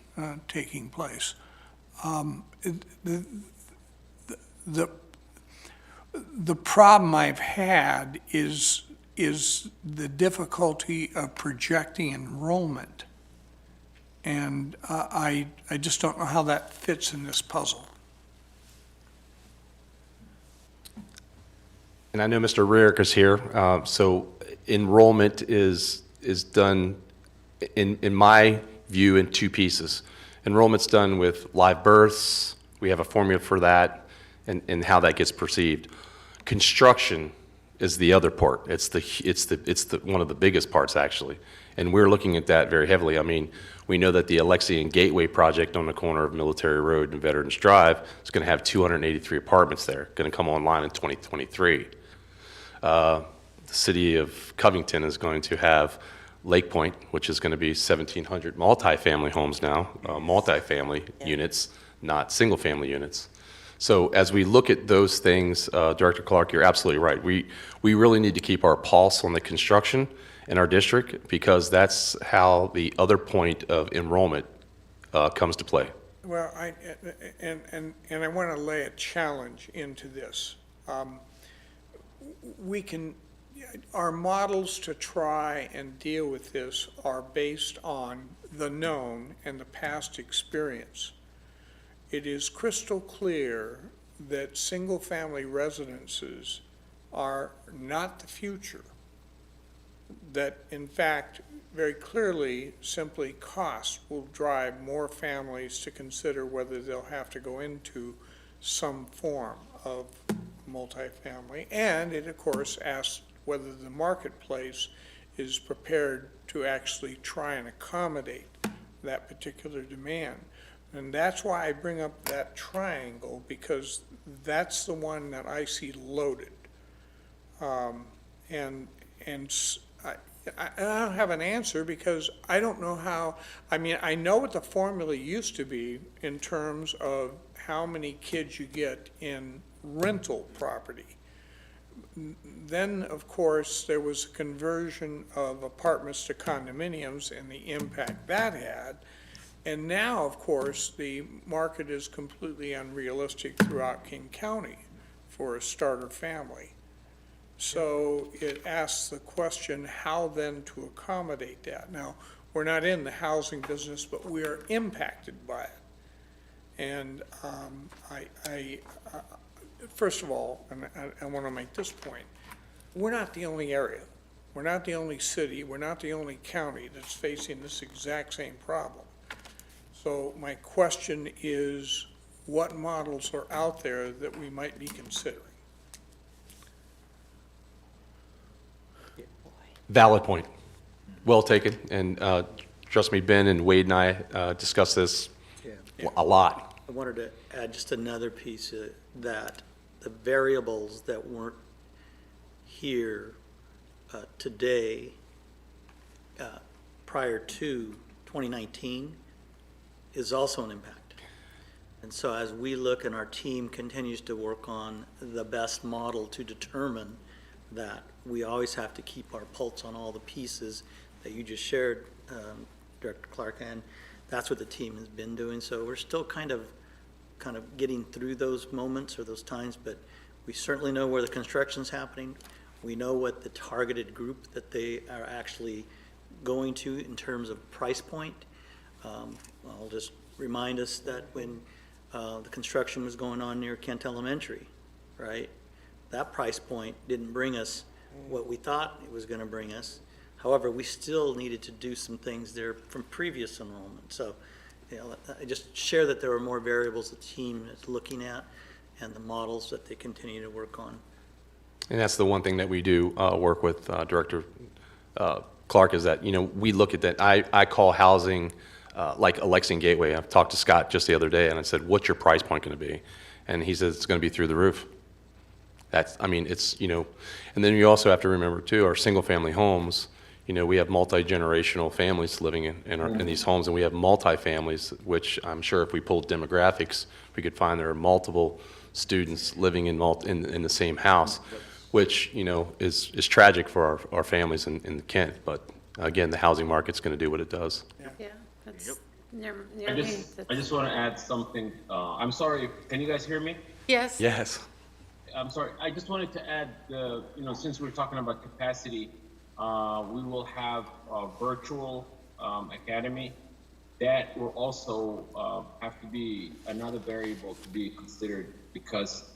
taking place. The problem I've had is the difficulty of projecting enrollment. And I just don't know how that fits in this puzzle. And I know Mr. Rarick is here, so enrollment is done, in my view, in two pieces. Enrollment's done with live births. We have a formula for that and how that gets perceived. Construction is the other part. It's the one of the biggest parts, actually. And we're looking at that very heavily. I mean, we know that the Alexian Gateway project on the corner of Military Road and Veterans Drive is going to have 283 apartments there, going to come online in 2023. The city of Covington is going to have Lake Point, which is going to be 1,700 multifamily homes now, multifamily units, not single-family units. So as we look at those things, Director Clark, you're absolutely right. We really need to keep our pulse on the construction in our district, because that's how the other point of enrollment comes to play. Well, I want to lay a challenge into this. Our models to try and deal with this are based on the known and the past experience. It is crystal clear that single-family residences are not the future. That, in fact, very clearly, simply cost will drive more families to consider whether they'll have to go into some form of multifamily. And it, of course, asks whether the marketplace is prepared to actually try and accommodate that particular demand. And that's why I bring up that triangle, because that's the one that I see loaded. And I don't have an answer, because I don't know how. I mean, I know what the formula used to be in terms of how many kids you get in rental property. then, of course, there was a conversion of apartments to condominiums and the impact that had. And now, of course, the market is completely unrealistic throughout King County for a starter family. So it asks the question, how then to accommodate that? Now, we're not in the housing business, but we are impacted by it. And first of all, and I want to make this point, we're not the only area. We're not the only city. We're not the only county that's facing this exact same problem. So my question is, what models are out there that we might be considering? Valid point. Well taken. And trust me, Ben and Wade and I discussed this a lot. I wanted to add just another piece that the variables that weren't here today prior to 2019 is also an impact. And so as we look and our team continues to work on the best model to determine that, we always have to keep our pulse on all the pieces that you just shared, Director Clark, and that's what the team has been doing. So we're still kind of getting through those moments or those times, but we certainly know where the construction's happening. We know what the targeted group that they are actually going to in terms of price point. I'll just remind us that when the construction was going on near Kent Elementary, right? That price point didn't bring us what we thought it was going to bring us. However, we still needed to do some things there from previous enrollment. So, you know, I just share that there are more variables the team is looking at and the models that they continue to work on. And that's the one thing that we do work with Director Clark is that, you know, we look at that. I call housing like a Lexington Gateway. I've talked to Scott just the other day and I said, what's your price point going to be? And he says it's going to be through the roof. That's, I mean, it's, you know, and then you also have to remember too, our single family homes, you know, we have multi-generational families living in these homes, and we have multi-families, which I'm sure if we pulled demographics, we could find there are multiple students living in the same house, which, you know, is tragic for our families in Kent. But again, the housing market's going to do what it does. Yeah, that's I just want to add something. I'm sorry, can you guys hear me? yes. Yes. I'm sorry, I just wanted to add, you know, since we're talking about capacity, we will have a virtual academy. That will also have to be another variable to be considered because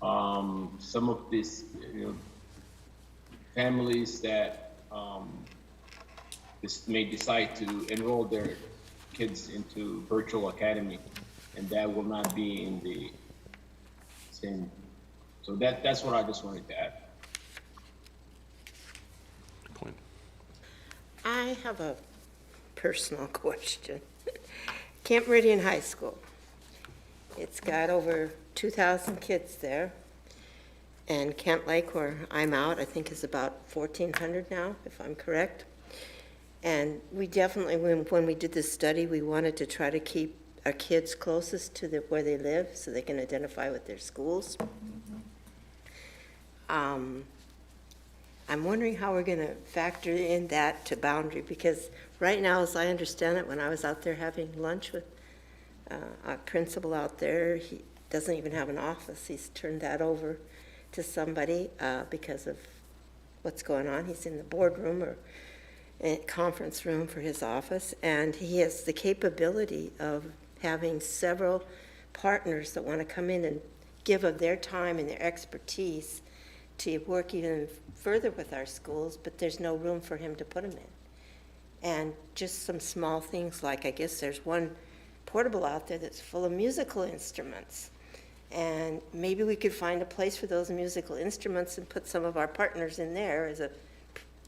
some of these, you know, families that may decide to enroll their kids into virtual academy, and that will not be in the same. So that's what I just wanted to add. Good point. I have a personal question. Camp Meridian High School. It's got over 2,000 kids there. And Camp Lake, where I'm out, I think is about 1,400 now, if I'm correct. And we definitely, when we did this study, we wanted to try to keep our kids closest to where they live so they can identify with their schools. I'm wondering how we're going to factor in that to boundary, because right now, as I understand it, when I was out there having lunch with a principal out there, he doesn't even have an office. He's turned that over to somebody because of what's going on. He's in the boardroom or a conference room for his office, and he has the capability of having several partners that want to come in and give of their time and their expertise to work even further with our schools, but there's no room for him to put them in. And just some small things like, I guess there's one portable out there that's full of musical instruments. And maybe we could find a place for those musical instruments and put some of our partners in there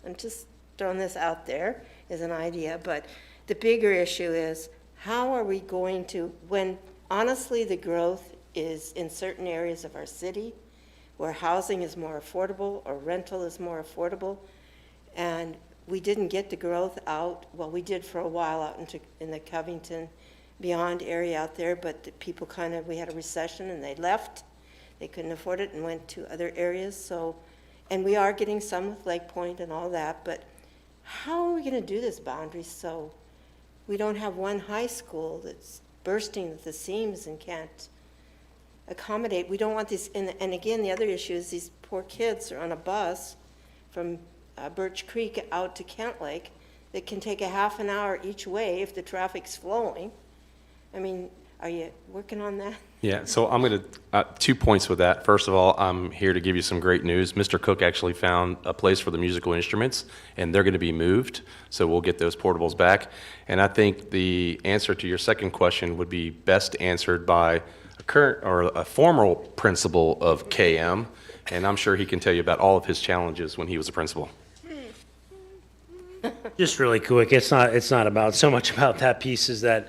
I'm just throwing this out there as an idea, but the bigger issue is how are we going to, when honestly the growth is in certain areas of our city, where housing is more affordable or rental is more affordable, and we didn't get the growth out, well, we did for a while out in the Covington Beyond area out there, but the people we had a recession and they left. They couldn't afford it and went to other areas. So And we are getting some with Lake Point and all that, but how are we gonna do this boundary so we don't have one high school that's bursting at the seams and can't accommodate? We don't want this, and again, the other issue is these poor kids are on a bus from Birch Creek out to Kent Lake that can take a half an hour each way if the traffic's flowing. I mean, are you working on that? Yeah, so I'm going to, 2 points with that. First of all, I'm here to give you some great news. Mr. Cook actually found a place for the musical instruments, and they're going to be moved, so we'll get those portables back. And I think the answer to your second question would be best answered by a current or a former principal of KM, and I'm sure he can tell you about all of his challenges when he was a principal. Just really quick, it's not about so much about that piece is that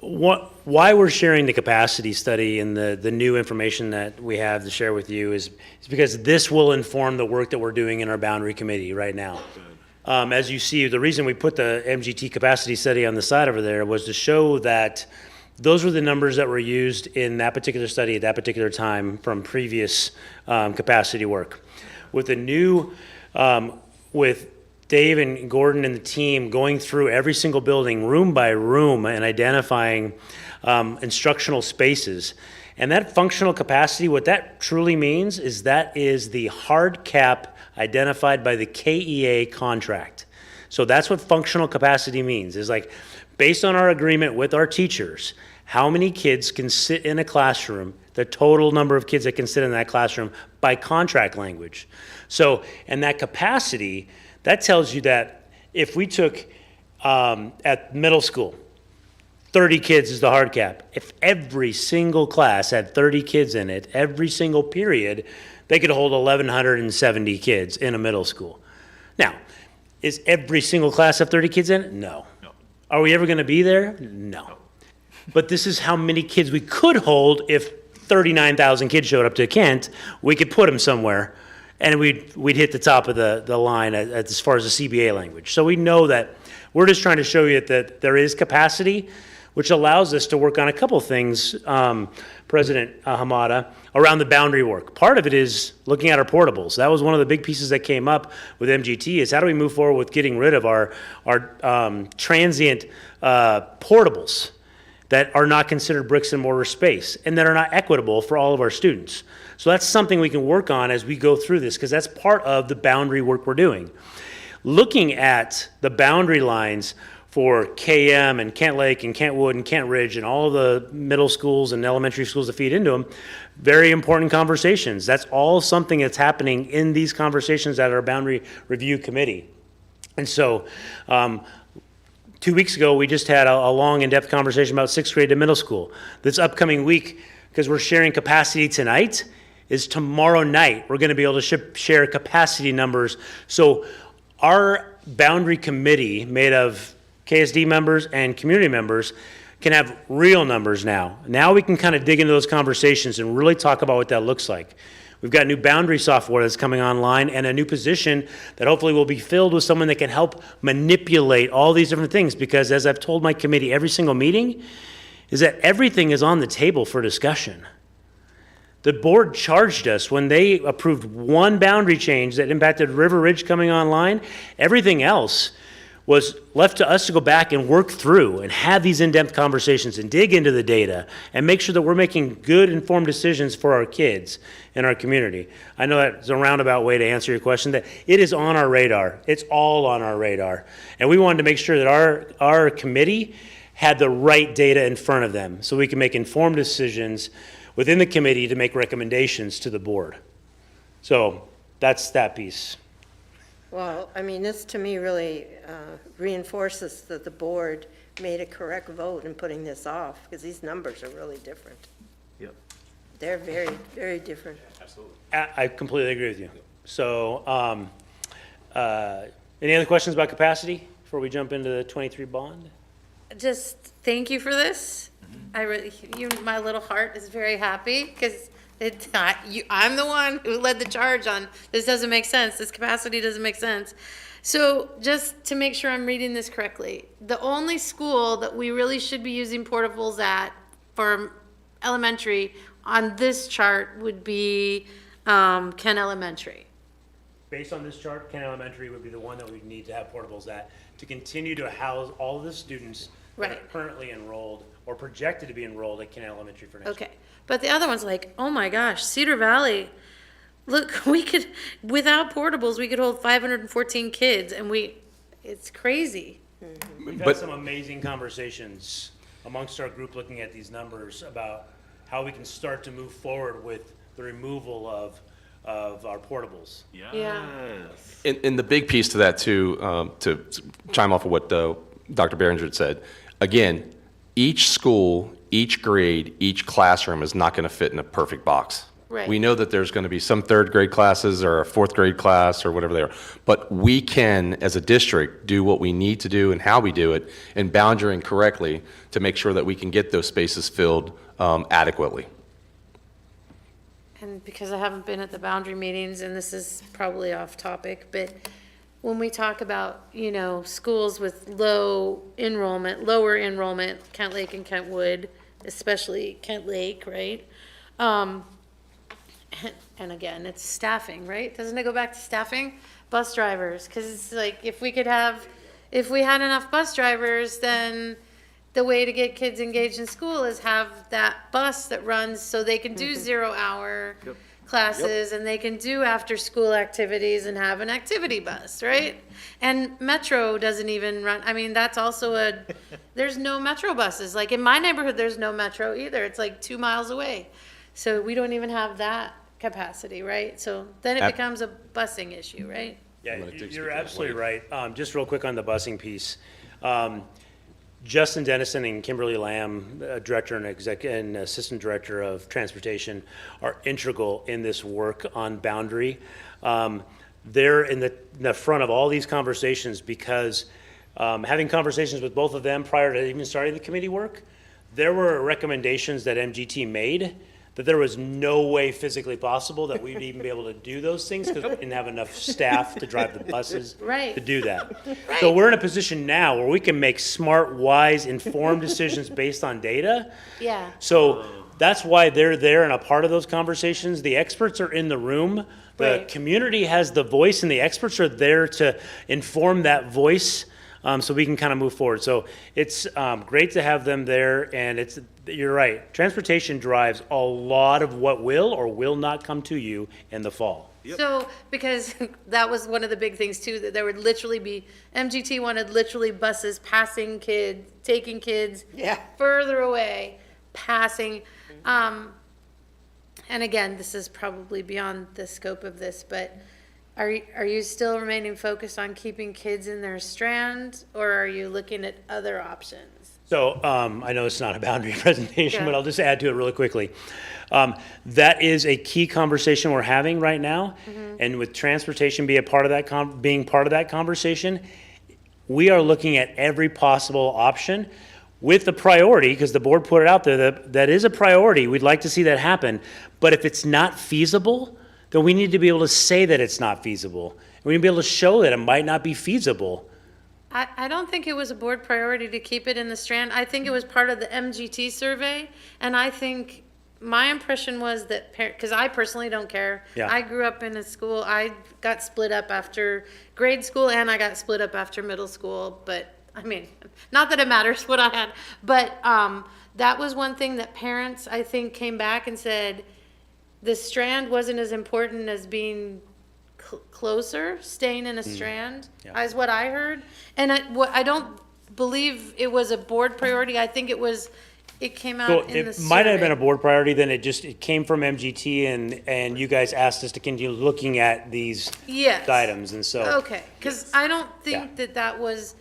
why we're sharing the capacity study and the new information that we have to share with you is because this will inform the work that we're doing in our boundary committee right now. As you see, the reason we put the MGT capacity study on the side over there was to show that those were the numbers that were used in that particular study at that particular time from previous capacity work. With the new, with Dave and Gordon and the team going through every single building, room by room, and identifying instructional spaces. And that functional capacity, what that truly means is that is the hard cap identified by the KEA contract. So that's what functional capacity means, is like, based on our agreement with our teachers, how many kids can sit in a classroom, the total number of kids that can sit in that classroom by contract language. So, and that capacity, that tells you that if we took, at middle school, 30 kids is the hard cap. If every single class had 30 kids in it, every single period, they could hold 1,170 kids in a middle school. Now, is every single class have 30 kids in it? No. Are we ever going to be there? No. But this is how many kids we could hold if 39,000 kids showed up to Kent. We could put them somewhere, and we'd hit the top of the line as far as the CBA language. So we know that we're just trying to show you that there is capacity, which allows us to work on a couple things, President Hamada, around the boundary work. Part of it is looking at our portables. That was one of the big pieces that came up with MGT, is how do we move forward with getting rid of our transient portables that are not considered bricks and mortar space and that are not equitable for all of our students. So that's something we can work on as we go through this, because that's part of the boundary work we're doing. Looking at the boundary lines for KM and Kent Lake and Kentwood and Kent Ridge and all of the middle schools and elementary schools that feed into them, very important conversations. That's all something that's happening in these conversations at our boundary review committee. And so 2 weeks ago, we just had a long, in-depth conversation about sixth grade to middle school. This upcoming week, because we're sharing capacity tonight, is tomorrow night. We're going to be able to share capacity numbers. So our boundary committee, made of KSD members and community members, can have real numbers now. Now we can kind of dig into those conversations and really talk about what that looks like. We've got new boundary software that's coming online and a new position that hopefully will be filled with someone that can help manipulate all these different things, because as I've told my committee every single meeting, is that everything is on the table for discussion. The board charged us when they approved one boundary change that impacted River Ridge coming online. Everything else was left to us to go back and work through and have these in-depth conversations and dig into the data and make sure that we're making good, informed decisions for our kids in our community. I know that's a roundabout way to answer your question, that it is on our radar. It's all on our radar. And we wanted to make sure that our committee had the right data in front of them so we can make informed decisions within the committee to make recommendations to the board. So that's that piece. Well, I mean, this to me really reinforces that the board made a correct vote in putting this off, because these numbers are really different. Yep. They're very, very different. I completely agree with you. So, any other questions about capacity before we jump into the 23 bond? Just thank you for this. I really, my little heart is very happy because I'm the one who led the charge on this. Doesn't make sense. This capacity doesn't make sense. So just to make sure I'm reading this correctly, the only school that we really should be using portables at for elementary on this chart would be Kent Elementary. Based on this chart, Kent Elementary would be the one that we need to have portables at to continue to house all of the students that are Right. currently enrolled or projected to be enrolled at Kent Elementary for next year. Okay, but the other one's like, oh my gosh, Cedar Valley, look, we could, without portables, we could hold 514 kids, and it's crazy. We've had But- some amazing conversations amongst our group looking at these numbers about how we can start to move forward with the removal of our portables. Yeah. And the big piece to that too, to chime off of what Dr. Behringer said, again, each school, each grade, each classroom is not going to fit in a perfect box. Right. We know that there's going to be some third grade classes or a fourth grade class or whatever they are. But we can, as a district, do what we need to do and how we do it and boundarying correctly to make sure that we can get those spaces filled adequately. And because I haven't been at the boundary meetings, and this is probably off topic, but when we talk about, schools with lower enrollment, Kent Lake and Kentwood, especially Kent Lake, right? And again, it's staffing, right? Doesn't it go back to staffing? Bus drivers, because it's like, if we had enough bus drivers, then the way to get kids engaged in school is have that bus that runs so they can do 0-hour classes and they can do after-school activities and have an activity bus, right? And Metro doesn't even run, that's also there's no Metro buses. Like in my neighborhood, there's no Metro either. It's like 2 miles away. So we don't even have that capacity, right? So then it becomes a busing issue, right? Yeah, gonna take you're speaker absolutely Wade. right. Just real quick on the busing piece. Justin Dennison and Kimberly Lamb, Director and Assistant Director of Transportation, are integral in this work on boundary. They're in the front of all these conversations because having conversations with both of them prior to even starting the committee work, there were recommendations that MGT made that there was no way physically possible that we'd even be able to do those things because we didn't have enough staff to drive the buses Right. to do that. So we're in a position now where we can make smart, wise, informed decisions based on data. Yeah. So that's why they're there and a part of those conversations. The experts are in the room. The Right. community has the voice and the experts are there to inform that voice so we can kind of move forward. So it's great to have them there, and you're right. Transportation drives a lot of what will or will not come to you in the fall. So, because that was one of the big things too, that there would literally be, MGT wanted literally buses passing kids, taking kids further away, passing. And again, this is probably beyond the scope of this, but are you still remaining focused on keeping kids in their strand, or are you looking at other options? So I know it's not a boundary presentation, Yeah. but I'll just add to it really quickly. That is a key conversation we're having right now. And with transportation being part of that conversation, we are looking at every possible option with the priority, because the board put it out there, that is a priority. We'd like to see that happen. But if it's not feasible, then we need to be able to say that it's not feasible. We need to be able to show that it might not be feasible. I don't think it was a board priority to keep it in the Strand. I think it was part of the MGT survey, and I think my impression was that, because I personally don't care. Yeah. I grew up in a school, I got split up after grade school, and I got split up after middle school, but, not that it matters what I had, but that was one thing that parents, I think, came back and said, the Strand wasn't as important as being closer, staying in a Strand, Yeah. is what I heard. And I don't believe it was a board priority. I think it came So out in the it might have been a survey. board priority, then it came from MGT and you guys asked us to continue looking at these Yes. items, and so. Okay, because I don't think Yeah. that was,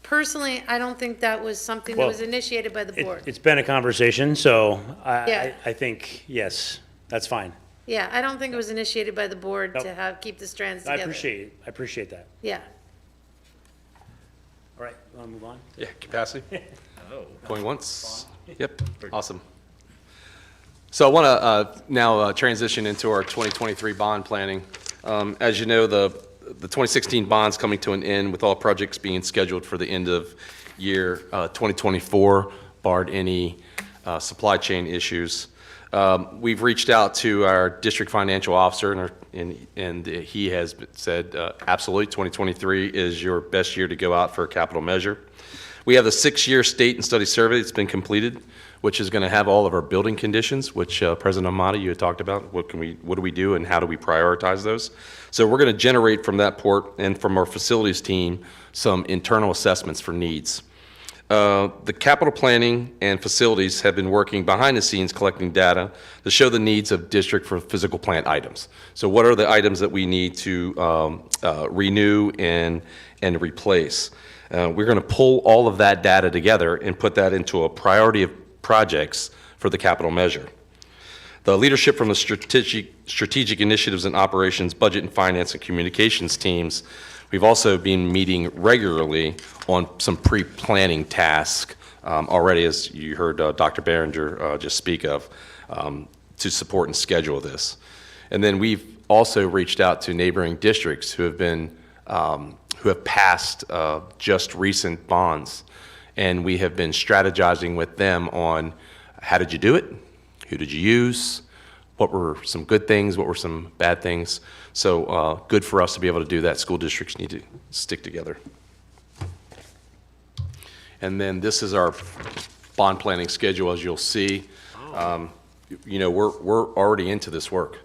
personally, I don't think that was something that Well, was initiated by the board. It's been a conversation, so Yeah. I think, yes, that's fine. Yeah, I don't think it was initiated by the board Nope. to keep the strands I together. appreciate that. Yeah. All right, want to move on? Yeah, capacity. Going once. Yep, awesome. So I want to now transition into our 2023 bond planning. As you know, the 2016 bond's coming to an end with all projects being scheduled for the end of year 2024, barred any supply chain issues. We've reached out to our district financial officer, and he has said, absolutely, 2023 is your best year to go out for a capital measure. We have the 6-year state and study survey that's been completed, which is going to have all of our building conditions, which President Amata, you had talked about. What do we do and how do we prioritize those? So we're going to generate from that port and from our facilities team some internal assessments for needs. The capital planning and facilities have been working behind the scenes collecting data to show the needs of district for physical plant items. So what are the items that we need to renew and replace? We're going to pull all of that data together and put that into a priority of projects for the capital measure. The leadership from the strategic initiatives and operations, budget and finance and communications teams, we've also been meeting regularly on some pre-planning tasks already, as you heard Dr. Behringer just speak of, to support and schedule this. And then we've also reached out to neighboring districts who have passed just recent bonds, and we have been strategizing with them on how did you do it, who did you use, what were some good things, what were some bad things. So good for us to be able to do that. School districts need to stick together. And then this is our bond planning schedule, as you'll see. You know, we're already into this work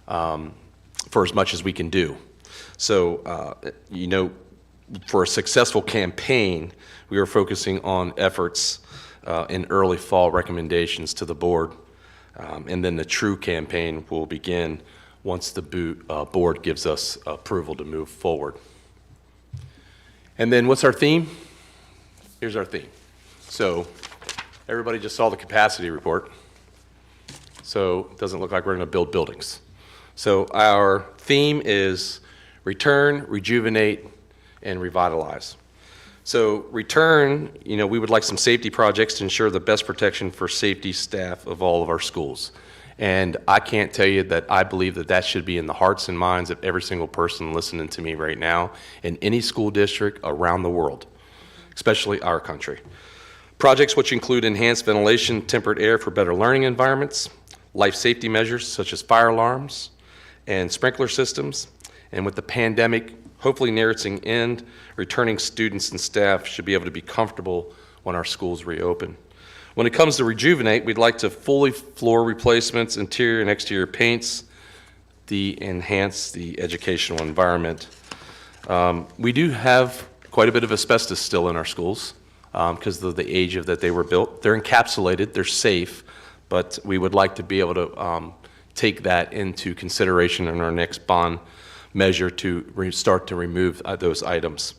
for as much as we can do. So, you know, for a successful campaign, we are focusing on efforts in early fall recommendations to the board. And then the true campaign will begin once the board gives us approval to move forward. And then what's our theme? Here's our theme. So everybody just saw the capacity report. So it doesn't look like we're going to build buildings. So our theme is return, rejuvenate, and revitalize. So return, you know, we would like some safety projects to ensure the best protection for safety staff of all of our schools. And I can't tell you that I believe that that should be in the hearts and minds of every single person listening to me right now in any school district around the world, especially our country. Projects which include enhanced ventilation, tempered air for better learning environments, life safety measures such as fire alarms and sprinkler systems. And with the pandemic hopefully near its end, returning students and staff should be able to be comfortable when our schools reopen. When it comes to rejuvenate, we'd like to fully floor replacements, interior and exterior paints, enhance the educational environment. We do have quite a bit of asbestos still in our schools because of the age of that they were built. They're encapsulated, they're safe, but we would like to be able to take that into consideration in our next bond measure to start to remove those items.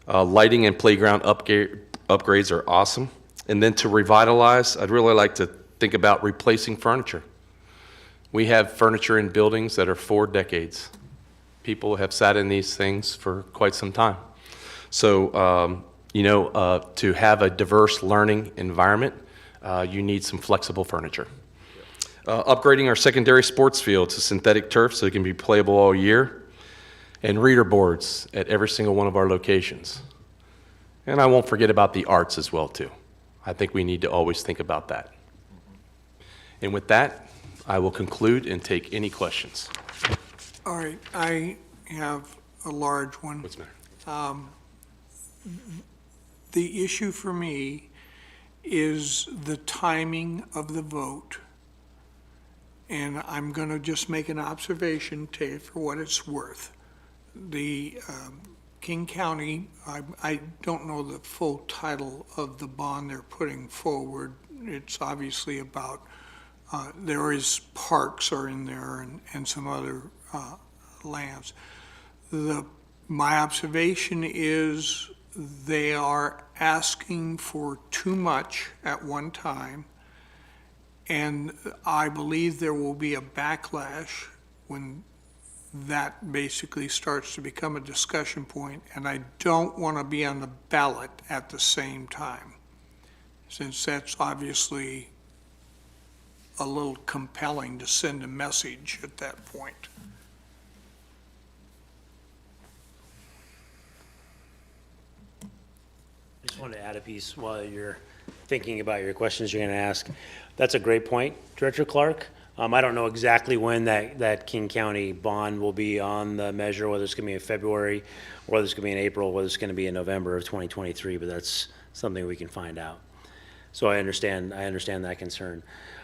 Lighting and playground upgrades are awesome. And then to revitalize, I'd really like to think about replacing furniture. We have furniture in buildings that are 4 decades. People have sat in these things for quite some time. So, you know, to have a diverse learning environment, you need some flexible furniture. Upgrading our secondary sports field to synthetic turf so it can be playable all year, and reader boards at every single one of our locations. And I won't forget about the arts as well, too. I think we need to always think about that. And with that, I will conclude and take any questions. All right, I have a large one. What's the matter? The issue for me is the timing of the vote. And I'm going to just make an observation, take it for what it's worth. The King County, I don't know the full title of the bond they're putting forward. It's obviously about, there is parks are in there and some other lands. My observation is they are asking for too much at one time. And I believe there will be a backlash when that basically starts to become a discussion point, and I don't want to be on the ballot at the same time, since that's obviously a little compelling to send a message at that point. I just wanted to add a piece while you're thinking about your questions you're going to ask. That's a great point, Director Clark. I don't know exactly when that King County bond will be on the measure, whether it's going to be in February, or whether it's going to be in April, whether it's going to be in November of 2023, but that's something we can find out. So I understand that concern.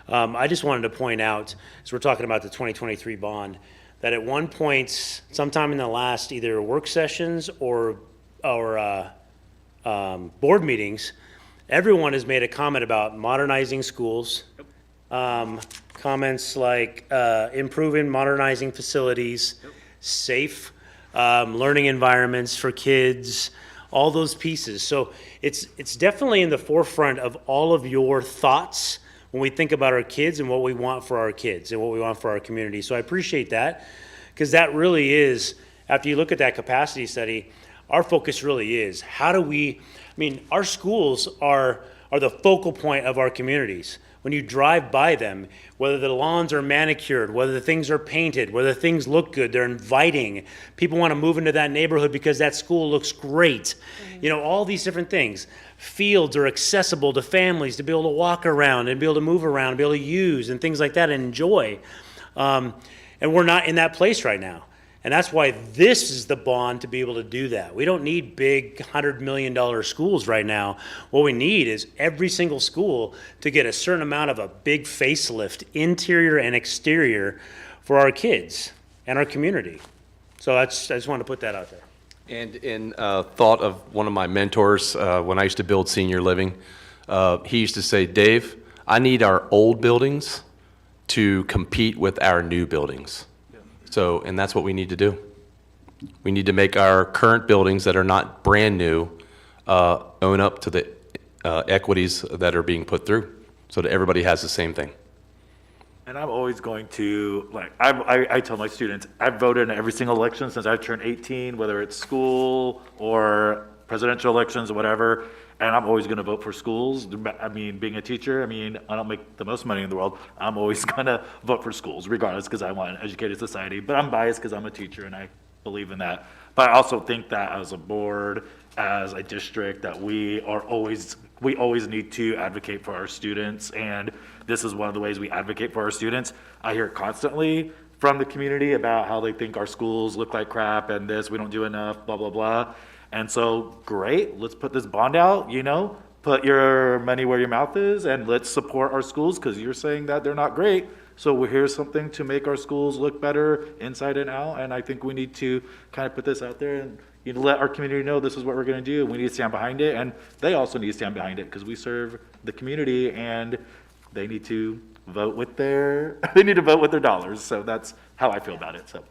I just wanted to point out, as we're talking about the 2023 bond, that at one point, sometime in the last either work sessions or board meetings, everyone has made a comment about modernizing schools. Comments like improving, modernizing facilities, safe learning environments for kids, all those pieces. So it's definitely in the forefront of all of your thoughts when we think about our kids and what we want for our kids and what we want for our community. So I appreciate that, because that really is, after you look at that capacity study, our focus really is, how do we, our schools are the focal point of our communities. When you drive by them, whether the lawns are manicured, whether the things are painted, whether things look good, they're inviting. People want to move into that neighborhood because that school looks great. All these different things. Fields are accessible to families to be able to walk around and be able to move around and be able to use and things like that and enjoy. And we're not in that place right now. And that's why this is the bond to be able to do that. We don't need big $100 million schools right now. What we need is every single school to get a certain amount of a big facelift, interior and exterior, for our kids and our community. So I just wanted to put that out there. And in thought of one of my mentors, when I used to build senior living, he used to say, Dave, I need our old buildings to compete with our new buildings. So, and that's what we need to do. We need to make our current buildings that are not brand new own up to the equities that are being put through, so that everybody has the same thing. And I'm always going to, I tell my students, I've voted in every single election since I've turned 18, whether it's school or presidential elections or whatever, and I'm always going to vote for schools. Being a teacher, I don't make the most money in the world. I'm always going to vote for schools, regardless, because I want an educated society. But I'm biased because I'm a teacher and I believe in that. But I also think that as a board, as a district, that we always need to advocate for our students, and this is one of the ways we advocate for our students. I hear constantly from the community about how they think our schools look like crap and we don't do enough, blah, blah, blah. And so, great, let's put this bond out, put your money where your mouth is, and let's support our schools, because you're saying that they're not great. So here's something to make our schools look better inside and out, and I think we need to kind of put this out there and let our community know this is what we're going to do, and we need to stand behind it, and they also need to stand behind it, because we serve the community, and they need to vote with their dollars. So that's how I feel about it. So.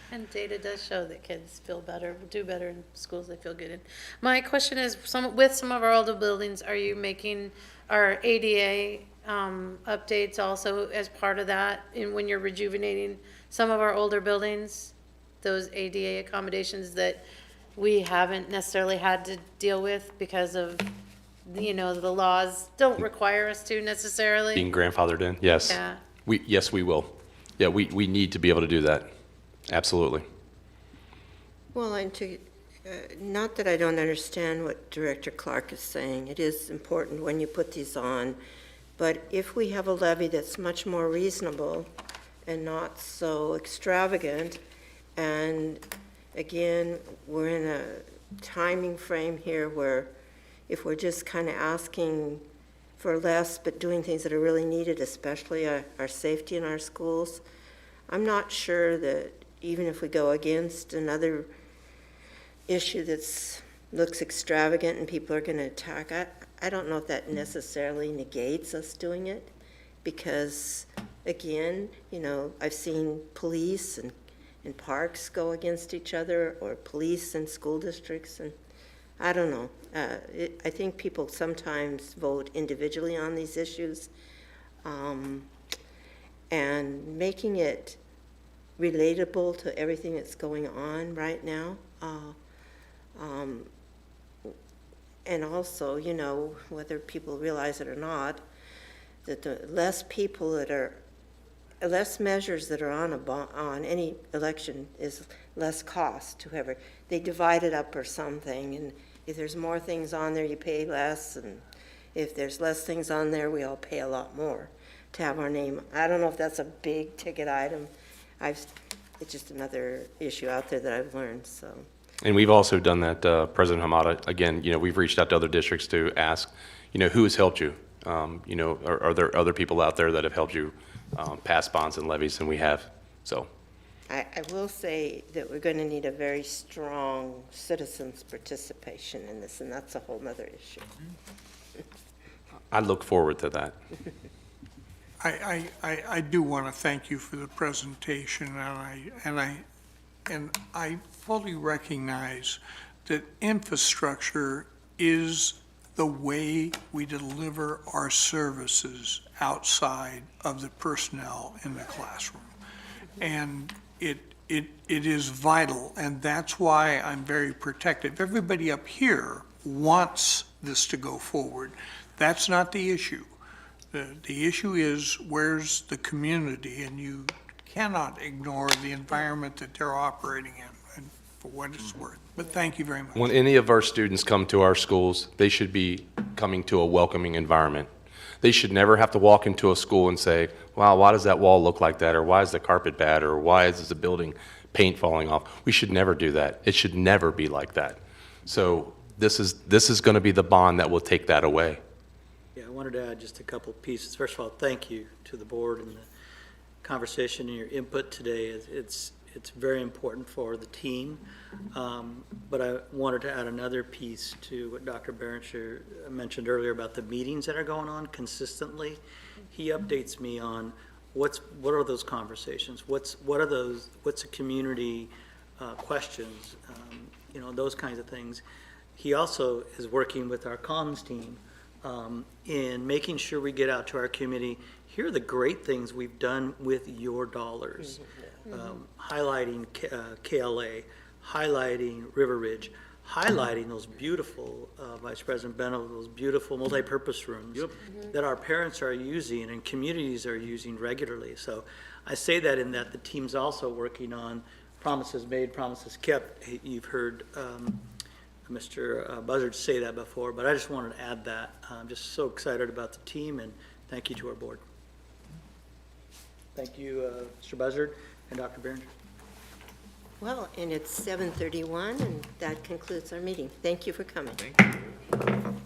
And data does show that kids feel better, do better in schools they feel good in. My question is, with some of our older buildings, are you making our ADA updates also as part of that, when you're rejuvenating some of our older buildings, those ADA accommodations that we haven't necessarily had to deal with because of, the laws don't require us to necessarily? Being grandfathered in, yes. Yeah. Yes, we will. Yeah, we need to be able to do that. Absolutely. Well, not that I don't understand what Director Clark is saying. It is important when you put these on. But if we have a levy that's much more reasonable and not so extravagant, and again, we're in a timing frame here where if we're just kind of asking for less but doing things that are really needed, especially our safety in our schools, I'm not sure that even if we go against another issue that looks extravagant and people are going to attack, I don't know if that necessarily negates us doing it, because again, I've seen police and parks go against each other, or police and school districts, and I don't know. I think people sometimes vote individually on these issues, and making it relatable to everything that's going on right now. And also, whether people realize it or not, that the less measures that are on any election is less cost to whoever. They divide it up or something, and if there's more things on there, you pay less, and If there's less things on there, we all pay a lot more to have our name. I don't know if that's a big ticket item. It's just another issue out there that I've learned, so. And we've also done that, President Hamada, again, we've reached out to other districts to ask, who has helped you? Are there other people out there that have helped you pass bonds and levies? And we have, so. I will say that we're going to need a very strong citizens' participation in this, and that's a whole nother issue. I look forward to that. I do want to thank you for the presentation, and I fully recognize that infrastructure is the way we deliver our services outside of the personnel in the classroom. And it is vital, and that's why I'm very protective. Everybody up here wants this to go forward. That's not the issue. The issue is, where's the community? And you cannot ignore the environment that they're operating in, and for what it's worth. But thank you very much. When any of our students come to our schools, they should be coming to a welcoming environment. They should never have to walk into a school and say, wow, why does that wall look like that? Or why is the carpet bad? Or why is the building paint falling off? We should never do that. It should never be like that. So this is going to be the bond that will take that away. Yeah, I wanted to add just a couple of pieces. First of all, thank you to the board and the conversation and your input today. It's very important for the team. But I wanted to add another piece to what Dr. Berencher mentioned earlier about the meetings that are going on consistently. He updates me on what are those conversations? What's the community questions? Those kinds of things. He also is working with our comms team in making sure we get out to our community. Here are the great things we've done with your dollars. Highlighting KLA, highlighting River Ridge, highlighting those beautiful, Vice President Beno, those beautiful multi-purpose rooms that our parents are using and communities are using regularly. So I say that in that the team's also working on promises made, promises kept. You've heard Mr. Buzzard say that before, but I just wanted to add that. I'm just so excited about the team, and thank you to our board. Thank you, Mr. Buzzard and Dr. Berenger. Well, and it's 7:31, and that concludes our meeting. Thank you for coming. Thank you.